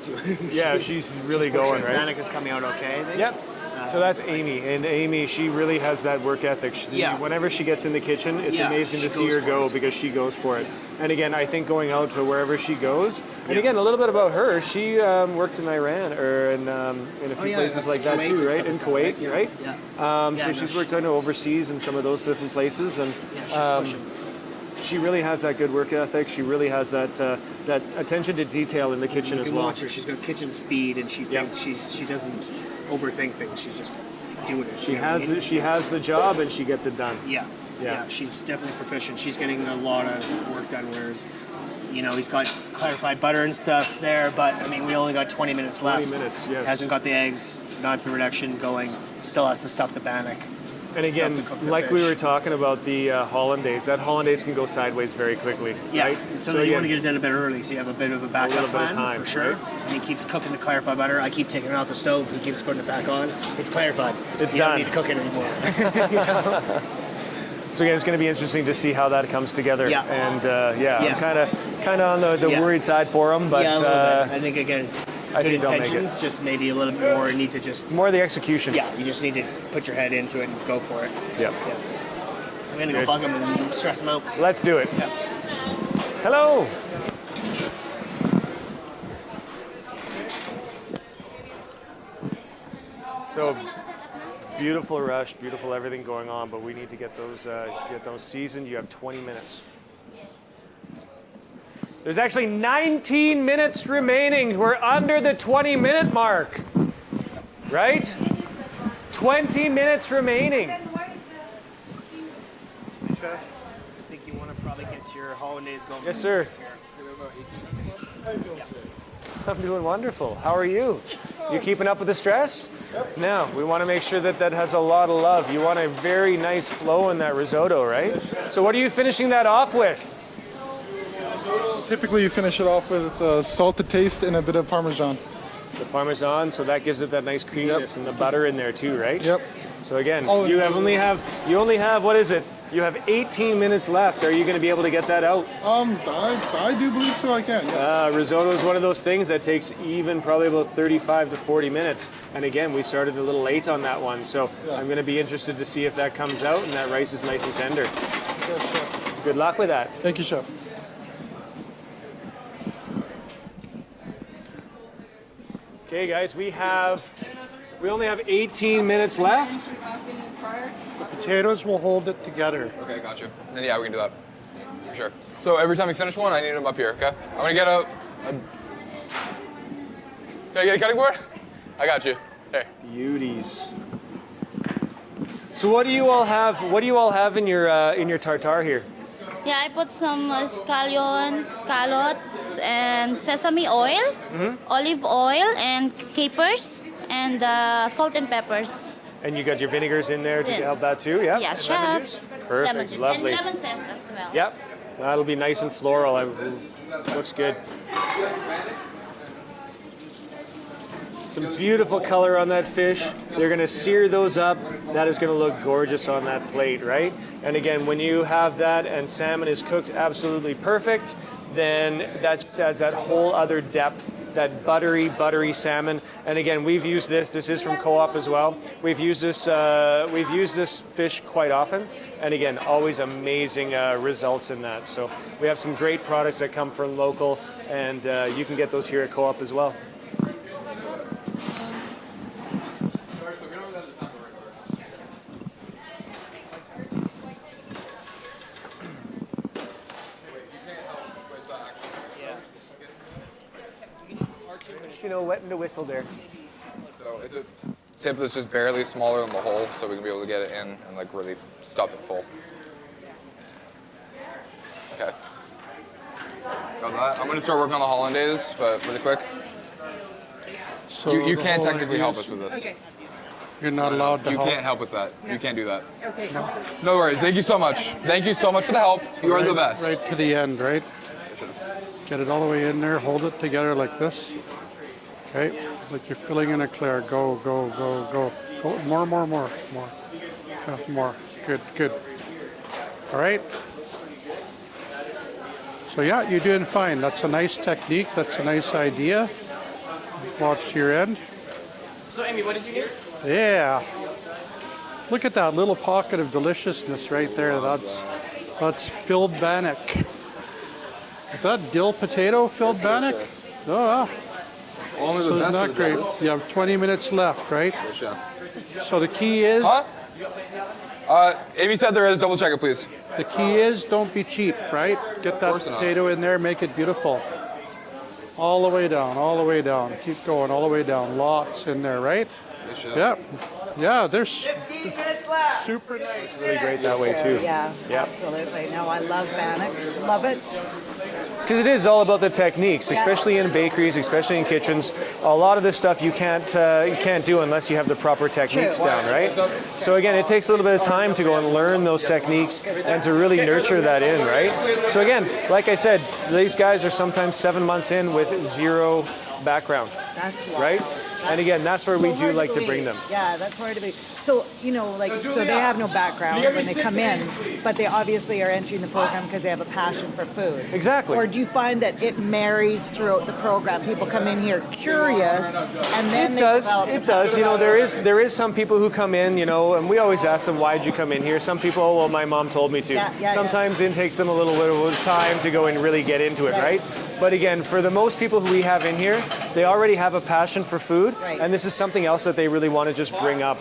doing. Yeah, she's really going, right? Danik is coming out okay, I think. Yep. So that's Amy, and Amy, she really has that work ethic. Whenever she gets in the kitchen, it's amazing to see her go because she goes for it. And again, I think going out to wherever she goes, and again, a little bit about her, she worked in Iran or in a few places like that too, right? In Kuwait, right? Yeah. So she's worked overseas in some of those different places, and she really has that good work ethic. She really has that that attention to detail in the kitchen as well. Watch her. She's got kitchen speed, and she doesn't overthink things. She's just doing it. She has the job, and she gets it done. Yeah, she's definitely proficient. She's getting a lot of work done, whereas, he's got clarified butter and stuff there, but, I mean, we only got 20 minutes left. 20 minutes, yes. Hasn't got the eggs, not the reduction going, still has to stuff the bannock. And again, like we were talking about the hollandaise, that hollandaise can go sideways very quickly, right? So you want to get it done a bit early, so you have a bit of a backup plan, bit of time, for sure. right? And he keeps cooking the clarified butter. I keep taking it off the stove. He keeps putting it back on. It's clarified. It's you done. Don't need to cook it anymore. So again, it's going to be interesting to see how that comes together. Yeah. And I'm kind of on the worried side for him, but yeah, a little bit. I think again. I Good think they'll make intentions, it. just maybe a little bit more need to just more of the execution. Yeah, you just need to put your head into it and go for it. Yep. I'm gonna go bug him and stress him out. Let's do it. Yeah. Hello. So beautiful rush, beautiful everything going on, but we need to get those seasoned. You have 20 minutes. There's actually 19 minutes remaining. We're under the 20-minute mark, right? 20 minutes remaining. I think you want to probably get your hollandaise going. Yes, sir. I'm doing wonderful. How are you? You keeping up with the stress? Yep. Now, we want to make sure that has a lot of love. You want a very nice flow in that risotto, right? So what are you finishing that off with? Typically, you finish it off with salt to taste and a bit of Parmesan. The Parmesan, so that gives it that nice creaminess and the butter in there too, right? Yep. So again, you only have what is it? You have 18 minutes left. Are you going to be able to get that out? I do believe so. I can. Yes. Risotto is one of those things that takes even probably about 35 to 40 minutes. And again, we started a little late on that one, so I'm going to be interested to see if that comes out and that rice is nice and tender. Yes, chef. Good luck with that. Thank you, chef. Okay, guys, we only have 18 minutes left. The potatoes will hold it together. Okay, gotcha. Then yeah, we can do that. For sure. So every time you finish one, I need them up here, okay? I'm gonna get can I get a cutting board? I got you. Hey. Beauties. So what do you all have in your tartare here? Yeah, I put some scallions, scallots, and sesame oil, olive oil, and capers, and salt and peppers. And you got your vinegars in there to help that too, yeah? Yeah, And chef. lemon juice? Perfect, Lemon juice. lovely. And lemon zest as well. Yep, that'll be nice and floral. Looks good. Some beautiful color on that fish. They're gonna sear those up. That is gonna look gorgeous on that plate, right? And again, when you have that and salmon is cooked absolutely perfect, then that just adds that whole other depth, that buttery salmon. And again, we've used this is from Co-op as well. We've used this fish quite often. And again, always amazing results in that. So we have some great products that come from local, and you can get those here at Co-op as well. Wetting the whistle there. So it's a tip that's just barely smaller than the hole, so we can be able to get it in and like really stuff it full. Okay. Got that. I'm gonna start working on the hollandaise, but really quick. So you the can't technically help hollandaise- us with this. Okay. You're not allowed to You help. can't help with that. You can't do that. Okay. No worries. Thank you so much. Thank you so much for the help. You are the best. Right to the end, right? Get it all the way in there. Hold it together like this. Okay, like you're filling in a clear. Go, go, go, go. Go. More. More. Good. All right. So yeah, you're doing fine. That's a nice technique. That's a nice idea. Watch your end. So, Amy, what did you hear? Yeah. Look at that little pocket of deliciousness right there. That's filled bannock. Is that dill potato filled bannock? Oh, Only so the it's best not of the great. best. You have 20 minutes left, right? Yes, chef. So the key is... Huh? Amy said there is. Double check it, please. The key is don't be cheap, right? Get that course not. potato in there, make it beautiful. All the way down, all the way down. Keep going, all the way down. Lots in there, right? Yes, chef. Yep. Yeah, there's 15 minutes left. super nice. Really great that way too. Yeah, Yeah. absolutely. No, I love bannock. Love it. Because it is all about the techniques, especially in bakeries, especially in kitchens. A lot of this stuff you can't do unless you have the proper techniques down, right? So again, it takes a little bit of time to go and learn those techniques and to really nurture that in, right? So again, like I said, these guys are sometimes 7 months in with zero background, That's wild. right? And again, that's where we So do hard like to believe. bring them. Yeah, that's hard to believe. So, so they have no background when they come in, but they obviously are entering the program because they have a passion for food. Exactly. Or do you find that it marries throughout the program? People come in here curious, and then they develop. It does. There is some people who come in, and we always ask them, why did you come in here? Some people, oh, well, my mom told me to. Yeah, Sometimes it takes them a little bit of time to go and really get into it, right? But again, for the most people who we have in here, they already have a passion for food, and this is something else that they really want to just bring up,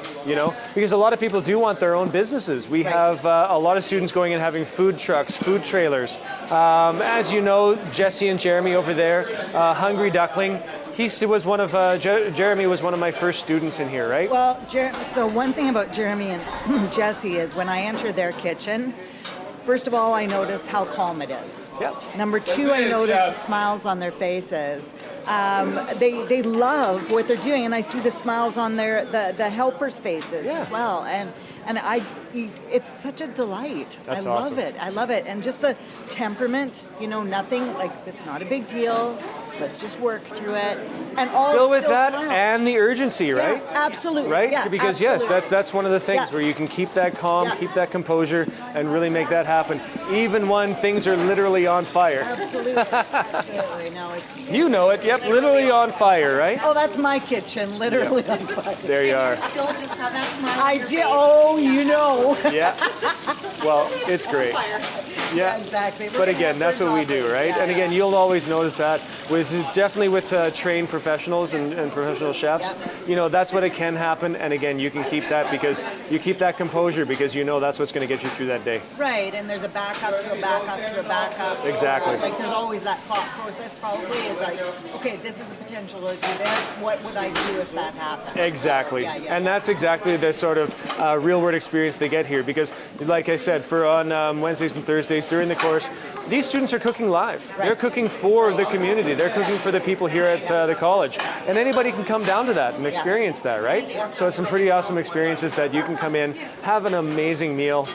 because a lot of people do want their own businesses. We have a lot of students going and having food trucks, food trailers. As you know, Jesse and Jeremy over there, Hungry Duckling, Jeremy was one of my first students in here, right? Well, so one thing about Jeremy and Jesse is when I enter their kitchen, first of all, I notice how calm it is. Yep. Number two, I notice the smiles on their faces. They love what they're doing, and I see the smiles on the helpers' faces as well. And it's such a delight. That's I love awesome. it. I love it. And just the temperament, nothing like it's not a big deal. Let's just work through it. And all Still with that smile. and the urgency, right? Yeah, absolutely. Right? Yeah, Because absolutely. yes, that's one of the things Yeah. where you can keep that calm, Yeah. keep that composure, and really make that happen, even when things are literally on fire. Absolutely. Absolutely. No, it's. You know it. Yep, literally on fire, right? Oh, that's my kitchen, literally on fire. There you are. Still just have that smile. I do. Oh, you know. Yeah. Well, it's great. Yeah. Exactly. But again, that's what we do, right? And again, you'll always notice that definitely with trained professionals and professional chefs, that's what it can happen. And again, you can keep that because you keep that composure because that's what's going to get you through that day. Right, and there's a backup to a backup to a backup. Exactly. Like there's always that thought process probably is like, okay, this is a potential to do this. What would I do if that happened? Exactly. Yeah, yeah. And that's exactly the sort of real world experience they get here because, like I said, on Wednesdays and Thursdays during the course, these students are cooking live. Right. They're cooking for the community. They're cooking for the people here at the college. And anybody can come down to that and experience that, right? So it's some pretty awesome experiences that you can come in, have an amazing meal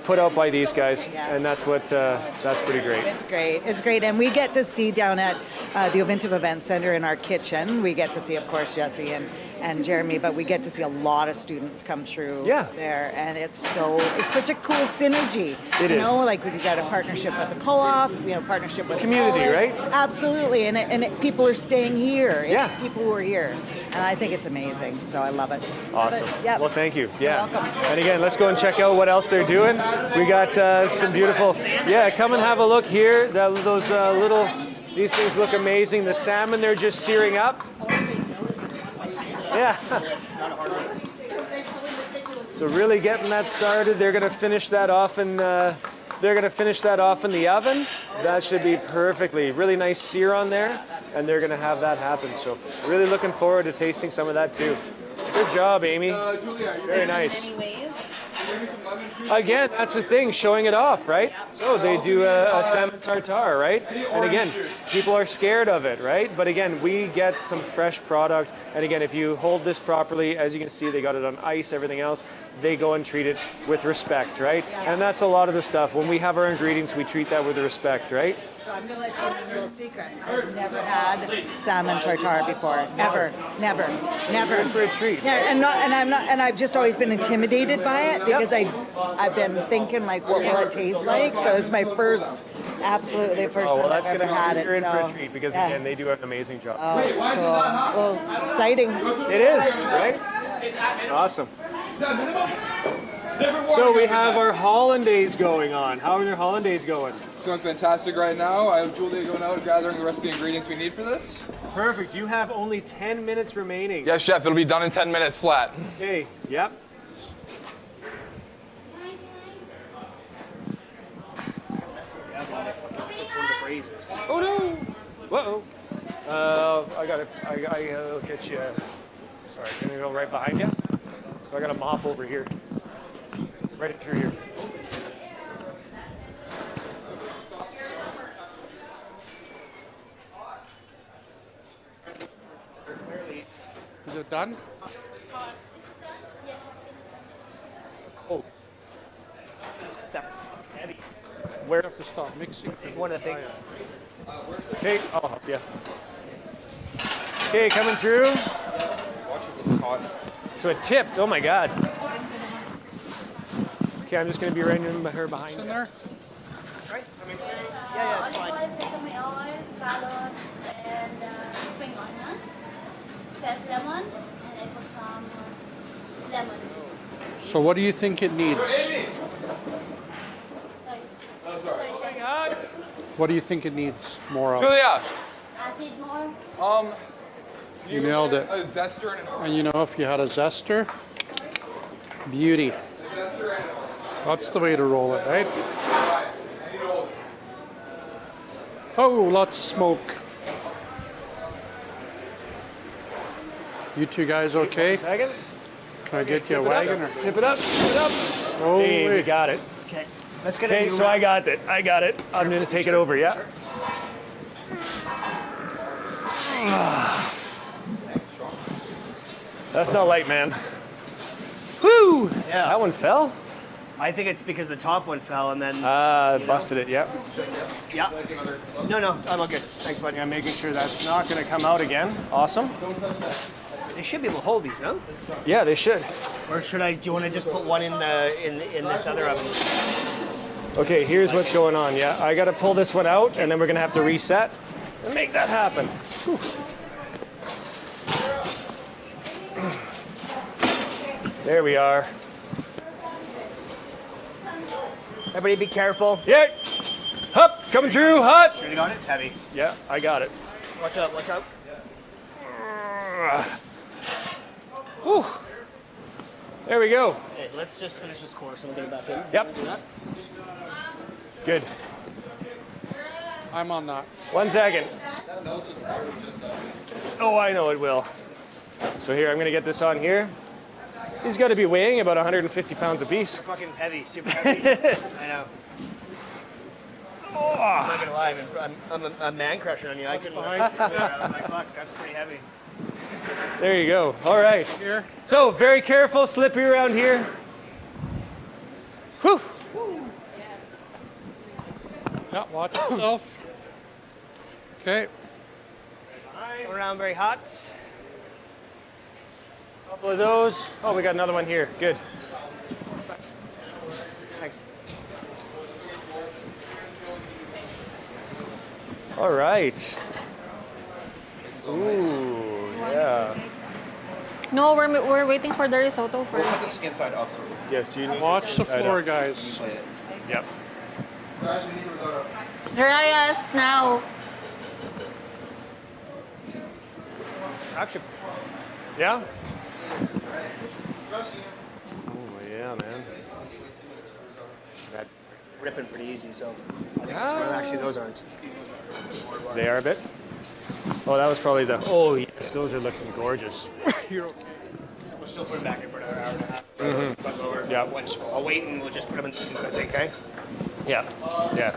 put out by these guys, and that's pretty great. It's great. It's great. And we get to see down at the Ovintiv Event Center in our kitchen, we get to see, of course, Jesse and Jeremy, but we get to see a lot of students come through there. And it's such a cool synergy. It is. Like we've got a partnership with the co-op, partnership with Community, the college. right? Absolutely. And people are staying here. Yeah. It's people who are here. And I think it's amazing. So I love it. Awesome. Yeah. Well, thank you. Yeah. You're welcome. And again, let's go and check out what else they're doing. We got some beautiful. Yeah, come and have a look here. These things look amazing. The salmon they're just searing up. Yeah. So really getting that started. They're going to finish that off in. They're going to finish that off in the oven. That should be really nice sear on there, and they're going to have that happen. So really looking forward to tasting some of that too. Good job, Amy. Very nice. In many ways. again, that's the thing, showing it off, right? So they do a salmon tartare, right? And again, people are scared of it, right? But again, we get some fresh product. And again, if you hold this properly, as you can see, they got it on ice, everything else. They go and treat it with respect, right? And that's a lot of the stuff. When we have our ingredients, we treat that with respect, right? So I'm going to let you in a little secret. I've never had salmon tartare before. Ever. Never. Good for a treat. Yeah, and I've just always been intimidated by it because I've been thinking like, what will it taste like? So it's my first, absolutely first Oh, well, time that's I've ever had it. You're in for a so, treat because yeah. again, they do an amazing job. Oh, cool. Well, it's exciting. It is, right? Awesome. So we have our hollandaise going on. How are your hollandaise going? It's going fantastic right now. I have Julia going out gathering the rest of the ingredients we need for this. Perfect. You have only 10 minutes remaining. Yes, chef. It'll be done in 10 minutes flat. Okay. Yep. Oh no! Uh-oh. I'll get you. Sorry, can I go right behind you? So I got a mop over here. Right through here. Is it done? Oh. Heavy. Where have to stop mixing? One of the things. Okay, I'll help you. Okay, coming through. Watch it, this is hot. So it tipped. Oh my God. Okay, I'm just going to be right in her behind in there. Right? Yeah, it's fine. Sesame oil, scallops, and spring onions. Zest lemon, and I put some lemon juice. So what do you think it needs? Sorry. Oh, sorry. Chef. What do you think it needs more of? Julia! Acid more. You nailed it. A zester and an And you know, if you had a zester, beauty. That's the way to roll it, right? Oh, lots of smoke. You two guys okay? 1 second. Can I get you a wagon? Or? Tip it up. Tip it up. Oh, Hey, we wait. got it. Okay. Let's get Okay, it. so I got it. I'm going to take it over, yeah? That's not light, man. Whoo! Yeah. That one fell? I think it's because the top one fell and then. Busted it, yep. Yeah. No, I'm all good. Thanks, buddy. I'm making sure that's not going to come out again. Awesome. They should be able to hold these, no? Yeah, they should. Or should I? Do you want to just put one in this other oven? Okay, here's what's going on. Yeah, I got to pull this one out, and then we're going to have to reset and make that happen. Whew. There we are. Everybody, be careful. Yeah. Hup, coming through, hot. Sure you got it. It's heavy. Yeah, I got it. Watch out! Watch out! Whew. There we go. Okay, let's just finish this course and we'll get it back in. Yep. Do that. Good. I'm on that. 1 second. Oh, I know it will. So here, I'm going to get this on here. He's got to be weighing about 150 pounds apiece. They're fucking heavy, super heavy. I know. I'm not gonna lie, I'm a man crusher on you. I couldn't. I was like, fuck, that's pretty heavy. There you go. All right. Here. So very careful, slippery around here. Whew. Yeah, watch yourself. Okay. Around very hot. Couple of those. Oh, we got another one here. Good. Thanks. All right. Ooh, yeah. No, we're waiting for the risotto We'll put the first. skin side up, so Yes, you need Watch the side floor, up. guys. Yep. Dry us now. Action. Yeah? Oh, yeah, man. That, Ripping pretty easy, so. I think, Ah. well, actually, those aren't. they are a bit. Oh, that was probably the. Oh, yes, those are looking gorgeous. You're okay. We'll still put it back in for another hour and a half. Mhm. But lower. Yeah. I'll wait and we'll just put them in the thing, okay? Yeah. Yeah.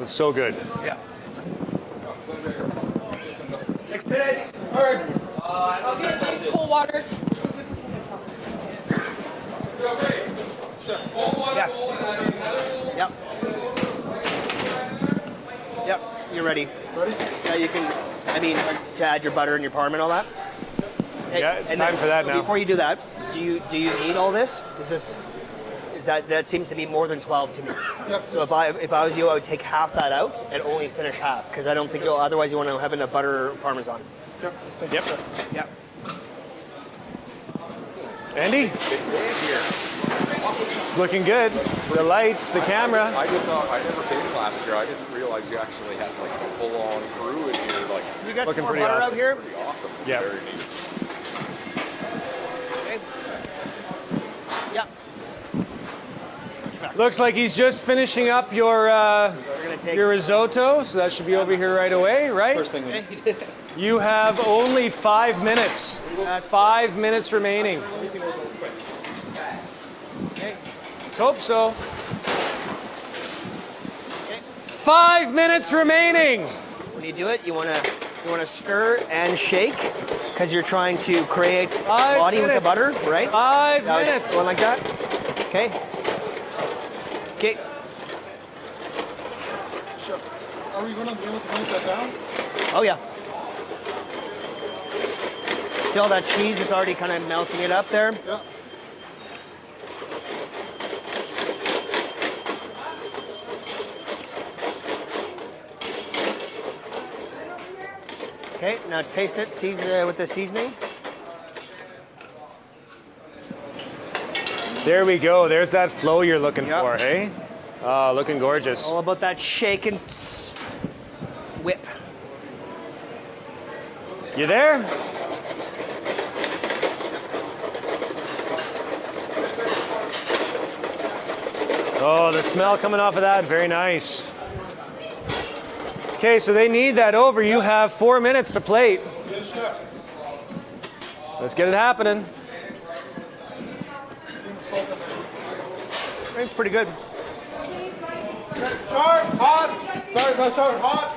It's so good. Yeah. 6 minutes. I'll get some cold water. Yes. Yep. Yep. You're ready. Ready? Yeah, you can. I mean, to add your butter and your parm and all that. Yeah, it's And time then, for that so now. Before you do that, do you need all this? Is that seems to be more than 12 to me. Yep. So if I was you, I would take half that out and only finish half because I don't think you'll. Otherwise, you want to have enough butter or parmesan. Yep. Yep. Yep. Andy? It's looking good. The lights, the camera. I never came last year. I didn't realize you actually had like a full-on crew in here. Like, You got Looking some more pretty butter awesome. out here? pretty awesome. Yeah. Very neat. Okay. Yep. Looks like he's just finishing up your your risotto, so that should be over here right away, right? First thing we need. You have only 5 minutes. 5 minutes remaining. Let's hope so. 5 minutes remaining. When you do it, you want to stir and shake because you're trying to create body with the butter, right? 5 Now it's minutes. going like that. Okay. Okay. Sure. Are we going to be able to make that down? Oh yeah. See all that cheese? It's already kind of melting it up there. Yeah. Okay. Now taste it. Season with the seasoning. There we go. There's that flow you're looking Yep. for, hey? Oh, looking gorgeous. All about that shake and whip. You there? Oh, the smell coming off of that, very nice. Okay, so they need that over. You have 4 minutes to plate. Yes, chef. Let's get it happening. It's pretty good. Sir, hot. Sorry, no, sir, hot.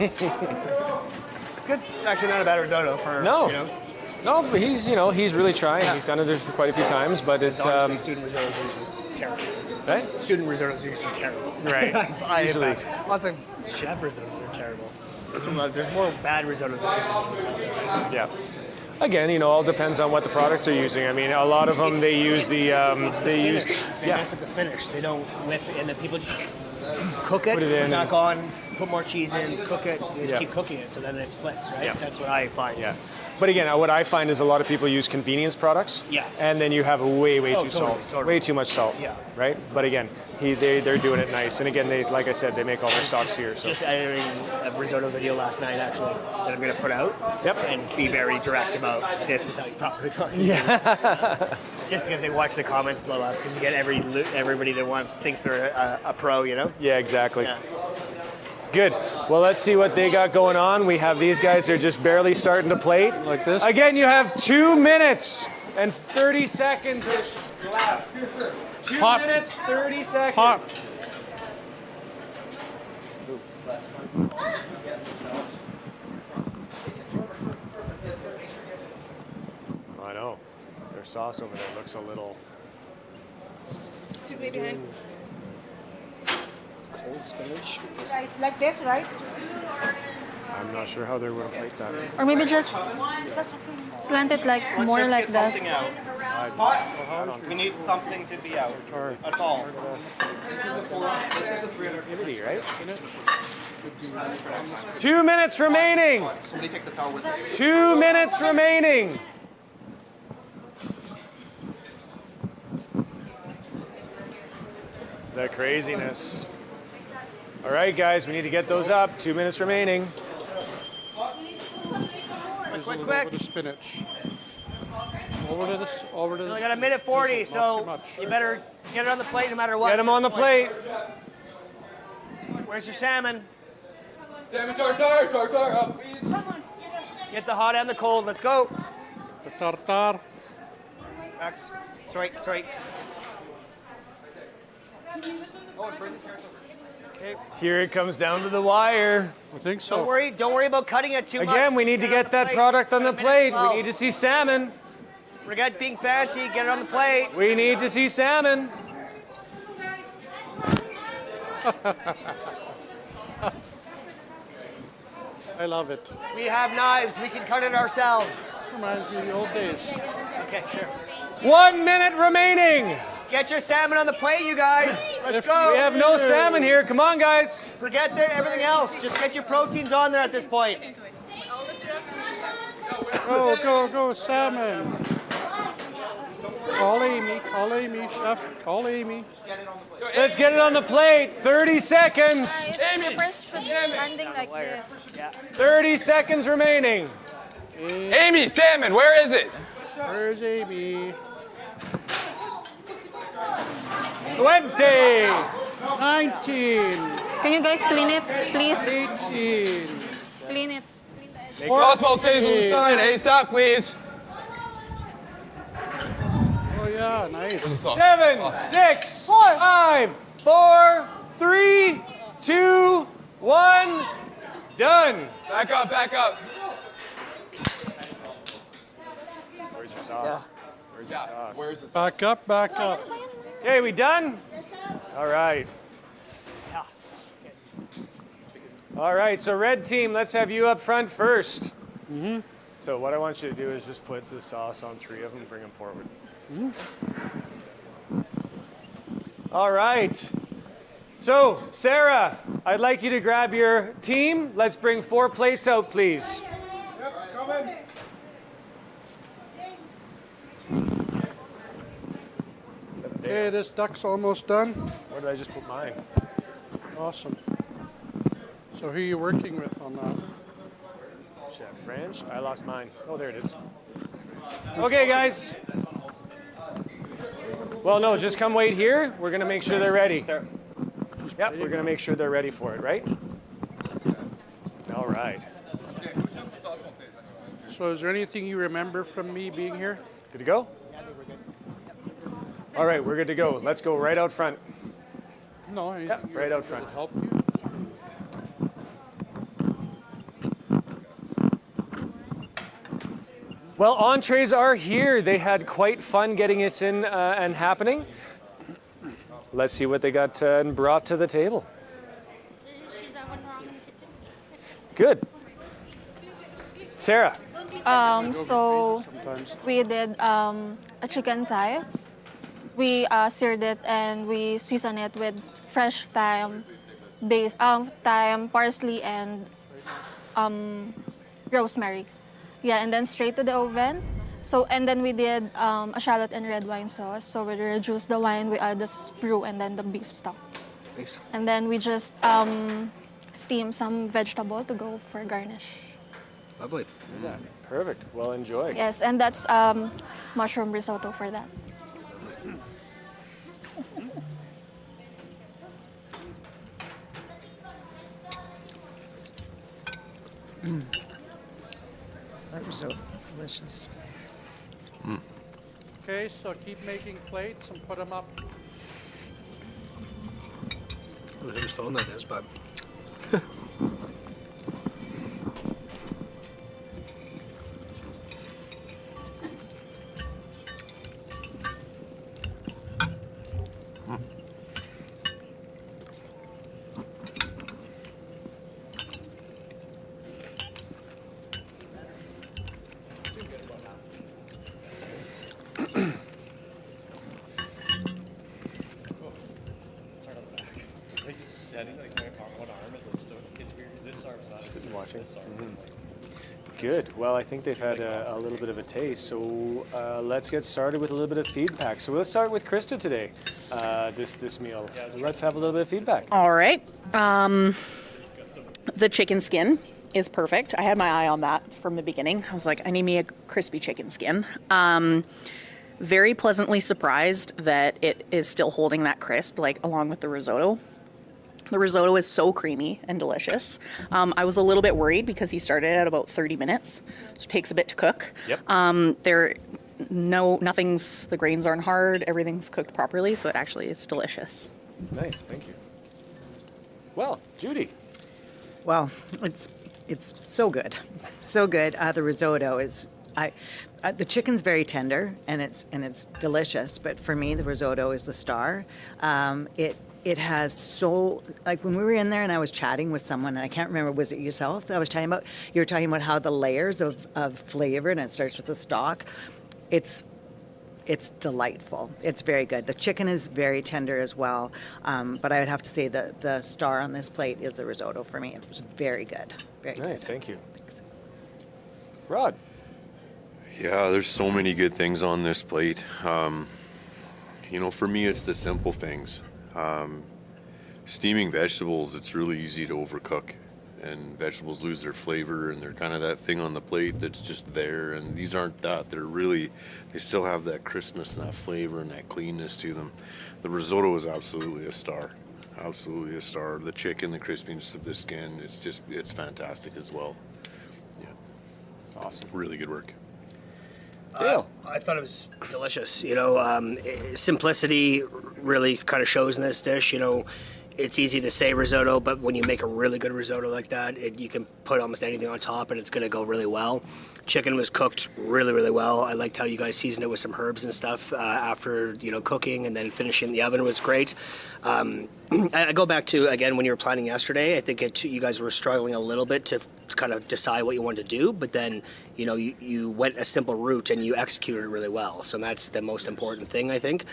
It's good. It's actually not a bad risotto for No. You know. No, but he's really trying. He's done it quite a few times, but it's Honestly, student risottos are usually terrible. right? Student risottos are usually terrible. Right. Usually. Lots of chef risottos are terrible. There's more bad risottos than good risottos out there. Right? Yeah. Again, all depends on what the products they're using. I mean, a lot of them It's- they use the It's they use finish. They mess up the finish. They don't whip it, and then people just cook it, Put it in knock on, put more cheese in, cook it. They just Yeah. keep cooking it, so then it splits, right? Yeah. That's what I find. Yeah. But again, what I find is a lot of people use convenience products. Yeah. And then you have way Oh, too totally, salt, totally. way too much salt. Yeah. Right. But again, they're doing it nice. And again, like I said, they make all their stocks here. So Just editing a risotto video last night, actually, that I'm going to put out. Yep. And be very direct about this is how you properly cook. Yeah. Just to get they watch the comments blow up because you get everybody that thinks they're a pro, you know. Yeah. Exactly. Yeah. Good. Well, let's see what they got going on. We have these guys. They're just barely starting to plate. Like this? Again, you have 2 minutes and 30 seconds left. 2 Hot. minutes, 30 seconds. Hot. I know. Their sauce over there looks a little. Excuse me behind. Cold spinach. Guys, like this, right? I'm not sure how they're going to plate that. Or maybe just slant it like Let's more just like get that. something out. We need something to be out. That's all. This is a 300 right? 2 minutes remaining. Somebody take the towel with me. 2 minutes remaining. The craziness. All right, guys, we need to get those up. 2 minutes remaining. There's a little bit of spinach. Over to this. Over to We this. only got a minute 40, Not too so much. you better get it on the plate no matter what. Get them on the plate. Where's your salmon? Salmon tartare, tartare up, please. Get the hot and the cold. Let's go. The tartar. Max. Sorry. Here it comes down to the wire. I think so. Don't worry about cutting it too much. Again, we need to get that product on the plate. We need to see salmon. Forget being fancy, get it on the plate. We need to see salmon. I love it. We have knives, we can cut it ourselves. Reminds me of the old days. Okay, sure. 1 minute remaining. Get your salmon on the plate, you guys. Let's go. We have no salmon here. Come on, guys. Forget everything else. Just get your proteins on there at this point. Go, go, go, salmon. Call Amy, chef, call Amy. Let's get it on the plate. 30 seconds. The first should be landing like this. 30 seconds remaining. Amy, salmon, where is it? Where's Amy? 20. 19. Can you guys clean it, please? 18. Clean it. Make cross Maltese on the sign ASAP, please. Oh yeah, nice. 7, 6, 5, 4, 3, 2, 1. Done. Back up, back up. Where's your sauce? Where's your sauce? Where's the Back up, back up. Okay, we done? All right. All right, so red team, let's have you up front first. Mm-hmm. So what I want you to do is just put the sauce on 3 of them, bring them forward. All right. So, Sarah, I'd like you to grab your team. Let's bring 4 plates out, please. Yep, coming. Okay, this duck's almost done. Where did I just put mine? Awesome. So who are you working with on that? Chef French. I lost mine. Oh, there it is. Okay, guys. Well, no, just come wait here. We're going to make sure they're ready. Yep, we're going to make sure they're ready for it, right? All right. So is there anything you remember from me being here? Good to go? All right, we're good to go. Let's go right out front. No, Yep, right out front. Help you. Well, entrees are here. They had quite fun getting it in and happening. Let's see what they got and brought to the table. Good. Sarah. So we did a chicken thigh. We seared it and we seasoned it with fresh thyme, thyme, parsley, and rosemary. Yeah, and then straight to the oven. So, and then we did a shallot and red wine sauce. So we reduce the wine, we add the fruit, and then the beef stock. Nice. And then we just steam some vegetable to go for garnish. Lovely. Yeah, perfect. Well, enjoy. Yes, and that's mushroom risotto for that. That risotto is delicious. Okay, so keep making plates and put them up. I don't know whose phone that is, but. Sitting watching. Good. Well, I think they've had a little bit of a taste. So let's get started with a little bit of feedback. So let's start with Krista today. This meal. Let's have a little bit of feedback. All right. The chicken skin is perfect. I had my eye on that from the beginning. I was like, I need me a crispy chicken skin. Very pleasantly surprised that it is still holding that crisp, like along with the risotto. The risotto is so creamy and delicious. I was a little bit worried because he started at about 30 minutes, so it takes a bit to cook. Yep. The grains aren't hard, everything's cooked properly, so it's delicious. Nice, thank you. Well, Judy. Well, it's so good, so good. The risotto is the chicken's very tender and it's delicious. But for me, the risotto is the star. It has so, like when we were in there and I was chatting with someone, and I can't remember, was it yourself that I was talking about? You were talking about how the layers of flavor, and it starts with the stock. It's delightful. It's very good. The chicken is very tender as well. But I would have to say the star on this plate is the risotto for me. It was very good. Very good. Nice, thank you. Thanks. Rod. Yeah, there's so many good things on this plate. For me, it's the simple things. Steaming vegetables, it's really easy to overcook, and vegetables lose their flavor, and they're kind of that thing on the plate that's just there, and these aren't that. They still have that crispness and that flavor and that cleanness to them. The risotto is absolutely a star. Absolutely a star. The chicken, the crispiness of the skin, it's fantastic as well. Yeah. Awesome. Really good work. I thought it was delicious. Simplicity really kind of shows in this dish. It's easy to say risotto, but when you make a really good risotto like that, you can put almost anything on top and it's going to go really well. Chicken was cooked really, really well. I liked how you guys seasoned it with some herbs and stuff after cooking, and then finishing in the oven was great. I go back to, again, when you were planning yesterday, I think you guys were struggling a little bit to kind of decide what you wanted to do, but then you went a simple route and you executed it really well. So that's the most important thing, I think.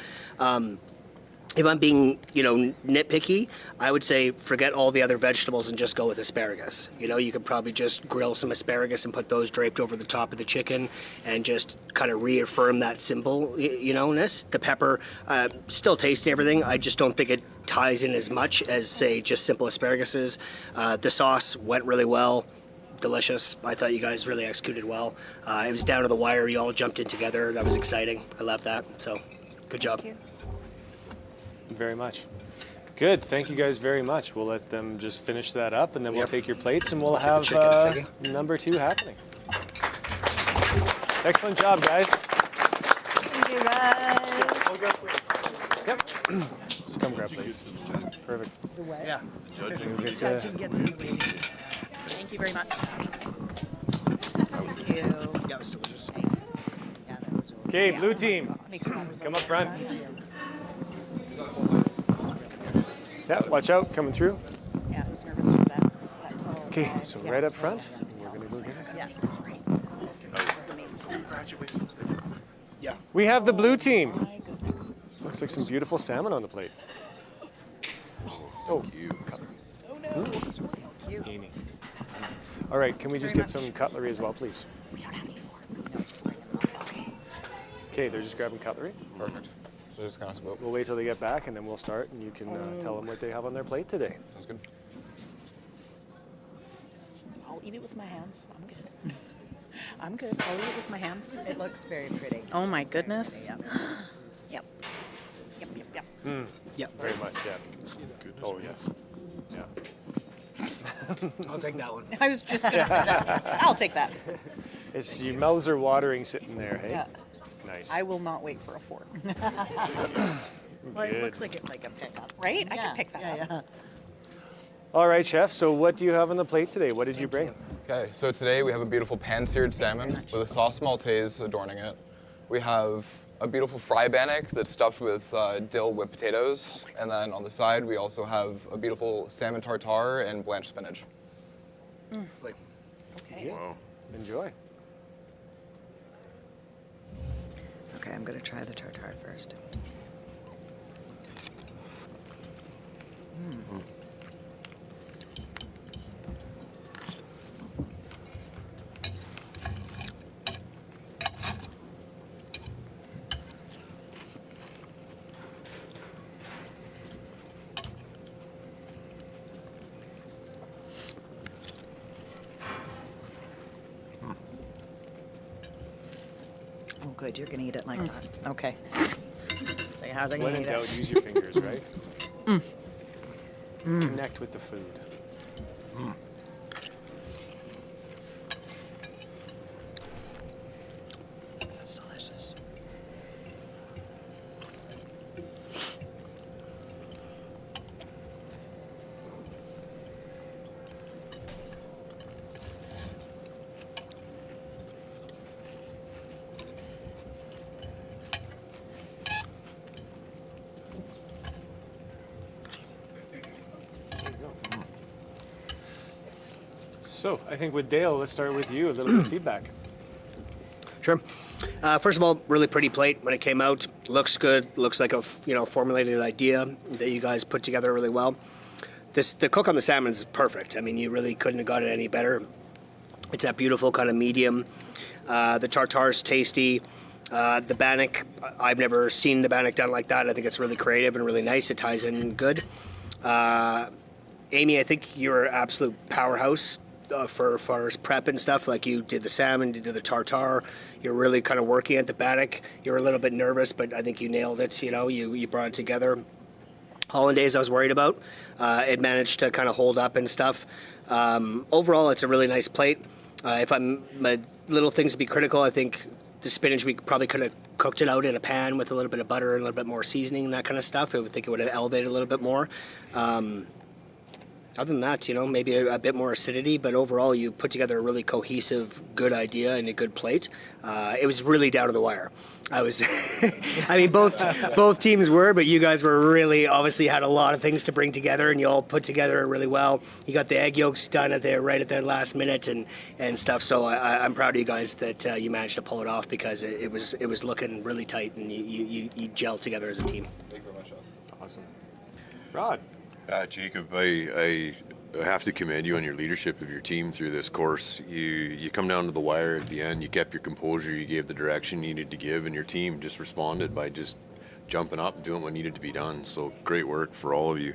If I'm being, nitpicky, I would say forget all the other vegetables and just go with asparagus. You could probably just grill some asparagus and put those draped over the top of the chicken and just kind of reaffirm that simple, ness. The pepper, still tasting everything. I just don't think it ties in as much as, say, just simple asparaguses. The sauce went really well. Delicious. I thought you guys really executed well. It was down to the wire. You all jumped in together. That was exciting. I love that. So, good job. Thank you. Very much. Good. Thank you guys very much. We'll let them just finish that up, and then we'll take your plates, and we'll have number 2 happening. Excellent job, guys. Thank you, guys. Yep. Just come grab plates. Perfect. Yeah. Judging gets in the way. Thank you very much. Thank you. Yeah, it was delicious. Thanks. Yeah, that was Okay, blue team. Come up front. Yeah, watch out, coming through. Yeah, I was nervous for that. Okay, so right up front, we're going to go get it. Yeah, that's right. Congratulations. Yeah. We have the blue team. Looks like some beautiful salmon on the plate. Oh, cute. All right, can we just get some cutlery as well, please? We don't have any forks. Okay. Okay, they're just grabbing cutlery. Perfect. So just kind of spoke. We'll wait till they get back, and then we'll start, and you can tell them what they have on their plate today. Sounds good. I'll eat it with my hands. I'm good. I'm good. I'll eat it with my hands. It looks very pretty. Oh my goodness. Yep. Yep. Yep, yep, yep. Yep. Very much, yeah. Oh, yes. Yeah. I'll take that one. I was just going to say that. I'll take that. Your mouths are watering sitting there, hey? Yeah. Nice. I will not wait for a fork. Well, it looks like it's like a pickup. Right? I can pick that up. Yeah. All right, chef, so what do you have on the plate today? What did you bring? Okay, so today we have a beautiful pan-seared salmon with a sauce maltaise adorning it. We have a beautiful fry bannock that's stuffed with dill whipped potatoes. And then on the side, we also have a beautiful salmon tartare and blanched spinach. Okay. Wow. Enjoy. Okay, I'm going to try the tartare first. Oh, good. You're going to eat it like that. Okay. Say, how's it going When to in eat doubt, it? use your fingers, right? Connect with the food. That's delicious. So I think with Dale, let's start with you. A little bit of feedback. Sure. First of all, really pretty plate when it came out. Looks good. Looks like a formulated idea that you guys put together really well. The cook on the salmon is perfect. I mean, you really couldn't have got it any better. It's that beautiful kind of medium. The tartare is tasty. The bannock, I've never seen the bannock done like that. I think it's really creative and really nice. It ties in good. Amy, I think you're an absolute powerhouse for far as prep and stuff. Like you did the salmon, you did the tartare. You're really kind of working at the bannock. You're a little bit nervous, but I think you nailed it. You brought it together. Hollandaise I was worried about. It managed to kind of hold up and stuff. Overall, it's a really nice plate. If I'm little things to be critical, I think the spinach, we probably could have cooked it out in a pan with a little bit of butter and a little bit more seasoning and that kind of stuff. I would think it would have elevated a little bit more. Other than that, maybe a bit more acidity, but overall you put together a really cohesive, good idea and a good plate. It was really down to the wire. I mean, both teams were, but you guys were really, obviously had a lot of things to bring together and you all put together really well. You got the egg yolks done right at the last minute and stuff, so I'm proud of you guys that you managed to pull it off because it was looking really tight and you gelled together as a team. Thank you very much, Chef. Awesome. Rod. Jacob, I have to commend you on your leadership of your team through this course. You come down to the wire at the end, you kept your composure, you gave the direction you needed to give, and your team just responded by just jumping up and doing what needed to be done. So great work for all of you.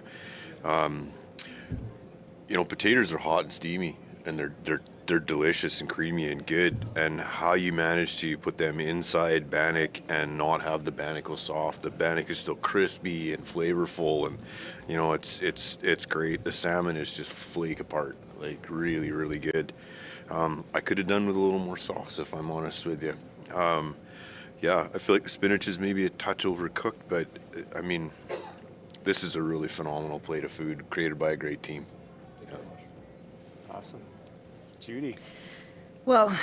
Potatoes are hot and steamy, and they're delicious and creamy and good, and how you manage to put them inside bannock and not have the bannock go soft. The bannock is still crispy and flavorful, and it's great. The salmon is just flake apart, like really, really good. I could have done with a little more sauce, if I'm honest with you. I feel like the spinach is maybe a touch overcooked, but I mean, this is a really phenomenal plate of food created by a great team. Yeah. Awesome. Judy. Well,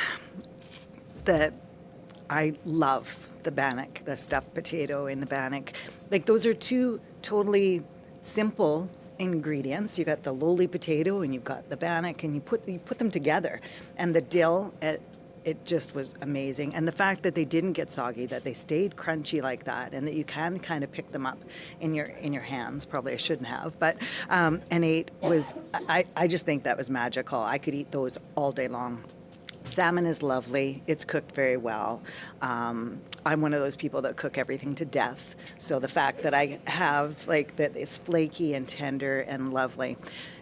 I love the bannock, the stuffed potato in the bannock. Like those are two totally simple ingredients. You got the lowly potato and you've got the bannock, and you put them together. And the dill, it just was amazing. And the fact that they didn't get soggy, that they stayed crunchy like that, and that you can kind of pick them up in your hands. Probably I shouldn't have, but I just think that was magical. I could eat those all day long. Salmon is lovely. It's cooked very well. I'm one of those people that cook everything to death. So the fact that I have that it's flaky and tender and lovely.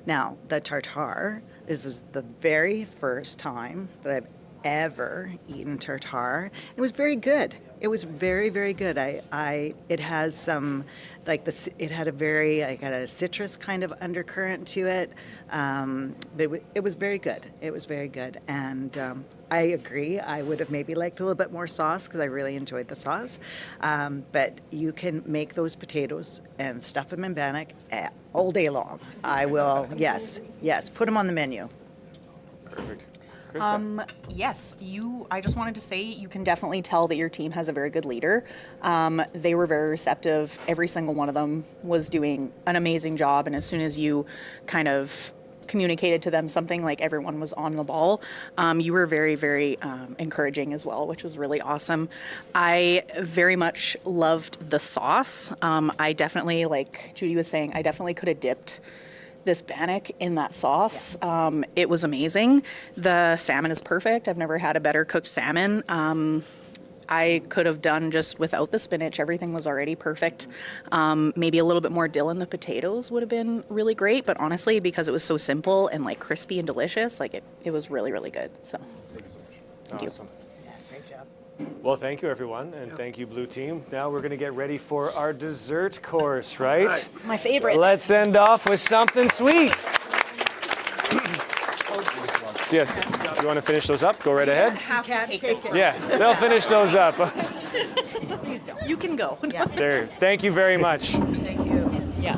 Now, the tartare, this is the very first time that I've ever eaten tartare. It was very good. It was very, very good. It has some, it had a citrus kind of undercurrent to it. But it was very good. It was very good. And I agree. I would have maybe liked a little bit more sauce because I really enjoyed the sauce. But you can make those potatoes and stuff them in bannock all day long. I will, yes, put them on the menu. Perfect. Yes, I just wanted to say you can definitely tell that your team has a very good leader. They were very receptive. Every single one of them was doing an amazing job. And as soon as you kind of communicated to them something, like everyone was on the ball, you were very, very encouraging as well, which was really awesome. I very much loved the sauce. I definitely, like Judy was saying, I definitely could have dipped this bannock in that sauce. Yeah. It was amazing. The salmon is perfect. I've never had a better cooked salmon. I could have done just without the spinach. Everything was already perfect. Maybe a little bit more dill in the potatoes would have been really great, but honestly, because it was so simple and crispy and delicious, it was really, really good. So thank you so much. Thank you. Yeah, great job. Well, thank you, everyone, and thank you, Blue Team. Now we're going to get ready for our dessert course, right? My favorite. Let's end off with something sweet. Yes, if you want to finish those up, go right ahead. Have to take this. Yeah, they'll finish those up. Please don't. You can go. There. Thank you very much. Thank you. Yeah.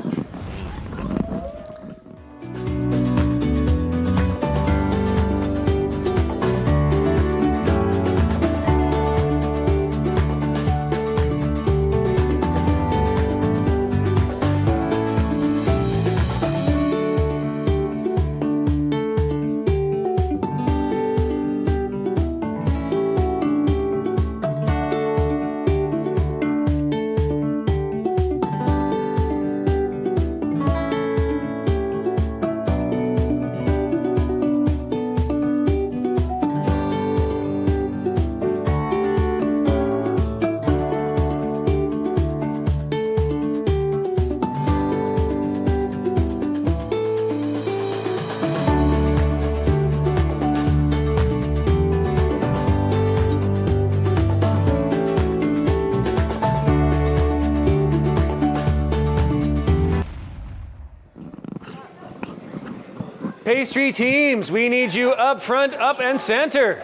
Pastry teams, we need you up front, up and center.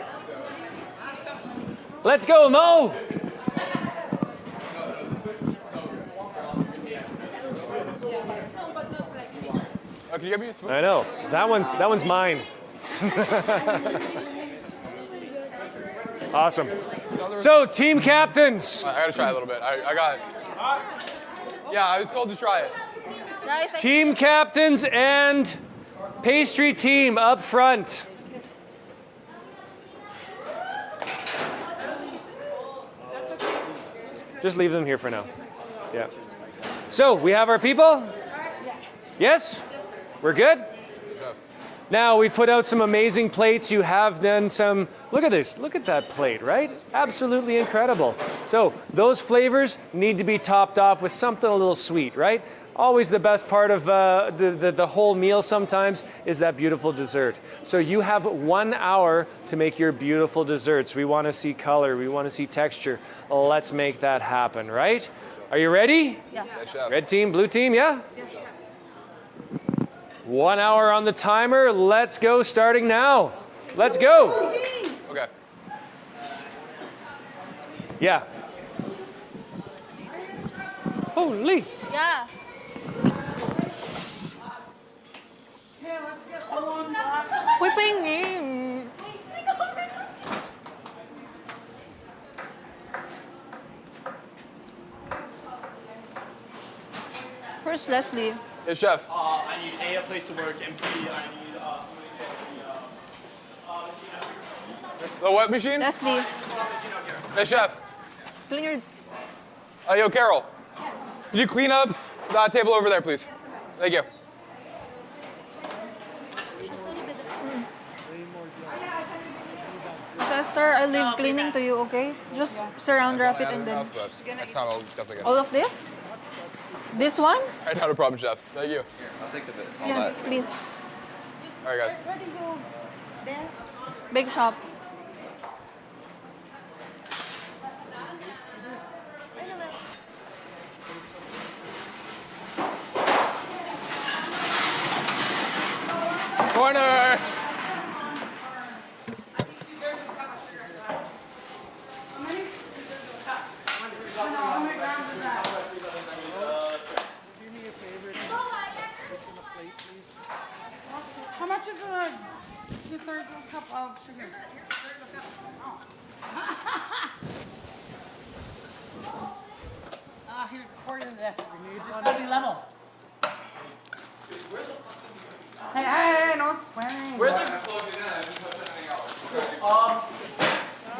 Let's go, Mo. Can you give me a spoon? I know. That one's mine. Awesome. So, team captains. I gotta try a little bit. I got. Yeah, I was told to try it. Team captains and pastry team up front. Just leave them here for now. Yeah. So, we have our people? Yes? We're good? Now, we've put out some amazing plates. You have done some, look at this, look at that plate, right? Absolutely incredible. So those flavors need to be topped off with something a little sweet, right? Always the best part of the whole meal sometimes is that beautiful dessert. So you have 1 hour to make your beautiful desserts. We want to see color, we want to see texture. Let's make that happen, right? Are you ready? Yeah. Red team, blue team, yeah? 1 hour on the timer. Let's go, starting now. Let's go. Okay. Yeah. Holy. Yeah. Whipping cream. Where's Leslie? Yes, chef. I need A, a place to work, and B, I need The what machine? Leslie, Yes, chef. clean your. Yo, Carol. Could you clean up that table over there, please? Thank you. Tester, I leave cleaning to you, okay? Just surround wrap it and then. Next time I'll definitely get All of this? This one? All right, not a problem, chef. Thank you. I'll take the bit. Yes, please. All right, guys. Where do you go? There? Big shop. Corner. How much is the third cup of sugar? Here, according to this, it's gotta be level. Hey, no swearing. You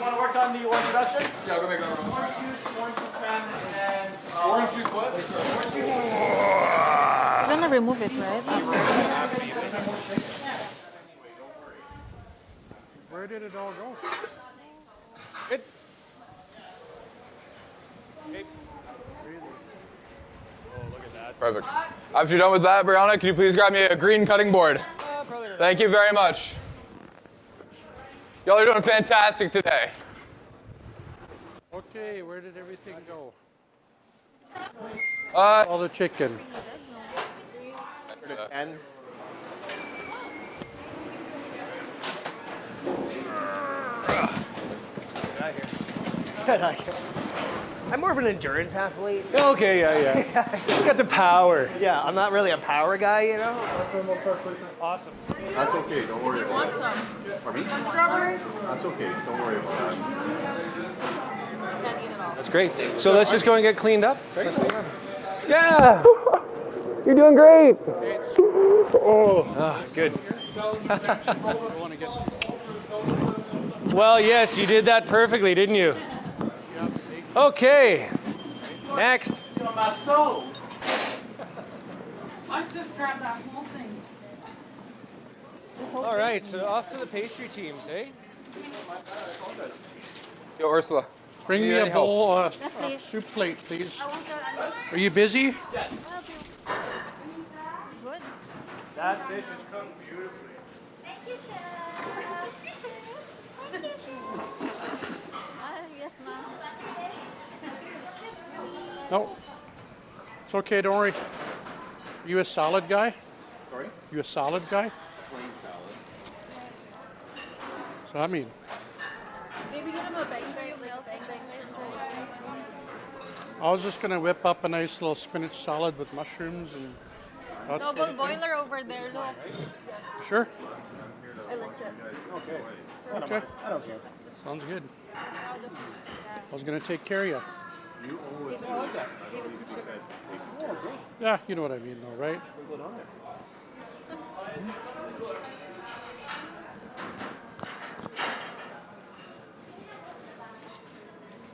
want to work on the orange production? Yeah, I'll go make that one. Orange juice, orange crème, and Orange juice what? orange juice. You're gonna remove it, right? Where did it all go? Perfect. After you're done with that, Brianna, can you please grab me a green cutting board? Thank you very much. Y'all are doing fantastic today. Okay, where did everything go? Uh, All the chicken. And I'm more of an endurance athlete. Okay, yeah. You got the power. Yeah, I'm not really a power guy, you know? Awesome. That's okay, don't worry about it. Pardon me? That's okay, don't worry about that. That's great. So let's just go and get cleaned up. Yeah. You're doing great. Oh, good. Well, yes, you did that perfectly, didn't you? Okay. Next. I just grabbed that whole thing. All right, so off to the pastry teams, eh? Yo, Ursula. Bring Need me a any help? bowl, Leslie. soup plate, please. Are you busy? Yes. Good. That fish is cooked beautifully. Yes, ma'am. No. It's okay, don't worry. You a solid guy? Sorry? You a solid guy? plain salad. So I mean, Maybe get him a bang bang, I was just gonna whip up a nice little spinach salad with mushrooms and that No, sort go of thing. boiler over there, look. Yes. Sure. I liked it. Okay. Okay. I don't care. Sounds good. How does I was gonna take care of you. You owe us Give us some sugar. Oh, great. Yeah, you know what I mean, though, right? Put it on there.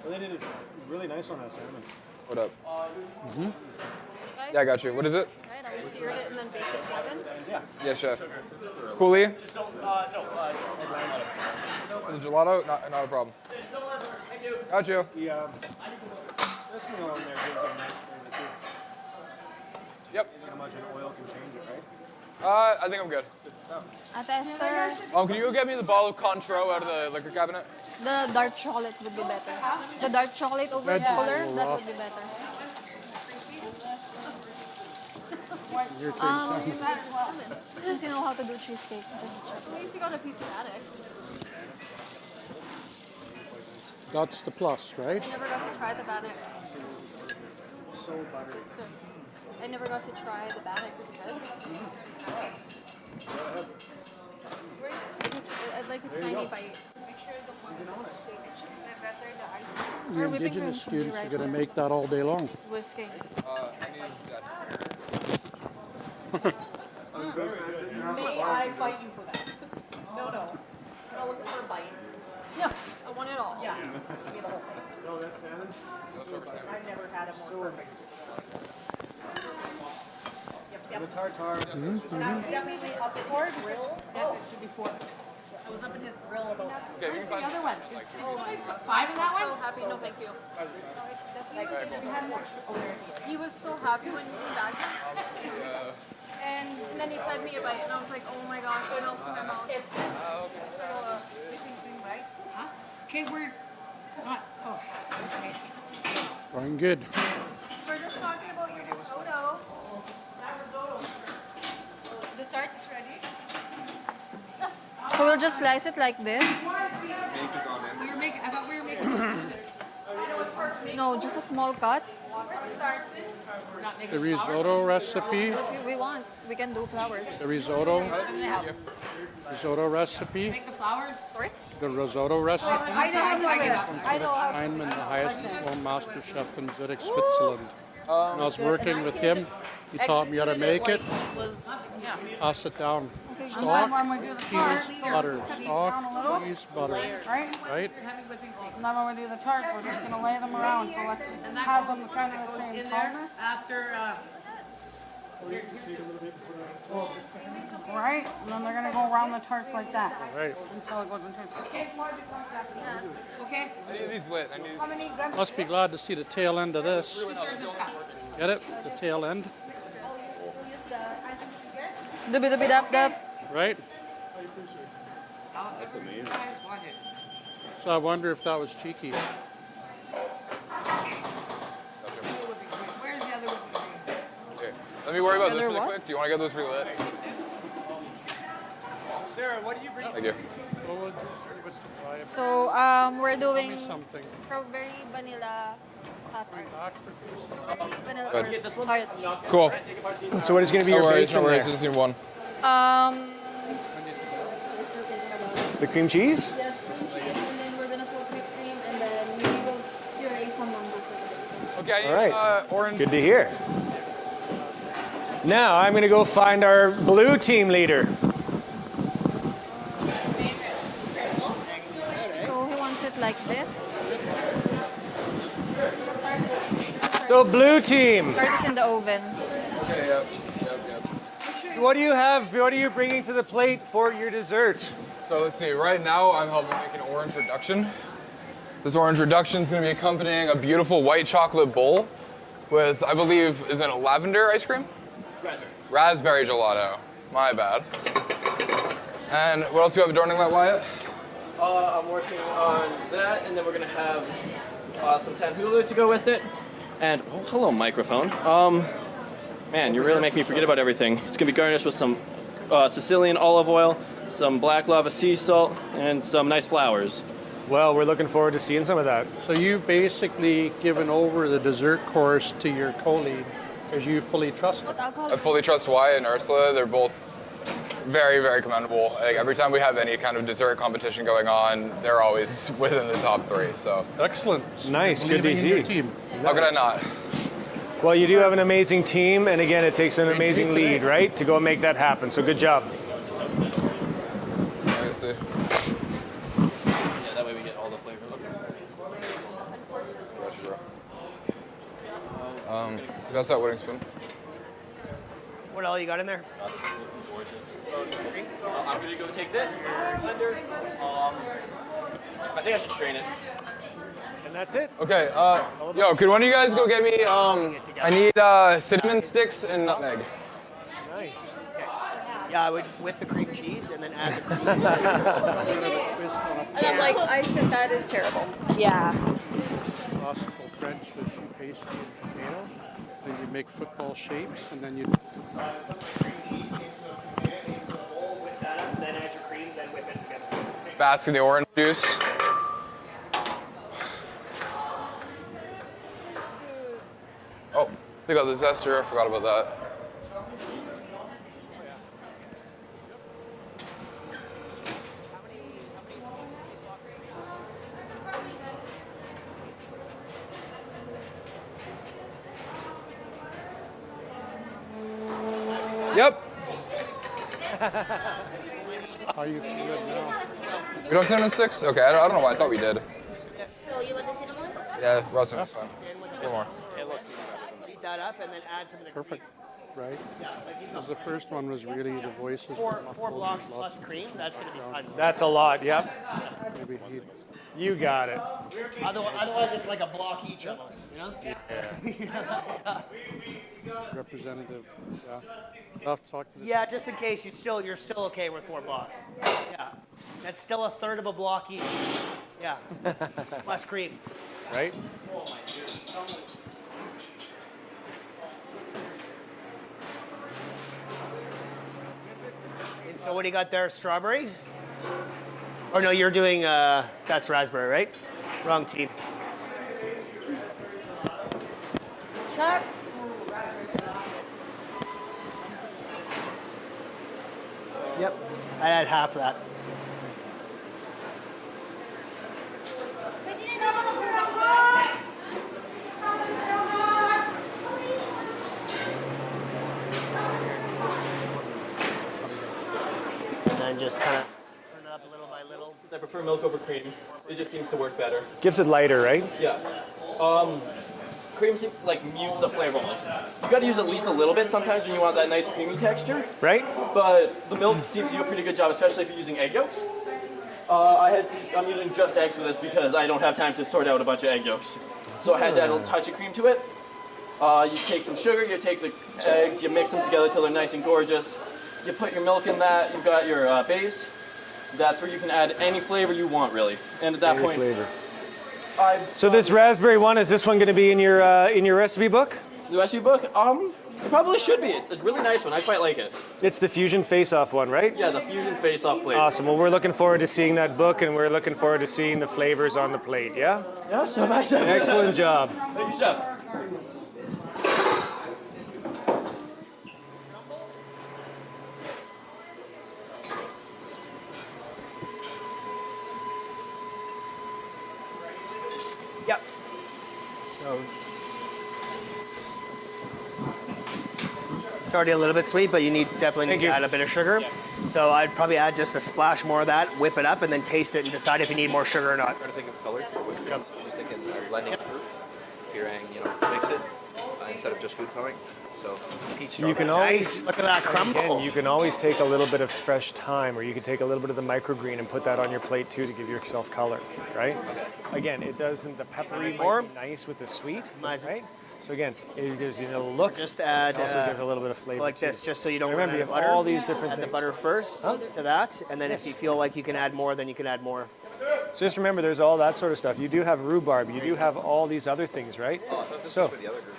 Well, they did it really nice on that salmon. What up? Mm-hmm. Yeah, I got you. What is it? Right, I seared it and then baked it in the oven. Yeah. Yes, chef. Coolie? No, The gelato? Not a problem. Got you. The sesame oil in there gives it a nice flavor too. Yep. How much an oil can change it, right? I think I'm good. Good stuff. Ate Esther, Can you go get me the bottle of Cointreau out of the liquor cabinet? the dark chocolate would be better. The dark chocolate over Veg cooler, roll that off. would be better. Your thing, Um, son. Since you know how to do cheesecake, just check. At least you got a piece of attic. That's the plus, right? I never got to try the bannock. So buttery. I never got to try the bannock. Is it good? I'd like a tiny bite. Make sure the one is better the ice. The Our whipping indigenous cream should be students are right going to there. make that all day long. Whisking. May I fight you for that? No. I'm not looking for a bite. No, I want it all. Yeah. Give me the whole thing. No, that salmon? I've never had a more perfect. The tartare. And I was definitely up at his grill. Oh, it should be 4 minutes. I was up in his grill about. Okay, we can find other one? Oh my God. 5 in that one? So happy. No, thank you. He was so happy when he came back. And then he fed me a bite, and I was like, oh my gosh, it melts in my mouth. Okay, we're not. Oh, okay. Going good. We're just talking about your risotto. The tart is ready. So we'll just slice it like this. We were making. I thought we were making. No, just a small cut. We're not making The risotto recipe. If we want, we can do flowers. The risotto recipe. Make the flowers. Sorry. The risotto recipe. I know how to do it. I know how. I'm in the highest diploma master chef in Zurich, Switzerland. When I was working with him, he taught me how to make it. Pass it down. Stock, cheese, butter. Stock, cheese, butter. Right? Right? And then when we do the tart, we're just going to lay them around. So let's have them kind of the same color. After. Right? And then they're going to go around the tarts like that. Right. Until it goes into Okay. I need these lit. I need these. How many grams? Must be glad to see the tail end of this. Get it? The tail end. Dub. Right? That's amazing. So I wonder if that was cheeky. Where's the other whipping cream? Okay. Let me worry about this Other really what? quick. Do you want to get those relit? So Sarah, what do you bring? Thank you. So we're doing Something. strawberry vanilla tart. Vanilla Good. tart. Cool. So what is going to be No your worries, base no in worries. there? Just need one. The cream cheese? Yes, cream cheese, and then we're gonna put whipped cream, and then maybe we'll puree some mango for the bases. Okay, I need All right. orange. Good to hear. Now I'm going to go find our blue team leader. So he wants it like this. So blue team. Start it in the oven. Okay, yep. So what do you have? What are you bringing to the plate for your dessert? So let's see. Right now, I'm helping make an orange reduction. This orange reduction is going to be accompanying a beautiful white chocolate bowl with, I believe, is it a lavender ice cream? Raspberry gelato. My bad. And what else do you have adorning that, Wyatt? I'm working on that, and then we're gonna have some tanhulu to go with it. And oh, hello, microphone. Man, you really make me forget about everything. It's gonna be garnished with some Sicilian olive oil, some black lava sea salt, and some nice flowers. Well, we're looking forward to seeing some of that. So you've basically given over the dessert course to your co-lead because you fully trust them. I fully trust Wyatt and Ursula. They're both very, very commendable. Like, every time we have any kind of dessert competition going on, they're always within the top 3. So excellent. Nice, good to Believing in see. your team. How could I not? Well, you do have an amazing team, and again, it takes an amazing lead, right, to go and make that happen. So good job. Thanks, dude. Yeah, that way we get all the flavor. Gotcha, bro. Pass that wedding spoon. What all you got in there? I'm gonna go take this blender. I think I should strain it. And that's it. Okay, yo, could one of you guys go get me, I need cinnamon sticks and nutmeg. Nice. Okay. Yeah, I would whip the cream cheese and then add the cream. And I'm like, I said that is terrible. Yeah. Classical French with choux pastry and tomato. Then you make football shapes, and then you. Then add your cream, then whip it together. Basket the orange juice. Oh, they got the zester. I forgot about that. Yep. How you feeling now? We don't have cinnamon sticks? Okay, I don't know why I thought we did. So you want the cinnamon? Yeah, raw cinnamon's fine. One more. Beat that up and then add some of the Perfect. Right? Yeah, like Because the first one was really the voices. four blocks plus cream. That's going to be tons. That's a lot, yep. Maybe he, You got it. Otherwise, it's like a block each almost. You know? representative. Yeah. I'll have to talk to this. Yeah, just in case you're still okay with 4 blocks. Yeah, that's still a third of a block each. Yeah, plus cream. Right? And so what do you got there? Strawberry? Or no, you're doing that's raspberry, right? Wrong team. Sharp. Yep, I had half of that. And then just kind of turn it up little by little. Because I prefer milk over cream. It just seems to work better. Gives it lighter, right? Yeah. Cream like mutes the flavor almost. You got to use at least a little bit sometimes when you want that nice creamy texture. Right? But the milk seems to do a pretty good job, especially if you're using egg yolks. I'm using just eggs for this because I don't have time to sort out a bunch of egg yolks. So I had to add a little touch of cream to it. You take some sugar, you take the eggs, you mix them together till they're nice and gorgeous. You put your milk in that, you've got your base. That's where you can add any flavor you want, really. And at that Any point, flavor. So this raspberry one, is this one going to be in your recipe book? the recipe book, it probably should be. It's a really nice one. I quite like it. It's the Fusion Faceoff one, right? Yeah, the Fusion Faceoff flavor. Awesome. Well, we're looking forward to seeing that book, and we're looking forward to seeing the flavors on the plate. Yeah. Yeah, so much. Excellent job. Thank you, chef. Yep. So it's already a little bit sweet, but you definitely need to add a bit of sugar. So I'd probably add just a splash more of that, whip it up, and then taste it and decide if you need more sugar or not. I'm trying to think of color. Just thinking blending fruit, puree, mix it instead of just food coloring. So peach. You can always look at that crumble. Again, you can always take a little bit of fresh thyme, or you can take a little bit of the microgreen and put that on your plate too to give yourself color, right? Again, it doesn't. The peppery might be nice with the sweet, right? So again, it gives you a little look. Just add it also gives a little bit of flavor like too. this, just so you don't remember run you out of have butter. all these different add things. the butter first to that, and then if you feel like you can add more, then you can add more. So just remember, there's all that sort of stuff. You do have rhubarb. You do have all these other things, right? Oh, I thought this So was for the other group.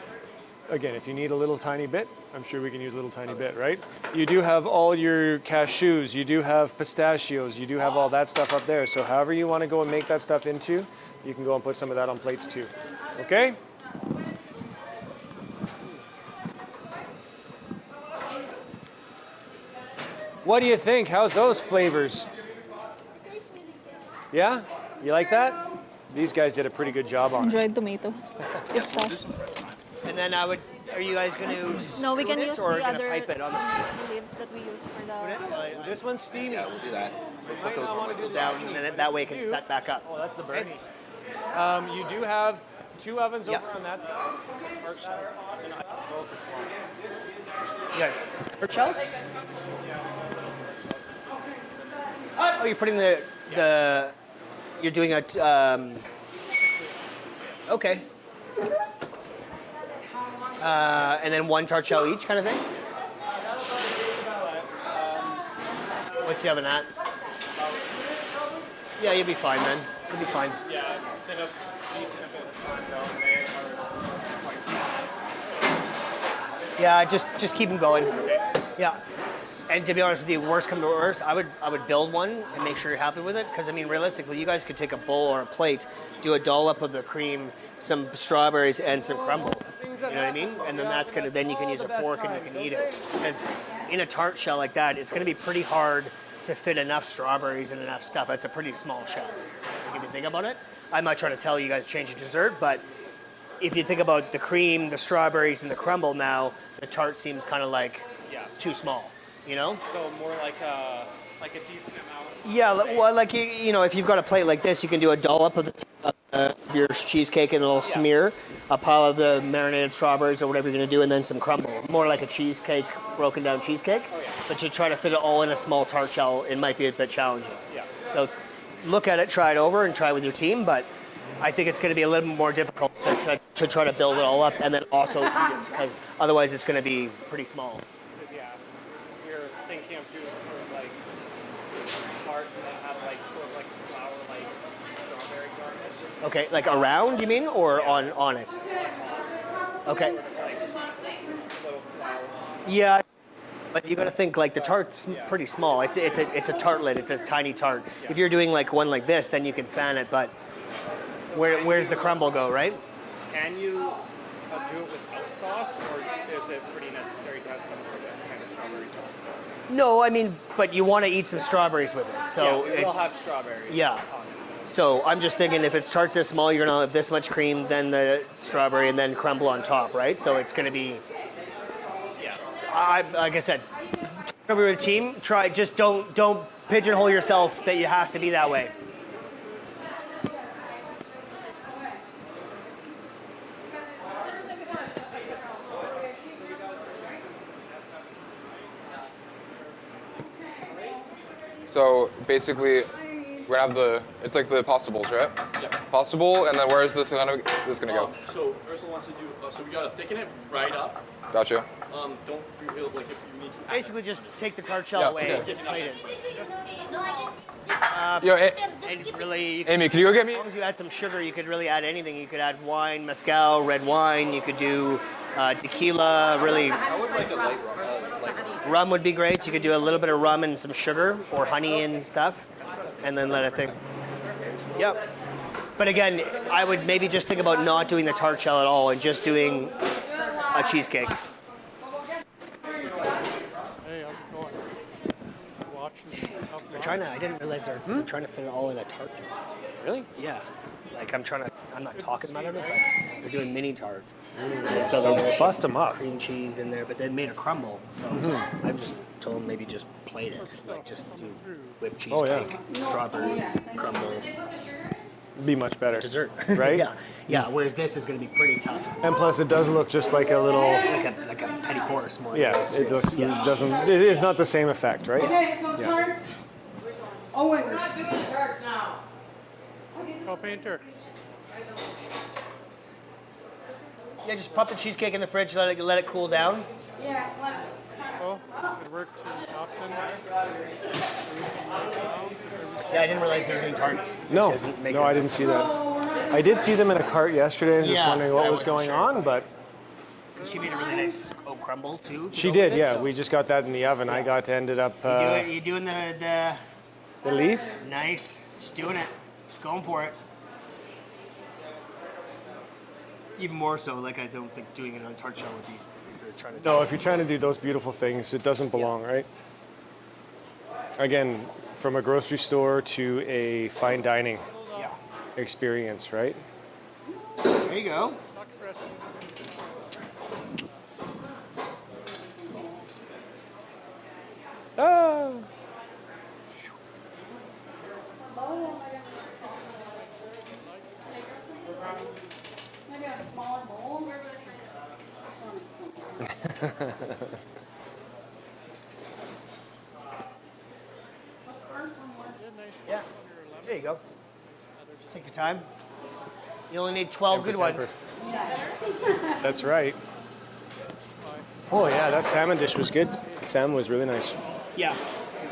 again, if you need a little tiny bit, I'm sure we can use a little tiny bit, right? You do have all your cashews, you do have pistachios, you do have all that stuff up there. So however you want to go and make that stuff into, you can go and put some of that on plates too. Okay? What do you think? How's those flavors? Yeah? You like that? These guys did a pretty good job on it. Enjoyed tomatoes. Pistache. And then are you guys going to No, we can spoon it use or the gonna other pipe it on the leaves that we use for the. This one's steamy. Yeah, we'll do that. We'll put those on like down, and then that way it can set back up. Oh, that's the burn. You do have 2 ovens over on that side. Yeah. Hurt shells? Oh, you're putting the you're doing a okay. And then 1 tart shell each, kind of thing. What's the oven at? Yeah, you'll be fine then. You'll be fine. Yeah, it's been a decent bit of time though. Yeah, just keep them going. Yeah. And to be honest with you, worst come to worst, I would build one and make sure you're happy with it. Because I mean, realistically, you guys could take a bowl or a plate, do a dollop of the cream, some strawberries, and some crumble. You know what I mean? And then then you can use a fork and you can eat it. Because in a tart shell like that, it's going to be pretty hard to fit enough strawberries and enough stuff. It's a pretty small shell. Like, if you think about it, I'm not trying to tell you guys change your dessert, but if you think about the cream, the strawberries, and the crumble now, the tart seems kind of like too small. You know? So more like a decent amount. Yeah, well, like you know, if you've got a plate like this, you can do a dollop of your cheesecake and a little smear, a pile of the marinated strawberries or whatever you're gonna do, and then some crumble. More like a cheesecake, broken down cheesecake. But to try to fit it all in a small tart shell, it might be a bit challenging. Yeah. So look at it, try it over, and try with your team. But I think it's going to be a little bit more difficult to try to build it all up and then also eat it, because otherwise it's going to be pretty small. We're thinking of doing sort of like tarts that have like sort of like flour, like strawberry garnish. Okay, like around, you mean, or on it? Okay. Yeah, but you got to think like the tart's pretty small. It's a tartlet. It's a tiny tart. If you're doing like one like this, then you can fan it. But where's the crumble go, right? Can you do it without sauce, or is it pretty necessary to have some kind of strawberry sauce? No, I mean, but you want to eat some strawberries with it. So yeah, we'll have strawberries. Yeah. So I'm just thinking if it starts this small, you're gonna have this much cream, then the strawberry, and then crumble on top, right? So it's gonna be. Yeah. Like I said, over with a team. Try. Just don't pigeonhole yourself that it has to be that way. So basically, we're gonna have it's like the pasta bowls, right? Yeah. Pasta bowl, and then where is this gonna go? So Ursula wants to do. So we gotta thicken it right up. Gotcha. Don't feel like if you need to. Basically, just take the tart shell away and just plate it. Yo, and really, Amy, can you go get me? As long as you add some sugar, you could really add anything. You could add wine, mezcal, red wine. You could do tequila. Really, I would like a light rum. rum would be great. You could do a little bit of rum and some sugar or honey and stuff, and then let it think. Yep. But again, I would maybe just think about not doing the tart shell at all and just doing a cheesecake. Hey, how's it going? Watching stuff. We're trying to. I didn't realize they're trying to fit it all in a tart. Really? Yeah. Like I'm not talking about it, but they're doing mini tarts. And So they bust them up. cream cheese in there, but they made a crumble. So I've just told them maybe just plate it, like just do whipped cheesecake, strawberries, crumble, Be much better. dessert. Right? yeah. Whereas this is going to be pretty tough. And plus, it does look just like a little. Like a petty forest more. Yeah, It's- it looks. yeah. It doesn't. It's not the same effect, right? Yeah. Oh, wait, we're not doing the tarts now. Oh, painter. Yeah, just pop the cheesecake in the fridge, let it cool down. Yes, let me. Oh, it worked in Upton. Yeah, I didn't realize they were doing tarts. No, It doesn't make no, I didn't see that. I did see them in a cart yesterday, and just Yeah, wondering what I was wasn't going sure. on, but She made a really nice oat crumble too. to She go did, with it, yeah. so- We just got that in the oven. I ended up You doing the the leaf. nice? She's doing it. She's going for it. Even more so, like I don't think doing it on tart shell would be if you're trying to. No, if you're trying to do those beautiful things, it doesn't belong, right? Again, from a grocery store to a fine dining experience, right? There you go. Ah. Yeah. There you go. Take your time. You only need 12 good ones. That's right. Oh yeah, that salmon dish was good. The salmon was really nice. Yeah.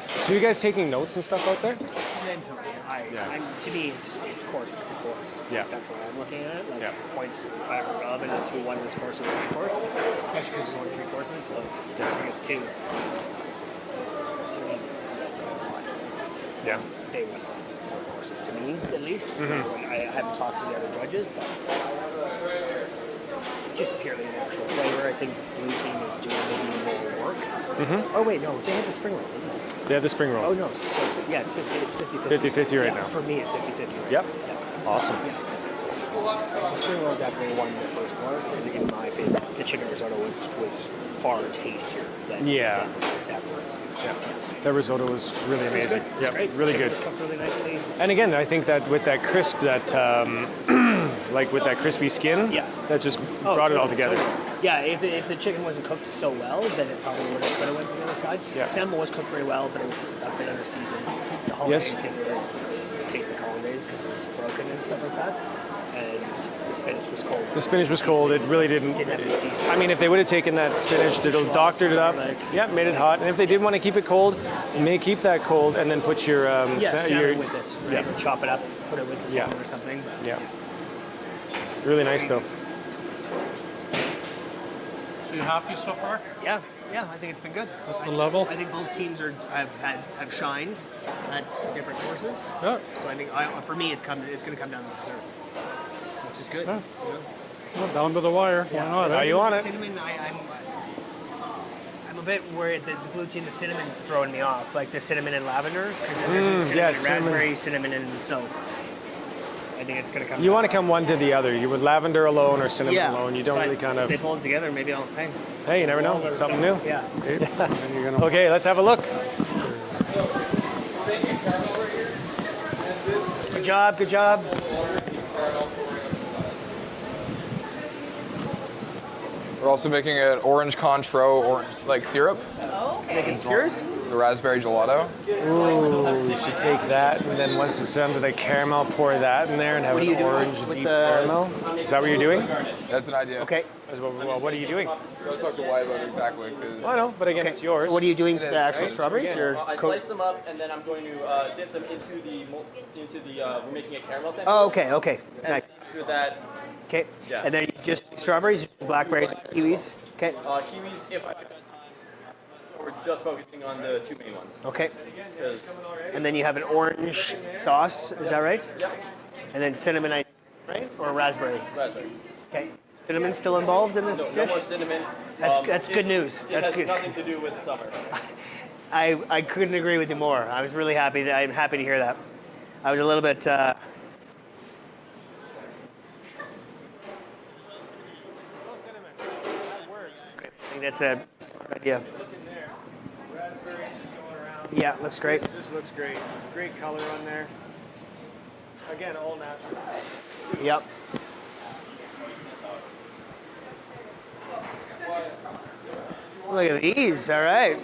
So you guys taking notes and stuff out there? Mentally, to me, it's course to course. Yeah. That's what I'm looking at. Like points, whatever rub, and that's who won this course or that course. Especially because there's only 3 courses, so I think it's 2. So that's a lot. Yeah. They won both courses to me, at least. Mhm. I haven't talked to the other judges, but just purely natural flavor. I think blue team is doing maybe more work. Oh wait, no, they had the spring roll, didn't they? They had the spring roll. Oh no, so yeah, it's 50-50. 50-50 right Yeah, now. For me, it's 50-50 right Yep. now. Awesome. So spring roll definitely won the first course, and in my opinion, the chicken risotto was far tastier than the salmon was. Yeah. That risotto was really It was amazing. good. It was Yeah, great. really Chicken good. was cooked really nicely. And again, I think that with that crisp, that like with that crispy skin, that just brought it all together. Totally. Yeah, if the chicken wasn't cooked so well, then it probably would have went to the other side. Yeah. Salmon was cooked very well, but it was a bit under seasoned. The hollandaise didn't really taste like hollandaise because it was broken and stuff like that. And the spinach was cold. The spinach was cold. It really didn't. Didn't have any seasoning. I mean, if they would have taken that spinach, they'd have doctored it up. Made it hot. And if they did want to keep it cold, you may keep that cold and then put your salmon with it. Right? Or chop it up, put it with the salmon or something. Yeah. Really nice though. So you happy so far? Yeah, I think it's been good. What's the level? I think both teams have shined at different courses. Yeah. So I think for me it's going to come down to dessert, which is good. Yeah. You know? Well, down to the wire. Why not? How you want it? Cinnamon, I'm a bit worried that the blue team, the cinnamon's throwing me off, like the cinnamon and lavender, because cinnamon and raspberry, cinnamon and so. I think it's going to come. You want to come one to the other. You would lavender alone or cinnamon Yeah, alone. You don't but really kind if of. they pull it together, maybe I'll. Hey, you never know. Well, Something new. Yeah. Okay, let's have a look. Good job. Good job. We're also making an orange Cointreau orange syrup. Making skewers? The raspberry gelato. Ooh, you should take that, and then once it's done to the caramel, pour that in there and have What are an you doing orange with deep the- caramel. Is that what you're doing? That's an idea. Okay. Well, what are you doing? Let's talk to Wyatt about it exactly. I know, but again, it's yours. So what are you doing It to is, the actual right? strawberries? Or I slice them up and then I'm going to dip them into the we're making a caramel temperature. Oh, okay. And Nice. after that, Okay. Yeah. And then you just strawberries, blackberries, kiwis. Okay. kiwis. If we're just focusing on the 2 main ones. Okay. 'Cause- And then you have an orange sauce. Is that right? Yep. And then cinnamon, right? Or raspberry. Raspberries. Okay. Cinnamon still involved in this No dish? more cinnamon. That's good news. It That's has good. nothing to do with summer. I couldn't agree with you more. I was really happy. I'm happy to hear that. I was a little bit. I think that's a smart idea. Raspberries just going around. Yeah, looks great. This just looks great. Great color on there. Again, all natural. Yep. Look at these. All right.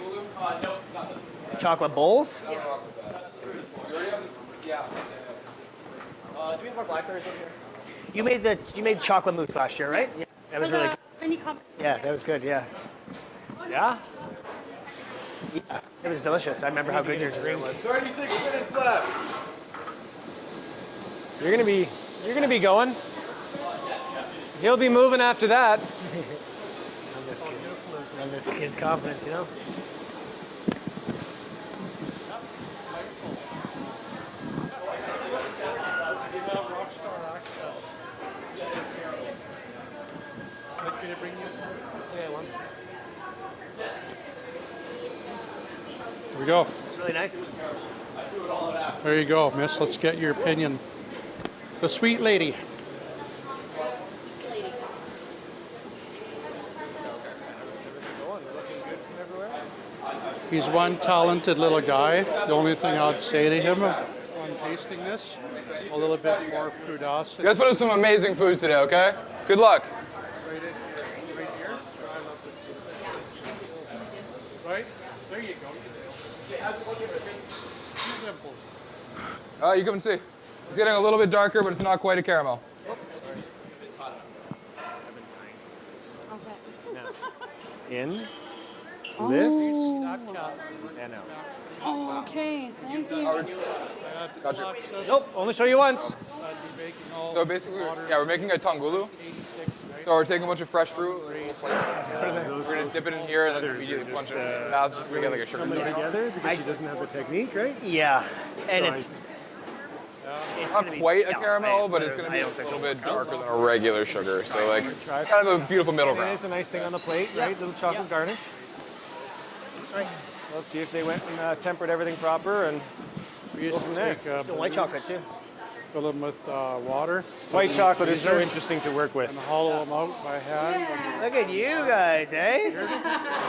Chocolate bowls. Do we have our blackberries over here? You made chocolate mousse last year, right? Yeah. That was really good. Any comment? Yeah, that was good. Yeah. Yeah. Yeah. It was delicious. I remember how good your dessert was. 36 minutes left. You're gonna be going. He'll be moving after that. this kid. Love this kid's confidence, you know? Can you bring you some? Yeah, one. Here we go. It's really nice. There you go, miss. Let's get your opinion. The sweet lady. He's one talented little guy. The only thing I'd say to him on tasting this, a little bit more fruitosity. You guys put up some amazing food today, okay? Good luck. Right here. Right? There you go. You come and see. It's getting a little bit darker, but it's not quite a caramel. In, lift, and out. Oh, okay. Thank you. Gotcha. Nope, only show you once. So basically, yeah, we're making a tangulu. So we're taking a bunch of fresh fruit, like little slices. We're gonna dip it in here and then immediately punch it in the mouth just to get like a sugar Coming cookie. together because she doesn't have the technique, right? Yeah, and So it's not gonna be- quite a yeah, caramel, but it's going to be a little bit darker than a regular sugar. So like, kind of a beautiful middle And ground. there's a nice thing on the plate, right? Little chocolate garnish. Right. Let's see if they went and tempered everything proper and We go used from to there. take The white chocolate too. fill them with water. White chocolate is so Freezer, interesting to work with. and hollow them out by hand. Look at you guys, eh?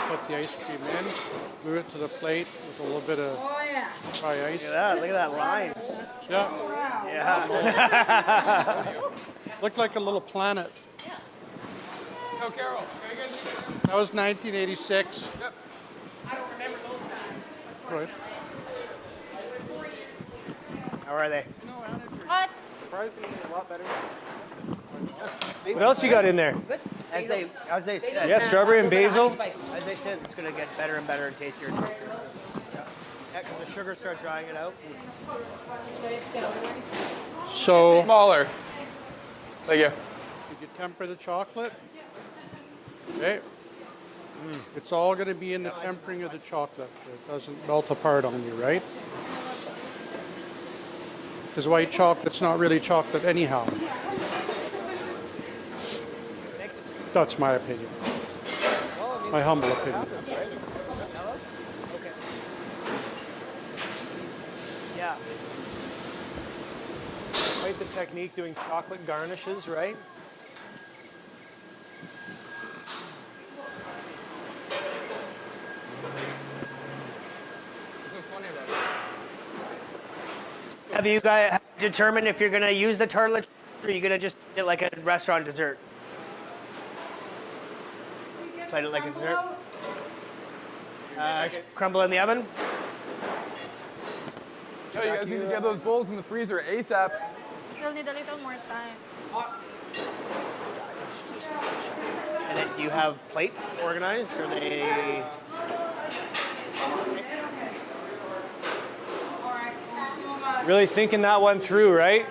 Put the ice cream in, move it to the plate with a little bit of dry ice. Look at that. Look at that line. Yeah. Yeah. Looked like a little planet. No, Carol. That was 1986. Yep. Right. How are they? What? Surprisingly, a lot better. What else you got in there? As they said. Yeah, strawberry and basil. As they said, it's going to get better and better and tastier and tastier. Yeah, because the sugar starts drying it out. So, Smaller. Thank you. did you temper the chocolate? Okay. It's all going to be in the tempering of the chocolate. It doesn't melt apart on you, right? Because white chocolate's not really chocolate anyhow. That's my opinion. My humble opinion. Okay. Yeah. Quite the technique doing chocolate garnishes, right? Have you guys determined if you're going to use the tartlet or are you going to just eat it like a restaurant dessert? Plate it like a dessert? Crumble in the oven? Yo, you guys need to get those bowls in the freezer ASAP. Still need a little more time. And then do you have plates organized? Are they... Really thinking that one through, right?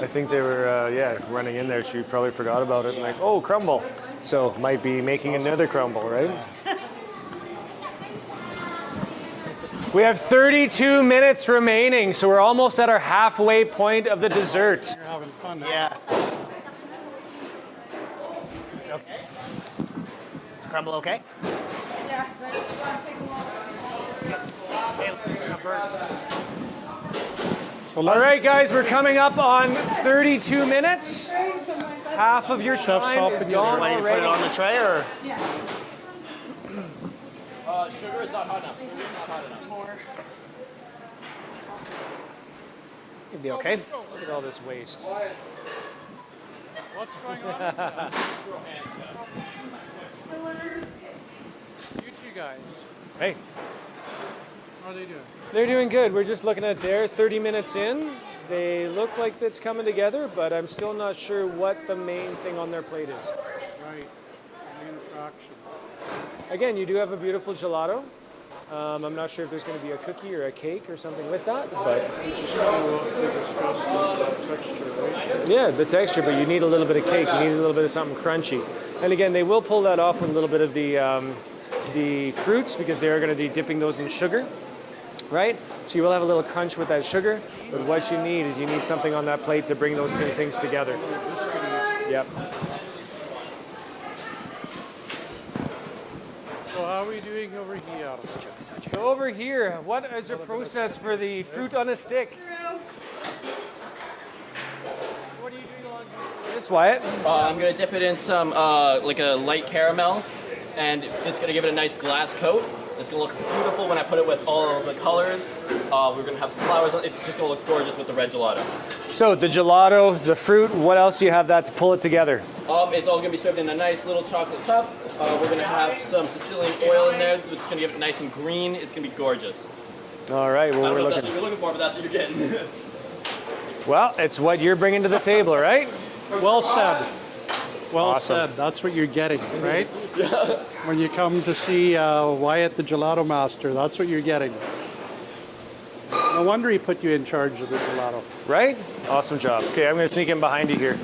I think they were, running in there. She probably forgot about it and like, oh, crumble. So might be making another crumble, right? We have 32 minutes remaining, so we're almost at our halfway point of the dessert. You're having fun. Yeah. Okay. Is crumble okay? Yes, I just want to take a walk. Okay, it's gonna burn. All right, guys, we're coming up on 32 minutes. Half of your Chef's time is helping you gone there. Want to put already. it on the tray or? Sugar is not hot enough. Sugar is not hot enough. You'll be okay. Look at all this waste. What's going on? You two guys, Hey, how are they doing? they're doing good. We're just looking at their 30 minutes in. They look like it's coming together, but I'm still not sure what the main thing on their plate is. Right. Main attraction. Again, you do have a beautiful gelato. I'm not sure if there's going to be a cookie or a cake or something with that, but yeah, the texture. But you need a little bit of cake. You need a little bit of something crunchy. And again, they will pull that off with a little bit of the fruits because they are going to be dipping those in sugar, right? So you will have a little crunch with that sugar. But what you need is you need something on that plate to bring those two things together. Yep. So how are we doing over here? So over here, what is your process for the fruit on a stick? What are you doing along this, Wyatt? I'm gonna dip it in some like a light caramel, and it's gonna give it a nice glass coat. It's gonna look beautiful when I put it with all of the colors. We're gonna have some flowers. It's just gonna look gorgeous with the red gelato. So the gelato, the fruit, what else do you have that to pull it together? It's all gonna be served in a nice little chocolate cup. We're gonna have some Sicilian oil in there. It's gonna give it nice and green. It's gonna be gorgeous. All right, well, I don't we're know if looking. that's what you're looking for, but that's what you're getting. Well, it's what you're bringing to the table, right? Well said. Well Awesome. said. That's what you're getting, right? When you come to see Wyatt the Gelato Master, that's what you're getting. No wonder he put you in charge of the gelato. Right? Awesome job. Okay, I'm going to sneak in behind you here.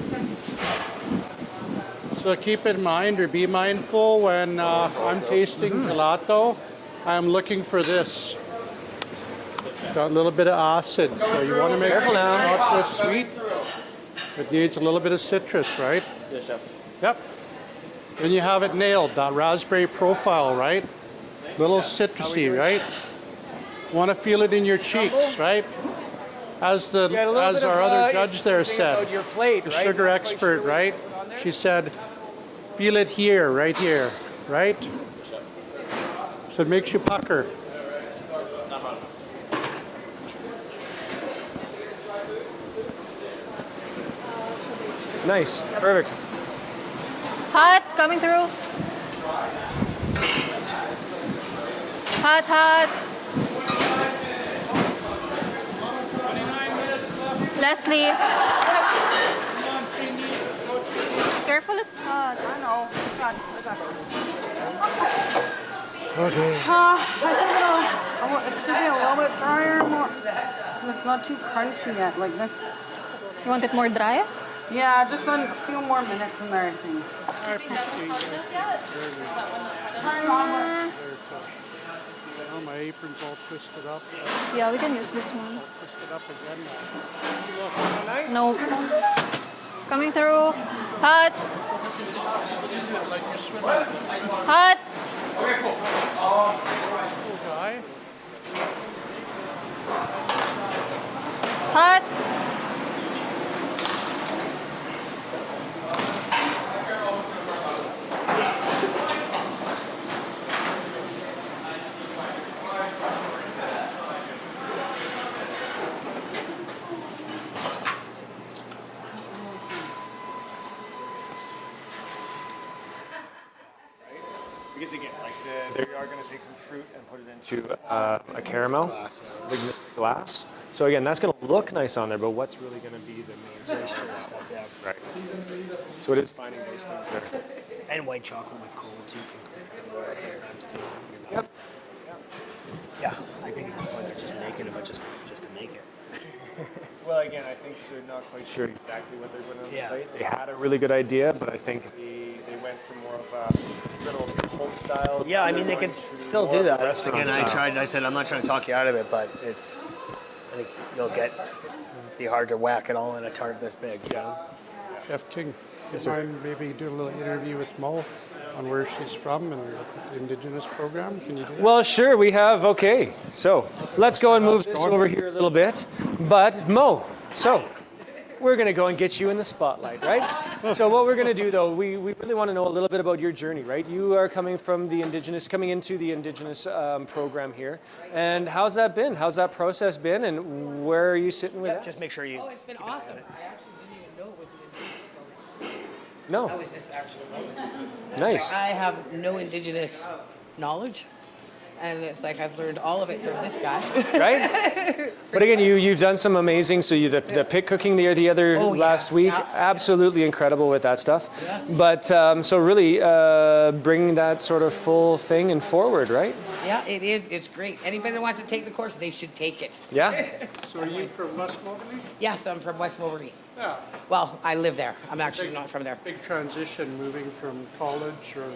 So keep in mind or be mindful when I'm tasting gelato, I'm looking for this. Got a little bit of acid, so you want to make sure it's not just sweet. It needs a little bit of citrus, right? Yes, chef. Yep. Then you have it nailed, that raspberry profile, right? Little citrusy, right? Want to feel it in your cheeks, right? As our other judge there said, your plate, the right? sugar expert, right? She said, feel it here, right here, right? So it makes you pucker. Nice. Perfect. Hot, coming through. Hot, hot. Leslie. Careful, it's hot. I know. God, Okay. It should be a little bit drier, more. It's not too crunchy yet, like this. You want it more dry? Yeah, just a few more minutes in there, I think. Oh, my apron's all twisted up. Yeah, we can use this one. Twisted up again now. No. Coming through. Hot. Hot. Hot. Because again, like they are going to take some fruit and put it into a caramel glass. So again, that's going to look nice on there, but what's really going to be the main stuff? Yeah. Right. So it is finding those things there. And white chocolate with cold too. Yep. Yeah, I think it's why they're just making it, but just to make it. Well, again, I think they're not quite sure exactly what they're going to Yeah. plate. They had a really good idea, but I think they went for more of a little home style. Yeah, I mean they can still do that. Again, I said I'm not trying to talk you out of it, but I think you'll be hard to whack it all in a tart this big. You know? Chef King, Yes, do you sir. mind maybe do a little interview with Mo on where she's from and the Indigenous program? Can you do that? Well, sure, we have. Okay, so let's go and move this over here a little bit. But Mo, so we're going to go and get you in the spotlight, right? So what we're going to do, though, we really want to know a little bit about your journey, right? You are coming into the Indigenous program here. And how's that been? How's that process been? And where are you sitting with that? Just make sure you. Oh, it's been awesome. I actually didn't even know it was an Indigenous program. No. I was just actually noticing. Nice. I have no Indigenous knowledge. And it's like I've learned all of it from this guy. Right? But again, you've done some amazing. So the pit cooking the other last week, absolutely incredible with that stuff. Yes. But so really bringing that sort of full thing and forward, right? Yeah, it is. It's great. Anybody that wants to take the course, they should take it. Yeah. So are you from West Moberly? Yes, I'm from West Moberly. Yeah. Well, I live there. I'm actually not from there. Big transition moving from college or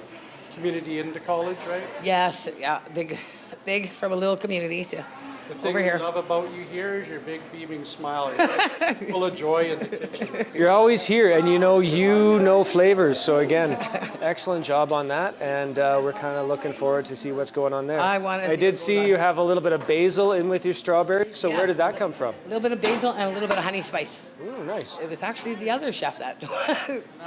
community into college, right? Yes, yeah, big from a little community to The thing over here. I love about you here is your big beaming smile. You're like full of joy in the kitchen. You're always here, and you know flavors. So again, excellent job on that, and we're kind of looking forward to see what's going on there. I did see you have a little bit of basil in with your strawberries. So where did that come from? A little bit of basil and a little bit of honey spice. Ooh, nice. It was actually the other chef that.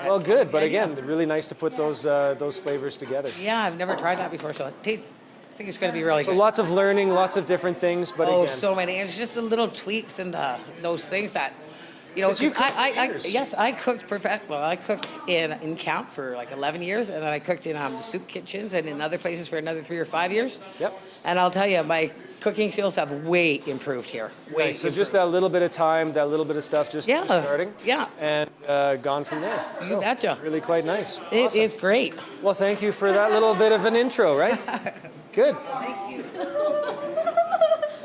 Well, good, but again, really nice to put those flavors together. Yeah, I've never tried that before, so it tastes. I think it's going to be really So good. lots of learning, lots of different things, but again, so many. It's just the little tweaks and those things that, you know. 'Cause you've cooked for years. Yes, I cooked Well, I cooked in camp for like 11 years, and then I cooked in soup kitchens and in other places for another 3 or 5 years. Yep. And I'll tell you, my cooking skills have way improved here. Way. Nice. So just that little bit of time, that little bit of stuff, just starting. Yeah. And gone from there. You betcha. Really quite nice. It Awesome. is great. Well, thank you for that little bit of an intro, right? Good. Thank you.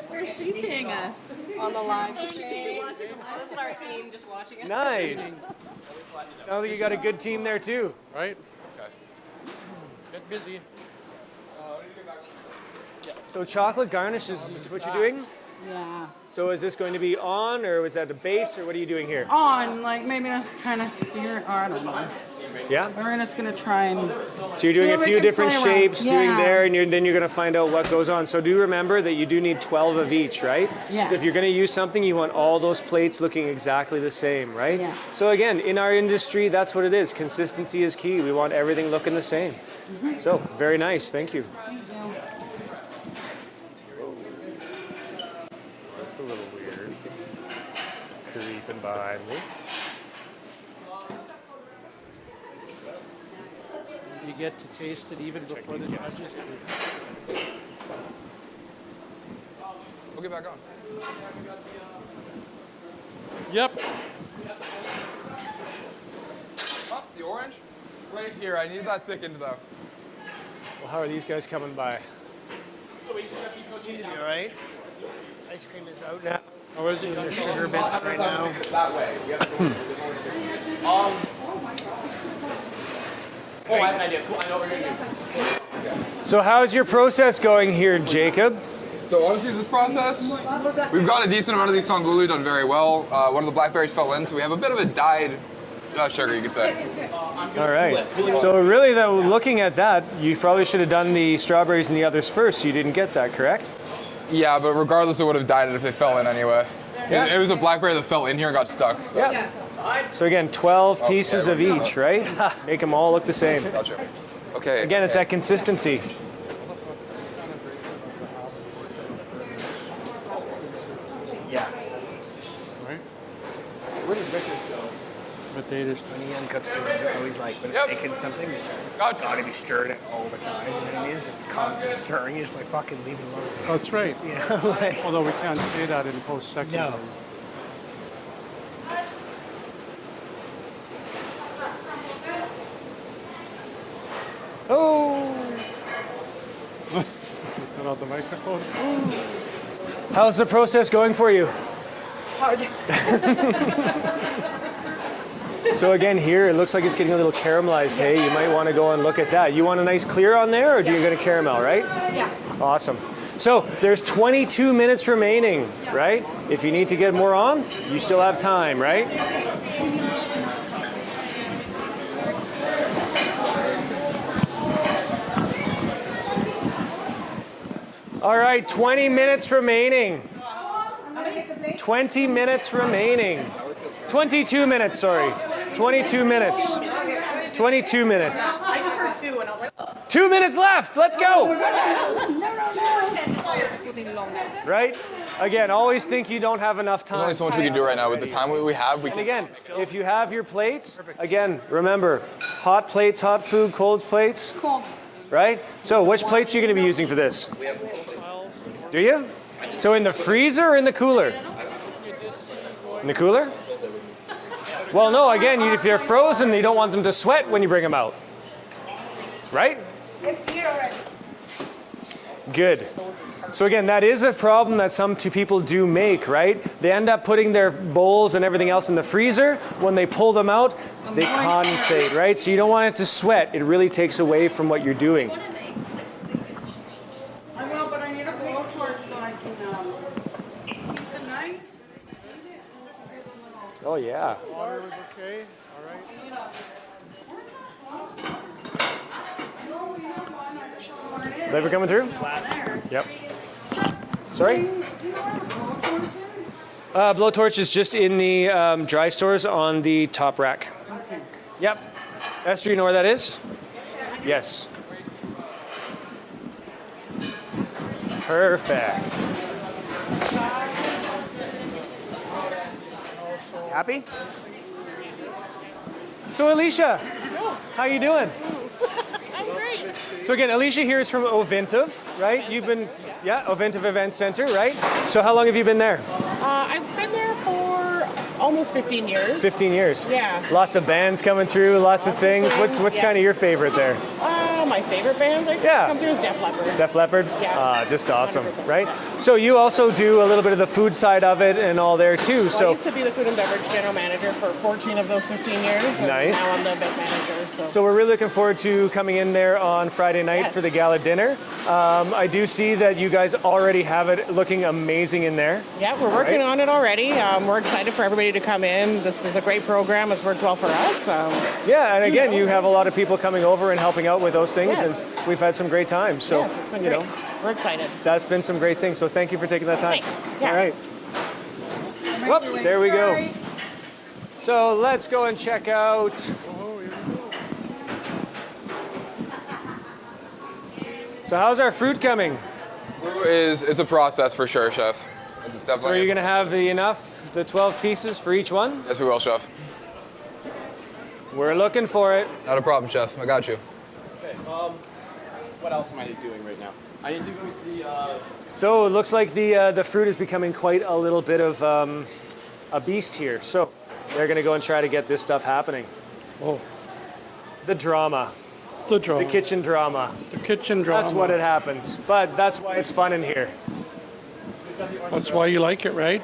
Where's she seeing us? On the live stream. This is our team just watching us. Nice. Sounds like you got a good team there too. Right? Get busy. So chocolate garnish is what you're doing? Yeah. So is this going to be on, or was that the base, or what are you doing here? On, like maybe that's kind of spirit, or I don't know. Yeah? We're just gonna try and. So you're doing see a what we few can different play around. shapes, doing Yeah. there, and then you're going to find out what goes on. So do remember that you do need 12 of each, right? Yes. So if you're going to use something, you want all those plates looking exactly the same, right? Yeah. So again, in our industry, that's what it is. Consistency is key. We want everything looking the same. So very nice. Thank you. That's a little weird. Creeping behind me. You get to taste it even before the judges do. We'll get back on. Yep. Oh, the orange? Right here. I need that thickened though. Well, how are these guys coming by? So we just have to continue, all right? Ice cream is out now. How is it? The sugar bits right now. That way. Oh, I have an idea. Cool. I know what we're gonna do. So how's your process going here, Jacob? So honestly, this process, we've got a decent amount of these sangulu done very well. One of the blackberries fell in, so we have a bit of a dyed sugar, you could say. All right. So really, though, looking at that, you probably should have done the strawberries and the others first. So you didn't get that, correct? Yeah, but regardless, it would have dyed it if they fell in anyway. Yeah. It was a blackberry that fell in here and got stuck. Yeah. So again, 12 pieces of each, right? Make them all look the same. Gotcha. Okay. Again, it's that consistency. Yeah. Right? Where does Richard go? But they just. When he uncooks them, they're always like, when it's making something, it's just gotta be stirred all the time. You know what I mean? It's just constant stirring. You just like fucking leave it alone. That's right. You know, like. Although we can't say that in post-secondary. No. Oh! Put out the microphone. How's the process going for you? Hard. So again, here it looks like it's getting a little caramelized. Hey, you might want to go and look at that. You want a nice clear on there, or do you get a caramel, right? Yes. Awesome. So there's 22 minutes remaining, right? If you need to get more on, you still have time, right? All right, 20 minutes remaining. 20 minutes remaining. 22 minutes, sorry. 22 minutes. 22 minutes. I just heard 2 and I was like, 2 minutes left. Let's go. Right? Again, always think you don't have enough time. There's only so much we can do right now. With the time we have, we And can. again, if you have your plates, again, remember, hot plates, hot food, cold plates. cool. right? So which plates are you going to be using for this? Do you? So in the freezer or in the cooler? In the cooler? Well, no, again, if they're frozen, you don't want them to sweat when you bring them out. Right? It's here already. Good. So again, that is a problem that some people do make, right? They end up putting their bowls and everything else in the freezer. When they pull them out, they condensate, right? So you don't want it to sweat. It really takes away from what you're doing. I will, but I need a blowtorch so I can keep the knife. Oh, yeah. Water was okay. All right. Is that ever coming through? Yep. Sorry? Blowtorch is just in the dry stores on the top rack. Okay. Yep. Esther, you know where that is? Yes. Perfect. Happy? So Alicia, how you doing? I'm great. So again, Alicia here is from Ovintiv, right? You've been, Ovintiv Event Center, right? So how long have you been there? I've been there for almost 15 years. 15 years. Yeah. Lots of bands coming through, lots of things. What's kind of your favorite there? My favorite band that come through is Def Leppard. Def Leppard? Yeah. Just awesome, 100%. right? So you also do a little bit of the food side of it and all there too. Well, So I used to be the food and beverage general manager for 14 of those 15 years. And Nice. now I'm the event manager. So we're really looking forward to coming in there on Friday night for the gala dinner. I do see that you guys already have it looking amazing in there. Yeah, we're working Right. on it already. We're excited for everybody to come in. This is a great program. It's worked well for us. Yeah, and again, you have a lot of people coming over and helping out with those things, Yes. and we've had some great times. So, yes, it's been you great. know, We're excited. that's been some great things. So thank you for taking that time. Thanks. Yeah. All right. Whoop, there we go. So let's go and check out. So how's our fruit coming? It's a process for sure, chef. It's So definitely. are you going to have the 12 pieces for each one? Yes, we will, chef. We're looking for it. Not a problem, chef. I got you. Okay. What else am I doing right now? I need to go with the. So it looks like the fruit is becoming quite a little bit of a beast here. So they're going to go and try to get this stuff happening. Oh. The drama. The drama. The kitchen drama. The kitchen drama. That's what it happens. But that's why it's fun in here. That's why you like it, right?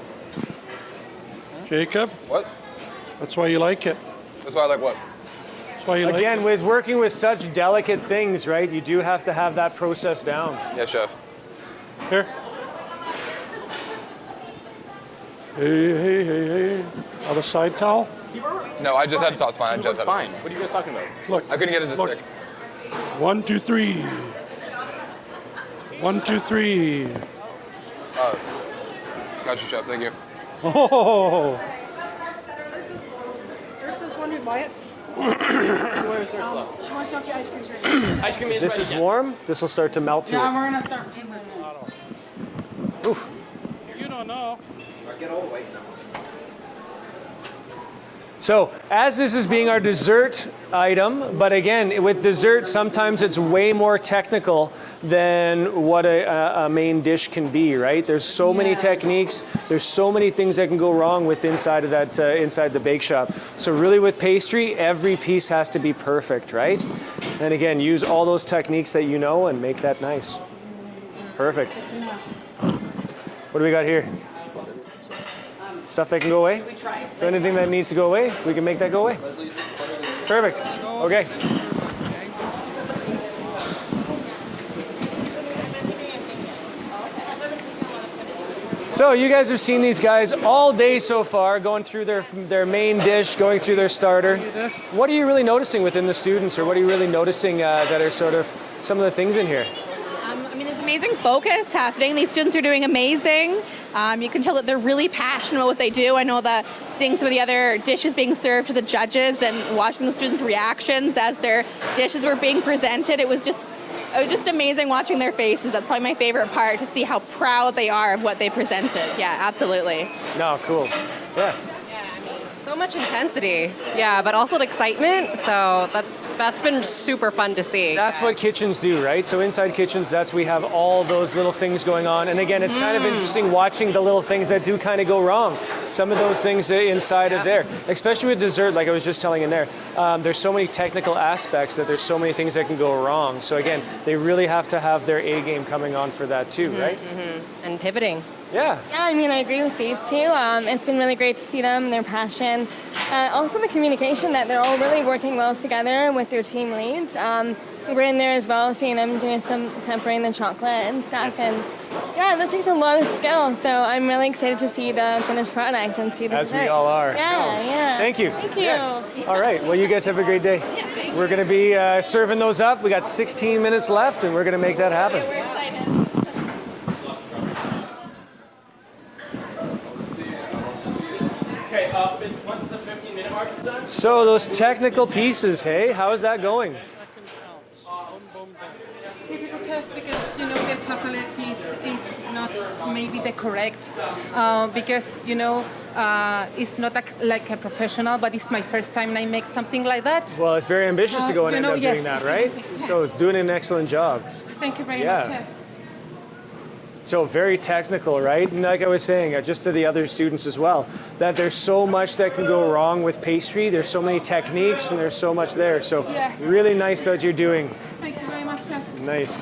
Jacob? What? That's why you like it. That's why I like what? That's why you Again, like with working with such delicate things, right, you do have to have that process down. Yes, chef. it. Here. Hey. Have a side towel? No, I just had to toss mine. I just had Fine. What are you guys talking about? Look. I couldn't get it to Look. stick. 1, 2, 3. 1, 2, 3. Got you, chef. Thank you. Oh. There's this one who's buy it. Where's their stuff? She wants to know if the ice cream's ready. Ice cream is This ready. is yeah. warm. This will start to melt to Yeah, it. we're gonna start in with it. Oof. You don't know. Get all white now. So, as this is being our dessert item, but again, with dessert, sometimes it's way more technical than what a main dish can be, right? There's so many techniques, there's so many things that can go wrong with inside of that, inside the bake shop. So really with pastry, every piece has to be perfect, right? And again, use all those techniques that you know and make that nice. Perfect. What do we got here? Stuff that can go away? So anything that needs to go away, we can make that go away. Perfect. Okay. So you guys have seen these guys all day so far, going through their main dish, going through their starter. What are you really noticing within the students, or what are you really noticing that are sort of some of the things in here? I mean, there's amazing focus happening. These students are doing amazing. You can tell that they're really passionate about what they do. I know that seeing some of the other dishes being served to the judges and watching the students' reactions as their dishes were being presented, it was just amazing watching their faces. That's probably my favorite part, to see how proud they are of what they presented. Yeah, absolutely. No, cool. Yeah. Yeah, I mean, so much intensity, yeah, but also excitement. So that's been super fun to see. That's what kitchens do, right? So inside kitchens, we have all those little things going on. And again, it's kind of interesting watching the little things that do kind of go wrong. Some of those things inside of there, especially with dessert, like I was just telling in there, there's so many technical aspects that there's so many things that can go wrong. So again, they really have to have their A game coming on for that too, right? And pivoting. Yeah. Yeah, I mean, I agree with these two. It's been really great to see them, their passion. Also the communication, that they're all really working well together with their team leads. We're in there as well, seeing them doing some tempering the chocolate and stuff. And yeah, that takes a lot of skill. So I'm really excited to see the finished product and see the As we dessert. all are. Yeah, yeah. Thank you. Thank you. Yeah. All right. Well, you guys have a great day. We're going to be serving those up. We got 16 minutes left, and we're going to make that happen. We're excited. Okay, once the 15-minute mark is done. So those technical pieces, hey, how is that going? Difficult tough because the chocolate is not maybe the correct because it's not like a professional, but it's my first time I make something like that. Well, it's very ambitious to go and end up yes, doing that, it's right? yes. So it's doing an excellent job. Thank you very much, Chef. So very technical, right? And like I was saying, just to the other students as well, that there's so much that can go wrong with pastry. There's so many techniques and there's so much there. So Yes. really nice that you're doing. Thank you very much, Chef. Nice.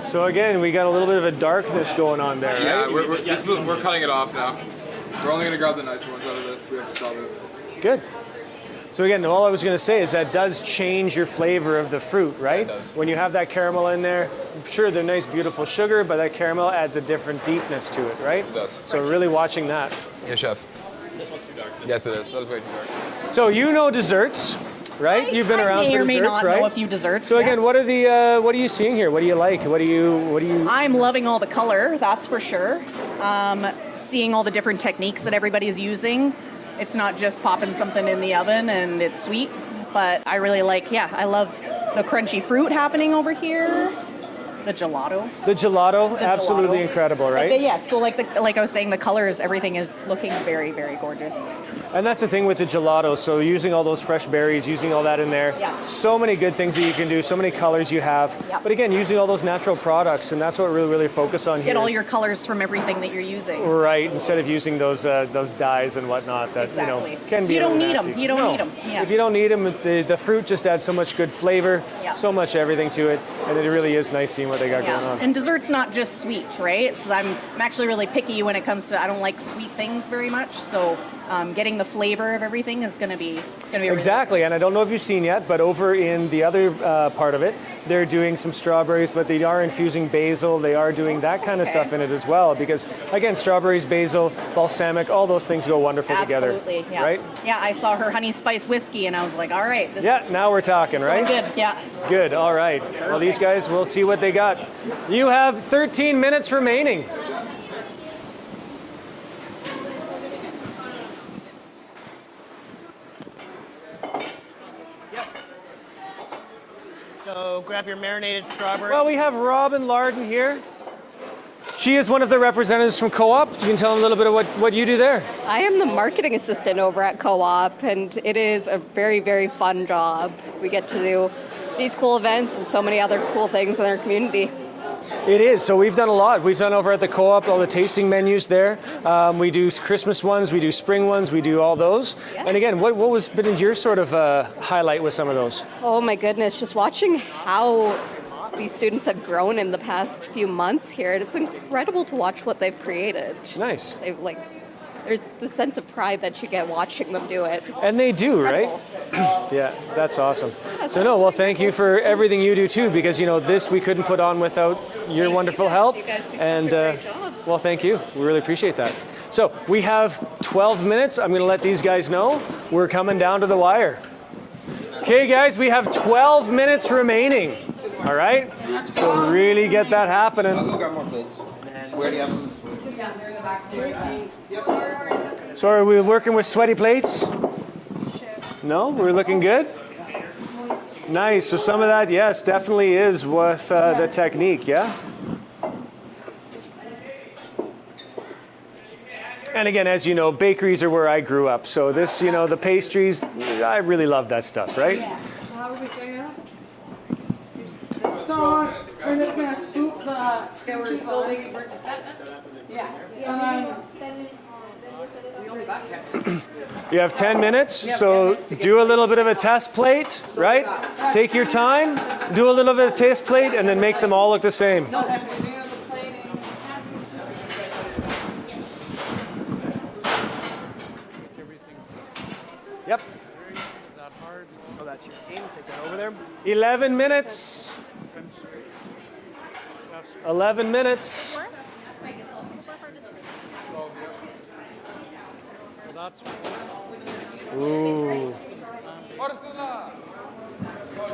So again, we got a little bit of a darkness going on there, Yeah, right? we're cutting it off now. We're only going to grab the nicer ones out of this. We have to stop it. Good. So again, all I was going to say is that does change your flavor of the fruit, right? Yeah, it does. When you have that caramel in there, sure, they're nice, beautiful sugar, but that caramel adds a different deepness to it, right? It does. So really watching that. Yeah, Chef. This one's too dark. Yes, it is. That is way too dark. So you know desserts, right? You've been around may for or may desserts, not right? know a few desserts, So yeah. again, what are you seeing here? What do you like? What do you? I'm loving all the color, that's for sure. Seeing all the different techniques that everybody's using. It's not just popping something in the oven and it's sweet, but I really I love the crunchy fruit happening over here. The gelato. The gelato, The absolutely gelato. incredible, right? Yeah, so like I was saying, the colors, everything is looking very, very gorgeous. And that's the thing with the gelato. So using all those fresh berries, using all that in there, Yeah. so many good things that you can do, so many colors you have. Yep. But again, using all those natural products, and that's what we really focus on here. Get all is- your colors from everything that you're using. Right, instead of using those dyes and whatnot that Exactly. can be You a don't little need 'em. nasty. You don't No. need 'em. Yeah. If you don't need them, the fruit just adds so much good flavor, Yeah. so much everything to it, and it really is nice seeing what they got going on. And dessert's not just sweet, right? So I'm actually really picky when it comes to, I don't like sweet things very much, so getting the flavor of everything is going to be really Exactly, and I don't know if you've seen yet, but over in the other part of it, they're doing some strawberries, but they are infusing basil. They are doing that kind of Okay. stuff in it as well, because again, strawberries, basil, balsamic, all those things go wonderful together. Absolutely, yeah. Right? Yeah, I saw her honey spice whiskey and I was like, all right. This Yeah, is now we're talking, right? good, yeah. Good, all right. Well, these guys, we'll see what they got. You have 13 minutes remaining. So grab your marinated strawberry. Well, we have Robin Larden here. She is one of the representatives from Co-op. You can tell them a little bit of what you do there. I am the marketing assistant over at Co-op, and it is a very, very fun job. We get to do these cool events and so many other cool things in our community. It is. So we've done a lot. We've done over at the Co-op all the tasting menus there. We do Christmas ones, we do spring ones, we do all those. Yes. And again, what was been your sort of highlight with some of those? Oh my goodness, just watching how these students have grown in the past few months here. It's incredible to watch what they've created. Nice. They've there's the sense of pride that you get watching them do it. It's And they do, incredible. right? Yeah, that's awesome. So no, well, thank you for everything you do too, because this we couldn't put on without your wonderful help. You guys do such and a great job. well, thank you. We really appreciate that. So we have 12 minutes. I'm going to let these guys know we're coming down to the wire. Okay, guys, we have 12 minutes remaining. All right, so really get that happening. I'll go grab more plates. Where do you have them? So are we working with sweaty plates? No, we're looking good. Nice. So some of that, yes, definitely is with the technique, yeah? And again, as you know, bakeries are where I grew up. So this, you know, the pastries, I really love that stuff, right? Yeah. So how are we saying that? So we're just gonna scoop the. Okay, we're still waiting for it to set. Yeah. And then 10 minutes. We only got 10. You have 10 minutes, so do a little bit of a test plate, right? Take your time, do a little bit of test plate, and then make them all look the same. Yep. So that's your team. Take that over there. 11 minutes. 11 minutes. Ooh.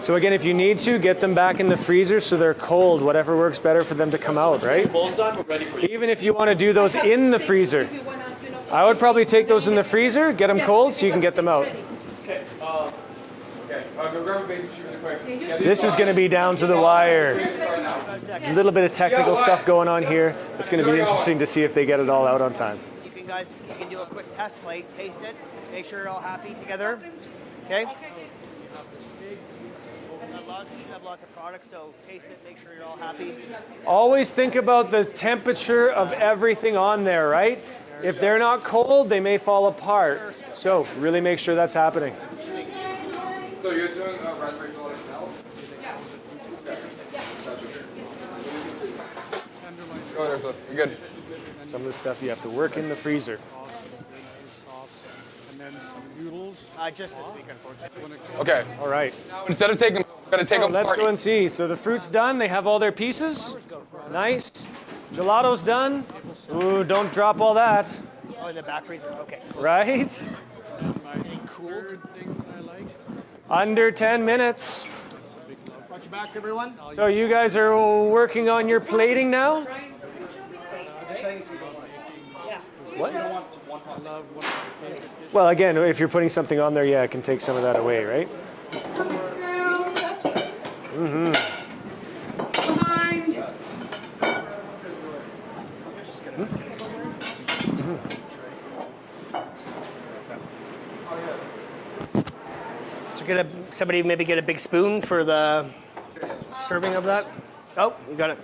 So again, if you need to, get them back in the freezer so they're cold, whatever works better for them to come out, right? Even if you want to do those in the freezer. I would probably take those in the freezer, get them cold so you can get them out. Okay. Go grab a baby shoe really quick. This is going to be down to the wire. A little bit of technical stuff going on here. It's going to be interesting to see if they get it all out on time. You can do a quick test plate, taste it, make sure you're all happy together. Okay? You should have lots of products, so taste it, make sure you're all happy. Always think about the temperature of everything on there, right? If they're not cold, they may fall apart. So really make sure that's happening. So you're doing raspberry gelato now? Go ahead, Ursa. You're good. Some of the stuff you have to work in the freezer. And then some noodles. Just this week, unfortunately. Okay. All right. Instead of taking, I'm gonna take them Let's apart. go and see. So the fruit's done. They have all their pieces. Nice. Gelato's done. Ooh, don't drop all that. Oh, in the back freezer. Okay. Right? Cooled. Under 10 minutes. Watch your backs, everyone. So you guys are working on your plating now? What? Well, again, if you're putting something on there, yeah, it can take some of that away, right? Mm-hmm. So somebody maybe get a big spoon for the serving of that. Oh, you got it.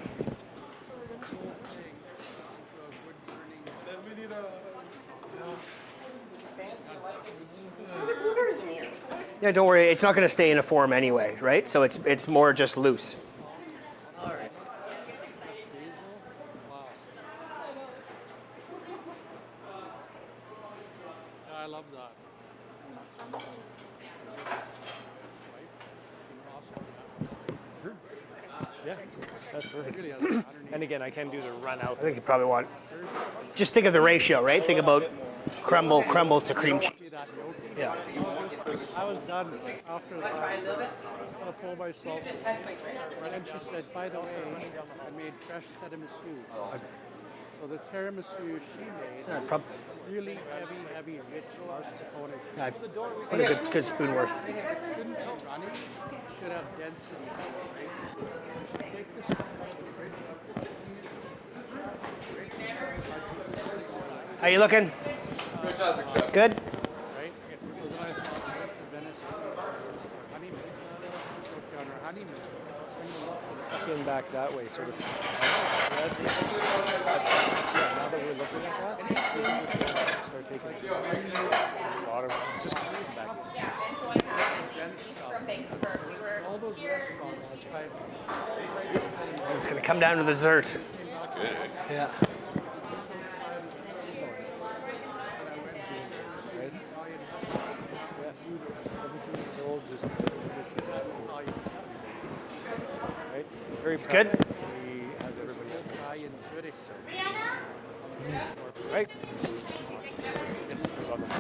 Yeah, don't worry. It's not going to stay in a form anyway, right? So it's more just loose. All right. I love that. Yeah, that's perfect. And again, I can do the run out. I think you probably want. Just think of the ratio, right? Think about crumble to cream cheese. Yeah. I was done after that. I was gonna pull myself. And then she said, by the way, I made fresh tiramisu. So the tiramisu she made, really heavy, rich mascarpone cheese. Yeah, put a good spoon worth. Shouldn't be runny. It should have density. Right? You should take this out of the fridge. How you looking? Fantastic, chef. Good? Tuck in back that way, sort of. Yeah, that's good. Yeah, now that we're looking at that, we can just start taking it. Bottom, just come back. Yeah, and so I have from Vancouver. We were all those restaurants. It's going to come down to the dessert. That's good. Yeah. Right? Yeah. 17 years old, just right? Very proud. Good. He has everybody up. So. Right? Awesome. Yes, you're welcome.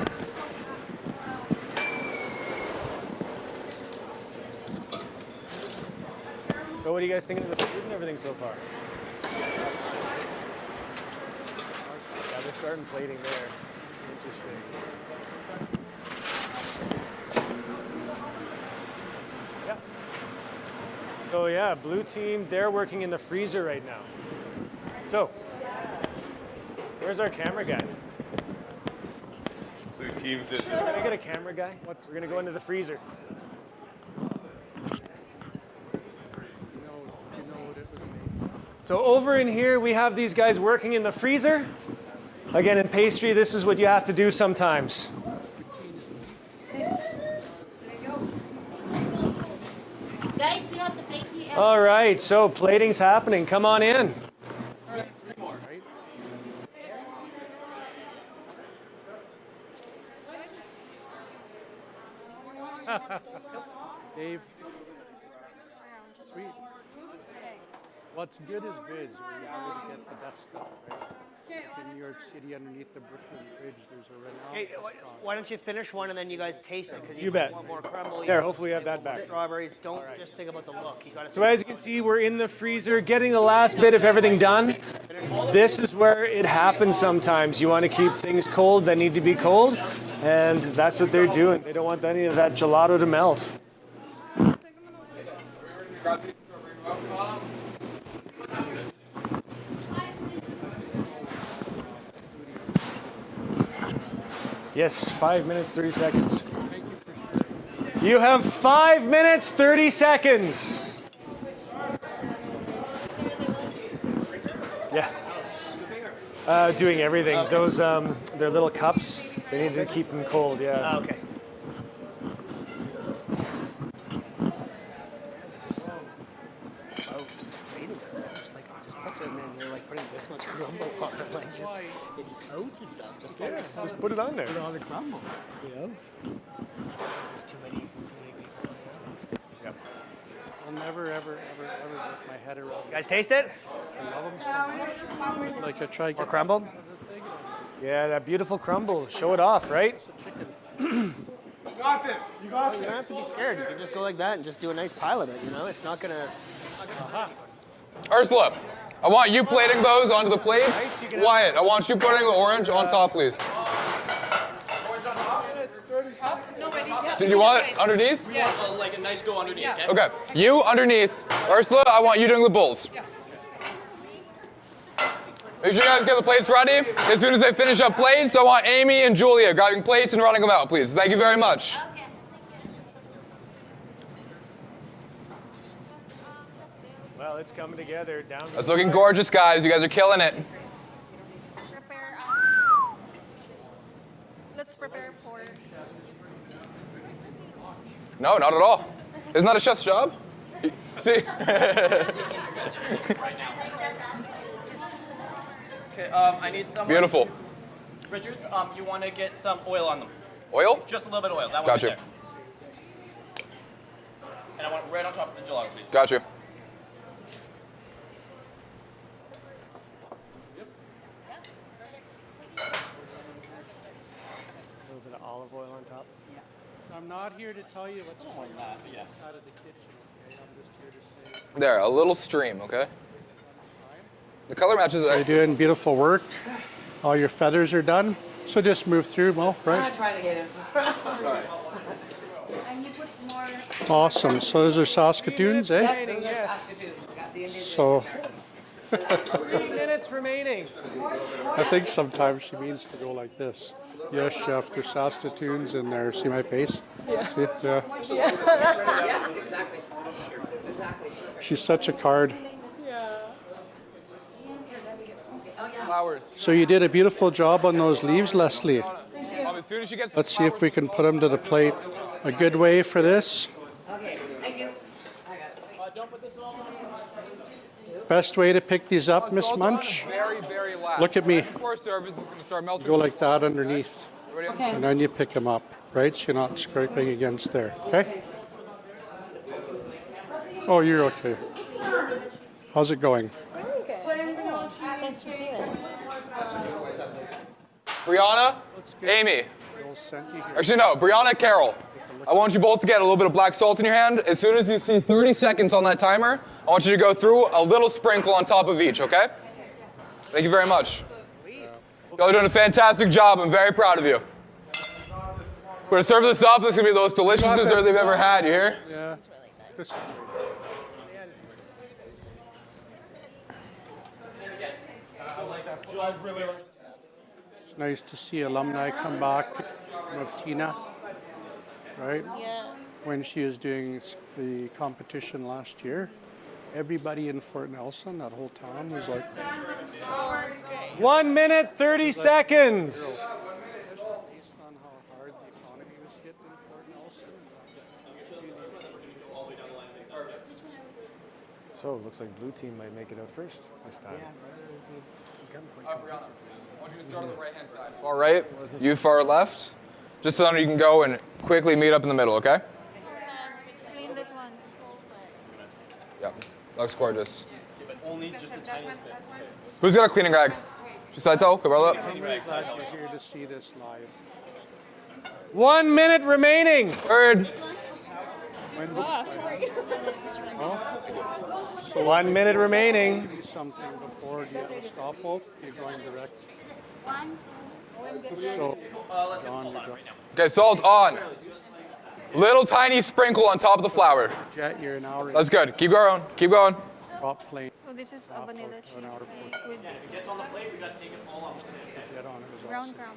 So what are you guys thinking of the food and everything so far? Yeah, they're starting plating there. Interesting. Yeah. So yeah, blue team, they're working in the freezer right now. So, where's our camera guy? Blue team's in Can I get a camera guy? We're gonna go into the freezer. So over in here, we have these guys working in the freezer. Again, in pastry, this is what you have to do sometimes. Guys, we have the plate here. All right, so plating's happening. Come on in. Dave. Sweet. What's good is good. So we go to get the best stuff, right? In New York City, underneath the Brooklyn Bridge, there's a renowned Hey, why don't you finish one and then you guys taste it? Because You bet. want more crumble. There, hopefully you have that more back. Strawberries. Don't just think about the look. You got to. So as you can see, we're in the freezer getting the last bit of everything done. This is where it happens sometimes. You want to keep things cold that need to be cold, and that's what they're doing. They don't want any of that gelato to melt. Yes, 5 minutes, 30 seconds. You have 5 minutes, 30 seconds. Yeah. Doing everything. Okay. Those, they're little cups. They need to keep them cold, yeah. Okay. Just puts it in there and they're like putting this much crumble on it. Like just, it's oats and stuff. Just put it on there. Put it on the crumble. You know? There's too many people. Yep. I'll never, ever, ever, ever get my head around. You guys taste it? I love them so much. Like I try to More crumbled? Yeah, that beautiful crumble. Show it off, right? You got this. You got this. You don't have to be scared. You can just go like that and just do a nice pile of it. You know, it's not gonna. Ursula, I want you plating those onto the plates. Wyatt, I want you putting the orange on top, please. Did you want it underneath? Yeah, like a nice go underneath. Yeah. Okay, you underneath. Ursula, I want you doing the bowls. Make sure you guys get the plates ready. As soon as they finish up plates, I want Amy and Julia grabbing plates and running them out, please. Thank you very much. Well, it's coming together. Down. It's looking gorgeous, guys. You guys are killing it. Prepare. Let's prepare for. No, not at all. Isn't that a chef's job? See? Okay, I need some. Beautiful. Richards, you want to get some oil on them. Oil? Just a little bit of oil. That Got one you. right there. And I want it right on top of the gelato, please. Got you. A little bit of olive oil on top. Yeah. I'm not here to tell you what's going on outside of the kitchen. Okay? I'm just here to say. There, a little stream, okay? The color matches. You're doing beautiful work. All your feathers are done. So just move through, well, I'm right? not trying to get him. And you put more. Awesome. So those are Saskatoons, eh? Yes, those are Saskatoons. We got the Indian So 3 minutes remaining. I think sometimes she means to go like this. Yes, chef, there's Saskatoons in there. See my face? Yeah. See? Yeah. Yeah, exactly. Exactly. She's such a card. Flowers. So you did a beautiful job on those leaves, Leslie. As soon as she gets Let's see if we can put them to the plate. A good way for this. Okay, thank you. Best way to pick these up, Miss Munch? Very, very last. Look at me. Before service is going to start melting. Go like that underneath. Okay. And then you pick them up, right? So you're not scraping against there, okay? Oh, you're okay. How's it going? Brianna, Amy. Actually, no, Brianna, Carol. I want you both to get a little bit of black salt in your hand. As soon as you see 30 seconds on that timer, I want you to go through a little sprinkle on top of each, okay? Thank you very much. Y'all are doing a fantastic job. I'm very proud of you. We're going to serve this up. This is going to be the most delicious dessert they've ever had, you hear? Yeah. It's nice to see alumni come back of Tina, right? Yeah. When she was doing the competition last year, everybody in Fort Nelson, that whole town was like, 1 minute, 30 seconds. based on how hard the economy was hit in Fort Nelson. So it looks like blue team might make it out first this time. I want you to start on the right-hand side. Far right, you far left. Just so that you can go and quickly meet up in the middle, okay? Clean this one. Yep. Looks gorgeous. Only just the tiniest bit. Who's got a cleaning rag? Just I tell, come on up. I'm really glad you're here to see this live. 1 minute remaining. Third. So 1 minute remaining. do something before, do you have a stop hope? You're going direct. So, John, you're go- Okay, salt on. Little tiny sprinkle on top of the flour. Jet, you're an hour. That's good. Keep going. Keep going. Drop plane. So this is a vanilla cheesecake with If it gets on the plate, we got to take it all off. Get on it was brown awesome. crumb.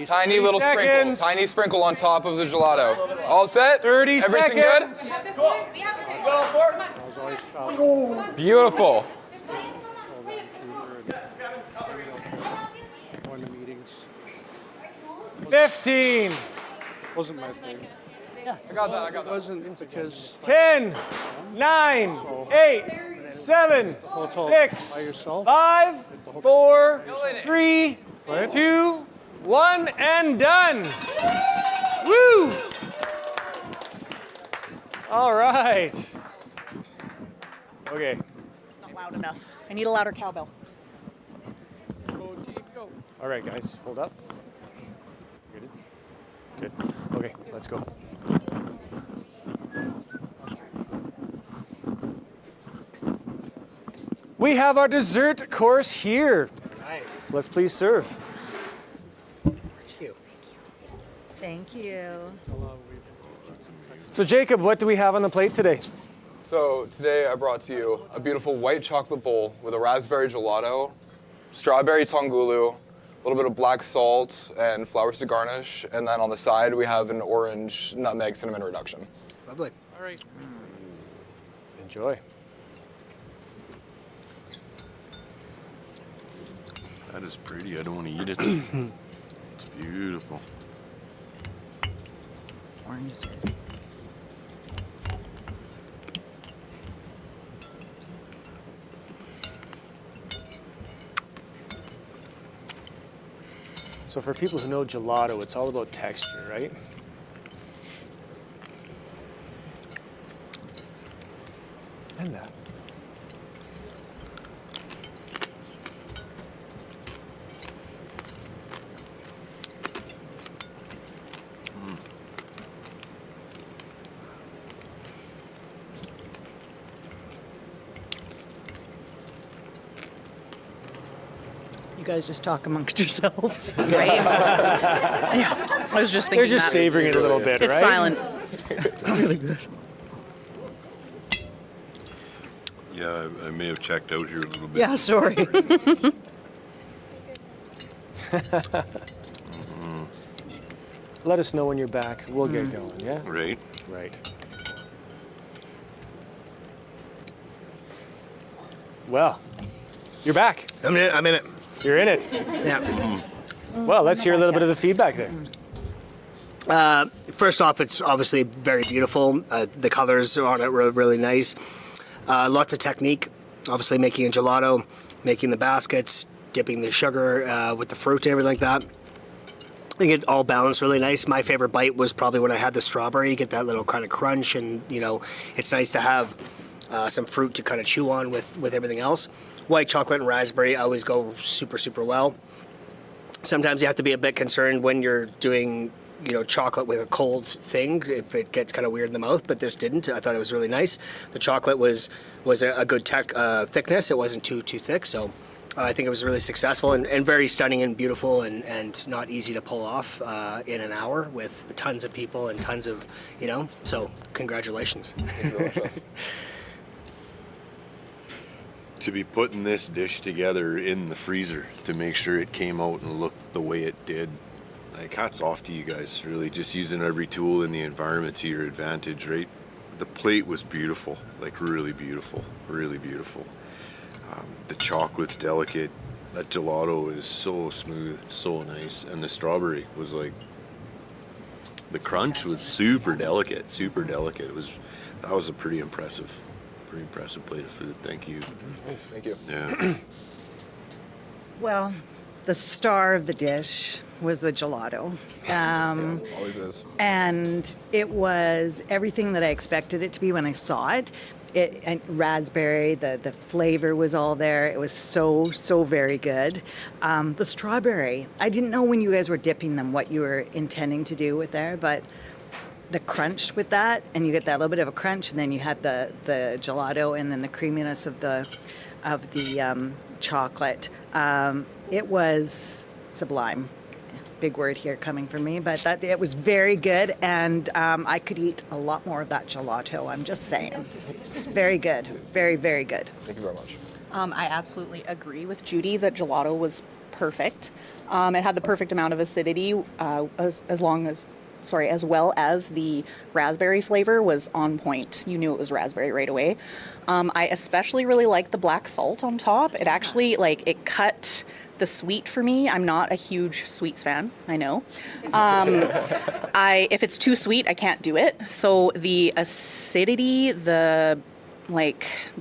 Tiny little sprinkle. Tiny sprinkle on top of the gelato. All set? 30 Everything seconds. I was always shocked. Beautiful. Going to meetings. 15, Wasn't my thing. I got that. I got It that. wasn't because 10, 9, 8, 7, Hotel 6, by yourself. 5, 4, 3, 2, 1, and done. Woo! All right. Okay. It's not loud enough. I need a louder cowbell. All right, guys, hold up. Good. Good. Okay, let's go. We have our dessert course here. Nice. Let's please serve. Thank you. So, Jacob, what do we have on the plate today? So today I brought to you a beautiful white chocolate bowl with a raspberry gelato, strawberry tongulu, a little bit of black salt, and flowers to garnish. And then on the side we have an orange nutmeg cinnamon reduction. Lovely. All right. Enjoy. That is pretty. I don't want to eat it. It's beautiful. Orange is good. So for people who know gelato, it's all about texture, right? And that. You guys just talk amongst yourselves. Right? Yeah. I was just thinking They're just that. savoring it a little bit, It's right? silent. Really good. Yeah, I may have checked out here a little bit. Yeah, sorry. Let us know when you're back. We'll get going, yeah? Right. Right. Well, you're back. I'm in it. You're in it. Yeah. Well, let's hear a little bit of the feedback there. First off, it's obviously very beautiful. The colors on it were really nice. Lots of technique. Obviously, making a gelato, making the baskets, dipping the sugar with the fruit and everything like that. I think it all balanced really nice. My favorite bite was probably when I had the strawberry. You get that little kind of crunch, and it's nice to have some fruit to kind of chew on with everything else. White chocolate and raspberry always go super, super well. Sometimes you have to be a bit concerned when you're doing chocolate with a cold thing, if it gets kind of weird in the mouth, but this didn't. I thought it was really nice. The chocolate was a good thickness. It wasn't too thick, so I think it was really successful and very stunning and beautiful and not easy to pull off in an hour with tons of people and tons of, so congratulations. Thank you very much, Chef. to be putting this dish together in the freezer to make sure it came out and looked the way it did, like, hats off to you guys, really, just using every tool in the environment to your advantage, right? The plate was beautiful, like really beautiful, really beautiful. The chocolate's delicate. That gelato is so smooth, so nice. And the strawberry was like, the crunch was super delicate, super delicate. That was a pretty impressive plate of food. Thank you. Nice. Thank you. Yeah. Well, the star of the dish was the gelato. Always is. And it was everything that I expected it to be when I saw it. And raspberry, the flavor was all there. It was so very good. The strawberry, I didn't know when you guys were dipping them what you were intending to do with there, but the crunch with that, and you get that little bit of a crunch, and then you had the gelato, and then the creaminess of the chocolate. It was sublime. Big word here coming from me, but it was very good, and I could eat a lot more of that gelato. I'm just saying, it's very good, very very good. Thank you very much. I absolutely agree with Judy that gelato was perfect. It had the perfect amount of acidity, as well as the raspberry flavor was on point. You knew it was raspberry right away. I especially really liked the black salt on top. It actually, it cut the sweet for me. I'm not a huge sweets fan, I know. If it's too sweet, I can't do it. So the acidity, the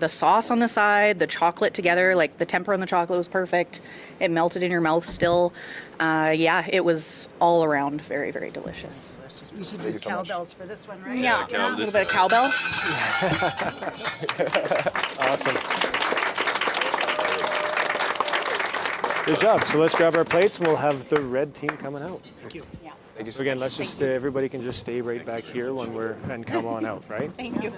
sauce on the side, the chocolate together, the tempera on the chocolate was perfect. It melted in your mouth still. It was all around very, very delicious. We should use cowbells for this one, right? Yeah, a little bit of cowbell. Awesome. Good job. So let's grab our plates and we'll have the red team coming out. Thank you. Yeah. Thank you So again, let's just, everybody can just stay right back here and come on out, right? Thank you.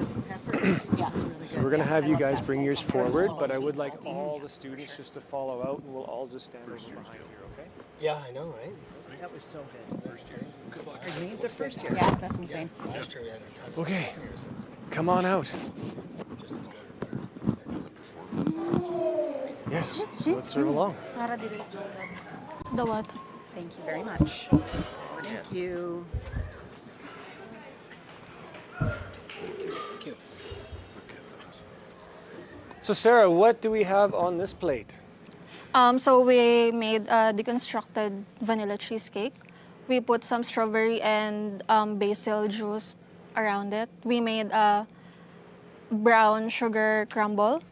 So we're going to have you guys bring yours forward, but I would like all the students just to follow out and we'll all just stand over behind here, okay? Yeah, I know, right? That was so good. First year. Pardon me? The first year. Yeah, that's insane. Last year we had a ton of Okay, come on out. Yes, so let's serve along. The what? Thank you very much. Thank you. So Sarah, what do we have on this plate? So we made a deconstructed vanilla cheesecake. We put some strawberry and basil juice around it. We made a brown sugar crumble,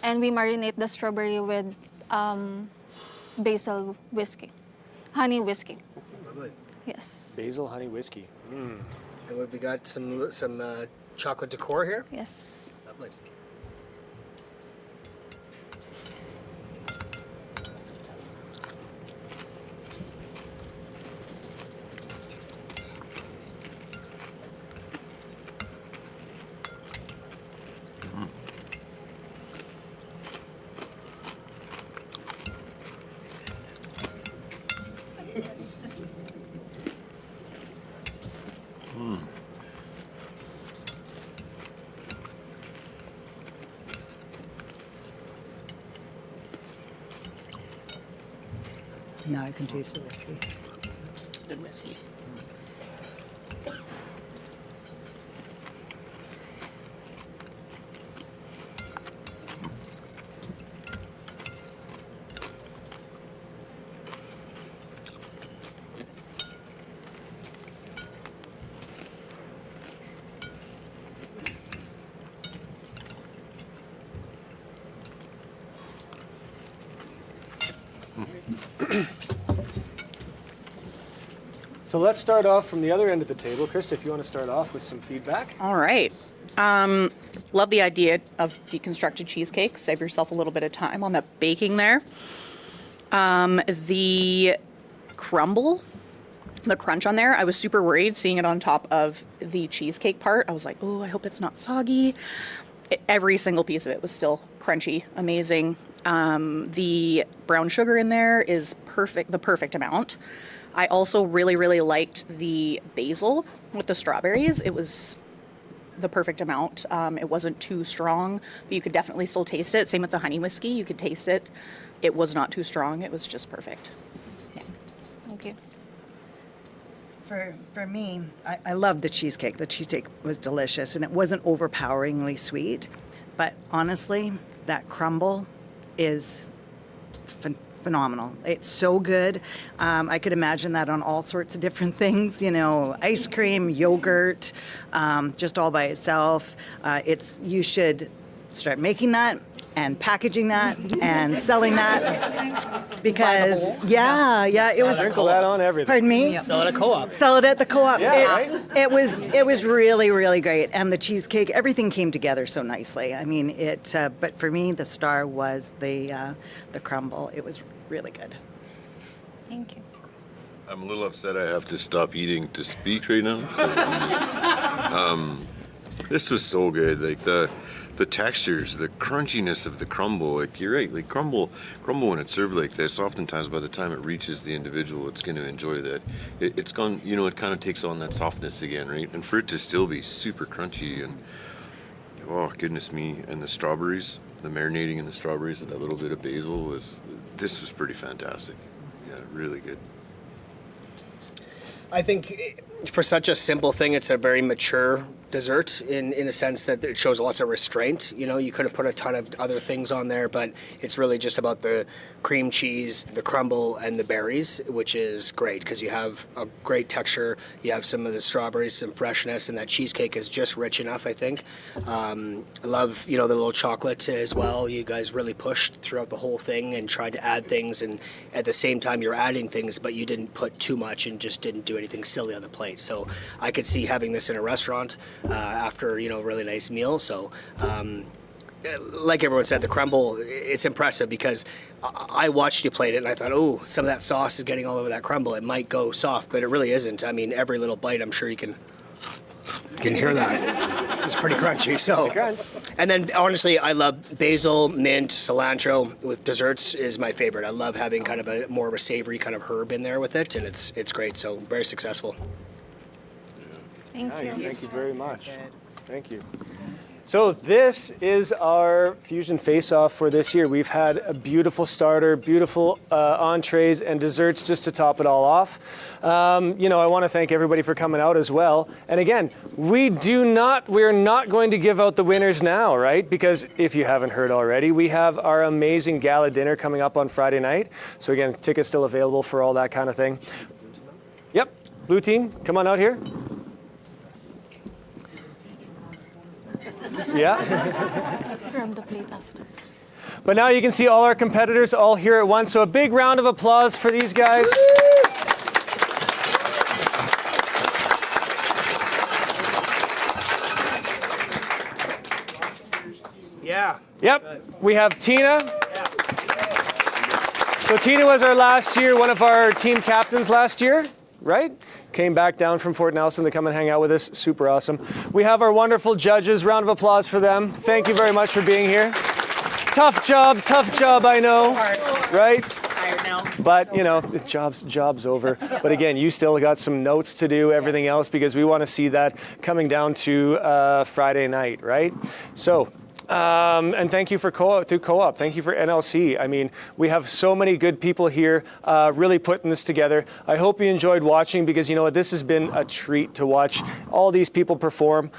and we marinate the strawberry with basil whiskey, honey whiskey. Lovely. Yes. Basil honey whiskey. Mm. And we got some chocolate decor here. Yes. Lovely. Now I can taste the whiskey. Good whiskey. So let's start off from the other end of the table. Krista, if you want to start off with some feedback. All right. Love the idea of deconstructed cheesecake. Save yourself a little bit of time on the baking there. The crumble, the crunch on there, I was super worried seeing it on top of the cheesecake part. I was like, oh, I hope it's not soggy. Every single piece of it was still crunchy, amazing. The brown sugar in there is perfect, the perfect amount. I also really, really liked the basil with the strawberries. It was the perfect amount. It wasn't too strong, but you could definitely still taste it. Same with the honey whiskey. You could taste it. It was not too strong. It was just perfect. Thank you. For me, I loved the cheesecake. The cheesecake was delicious, and it wasn't overpoweringly sweet. But honestly, that crumble is phenomenal. It's so good. I could imagine that on all sorts of different things, you know, ice cream, yogurt, just all by itself. You should start making that and packaging that and selling that because it was. Sprinkle that on everything. Pardon me. Sell it at co-op. Sell it at the co-op. Yeah, It was really, really great, and the cheesecake, everything came together so nicely. I mean, but for me, the star was the crumble. It was really good. Thank you. I'm a little upset I have to stop eating to speak right now. This was so good. Like the textures, the crunchiness of the crumble. Like you're right. Like crumble when it's served like this, oftentimes by the time it reaches the individual, it's going to enjoy that. It's gone. You know, it kind of takes on that softness again, right? And for it to still be super crunchy and oh goodness me, and the strawberries, the marinating in the strawberries with that little bit of basil was pretty fantastic. Yeah, really good. I think for such a simple thing, it's a very mature dessert in a sense that it shows lots of restraint. You know, you could have put a ton of other things on there, but it's really just about the cream cheese, the crumble, and the berries, which is great because you have a great texture. You have some of the strawberries, some freshness, and that cheesecake is just rich enough, I think. I love, the little chocolate as well. You guys really pushed throughout the whole thing and tried to add things, and at the same time you're adding things, but you didn't put too much and just didn't do anything silly on the plate. So I could see having this in a restaurant after a really nice meal. So like everyone said, the crumble, it's impressive because I watched you plate it and I thought, oh, some of that sauce is getting all over that crumble. It might go soft, but it really isn't. I mean, every little bite, I'm sure you can hear that. It's pretty crunchy. So, and then honestly, I love basil, mint, cilantro with desserts is my favorite. I love having kind of a more of a savory kind of herb in there with it, and it's great. So very successful. Thank you. Thank you very much. Thank you. So this is our Fusion Face-Off for this year. We've had a beautiful starter, beautiful entrees and desserts just to top it all off. I want to thank everybody for coming out as well. And again, we're not going to give out the winners now, right? Because if you haven't heard already, we have our amazing gala dinner coming up on Friday night. So again, tickets still available for all that kind of thing. Yep, blue team, come on out here. Yeah. Grab the plate after. But now you can see all our competitors all here at once. So a big round of applause for these guys. Yeah. Yep. We have Tina. So Tina was our last year, one of our team captains last year, right? Came back down from Fort Nelson to come and hang out with us. Super awesome. We have our wonderful judges. Round of applause for them. Thank you very much for being here. Tough job, I know. Right? Tired now. But, the job's over. But again, you still got some notes to do, everything else, because we want to see that coming down to Friday night, right? So, and thank you for Co-op. Thank you for NLC. I mean, we have so many good people here really putting this together. I hope you enjoyed watching because, this has been a treat to watch all these people perform.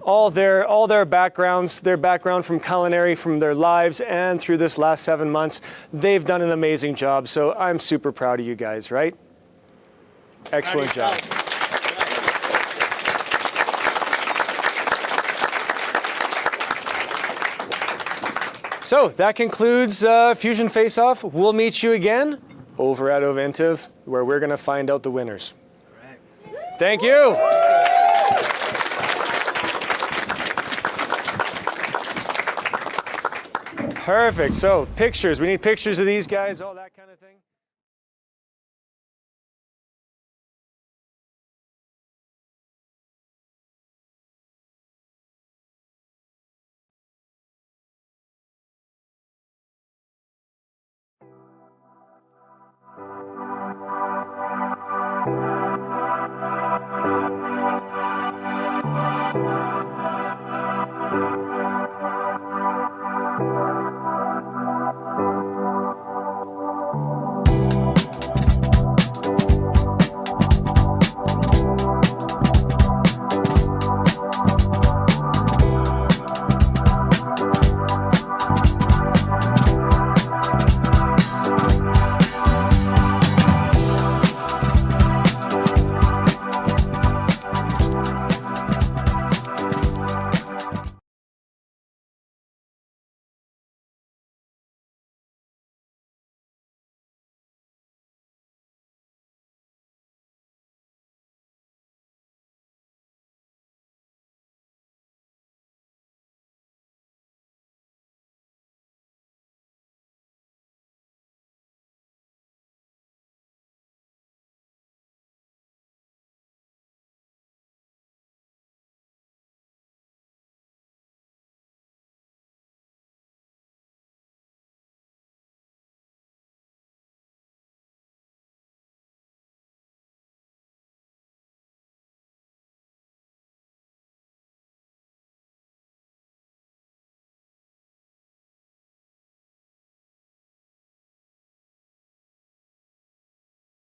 All their backgrounds, their background from culinary, from their lives, and through this last 7 months, they've done an amazing job. So I'm super proud of you guys, right? Excellent job. So that concludes Fusion Face-Off. We'll meet you again over at Oventive, where we're going to find out the winners. Thank you. Perfect. So pictures. We need pictures of these guys, all that kind of thing.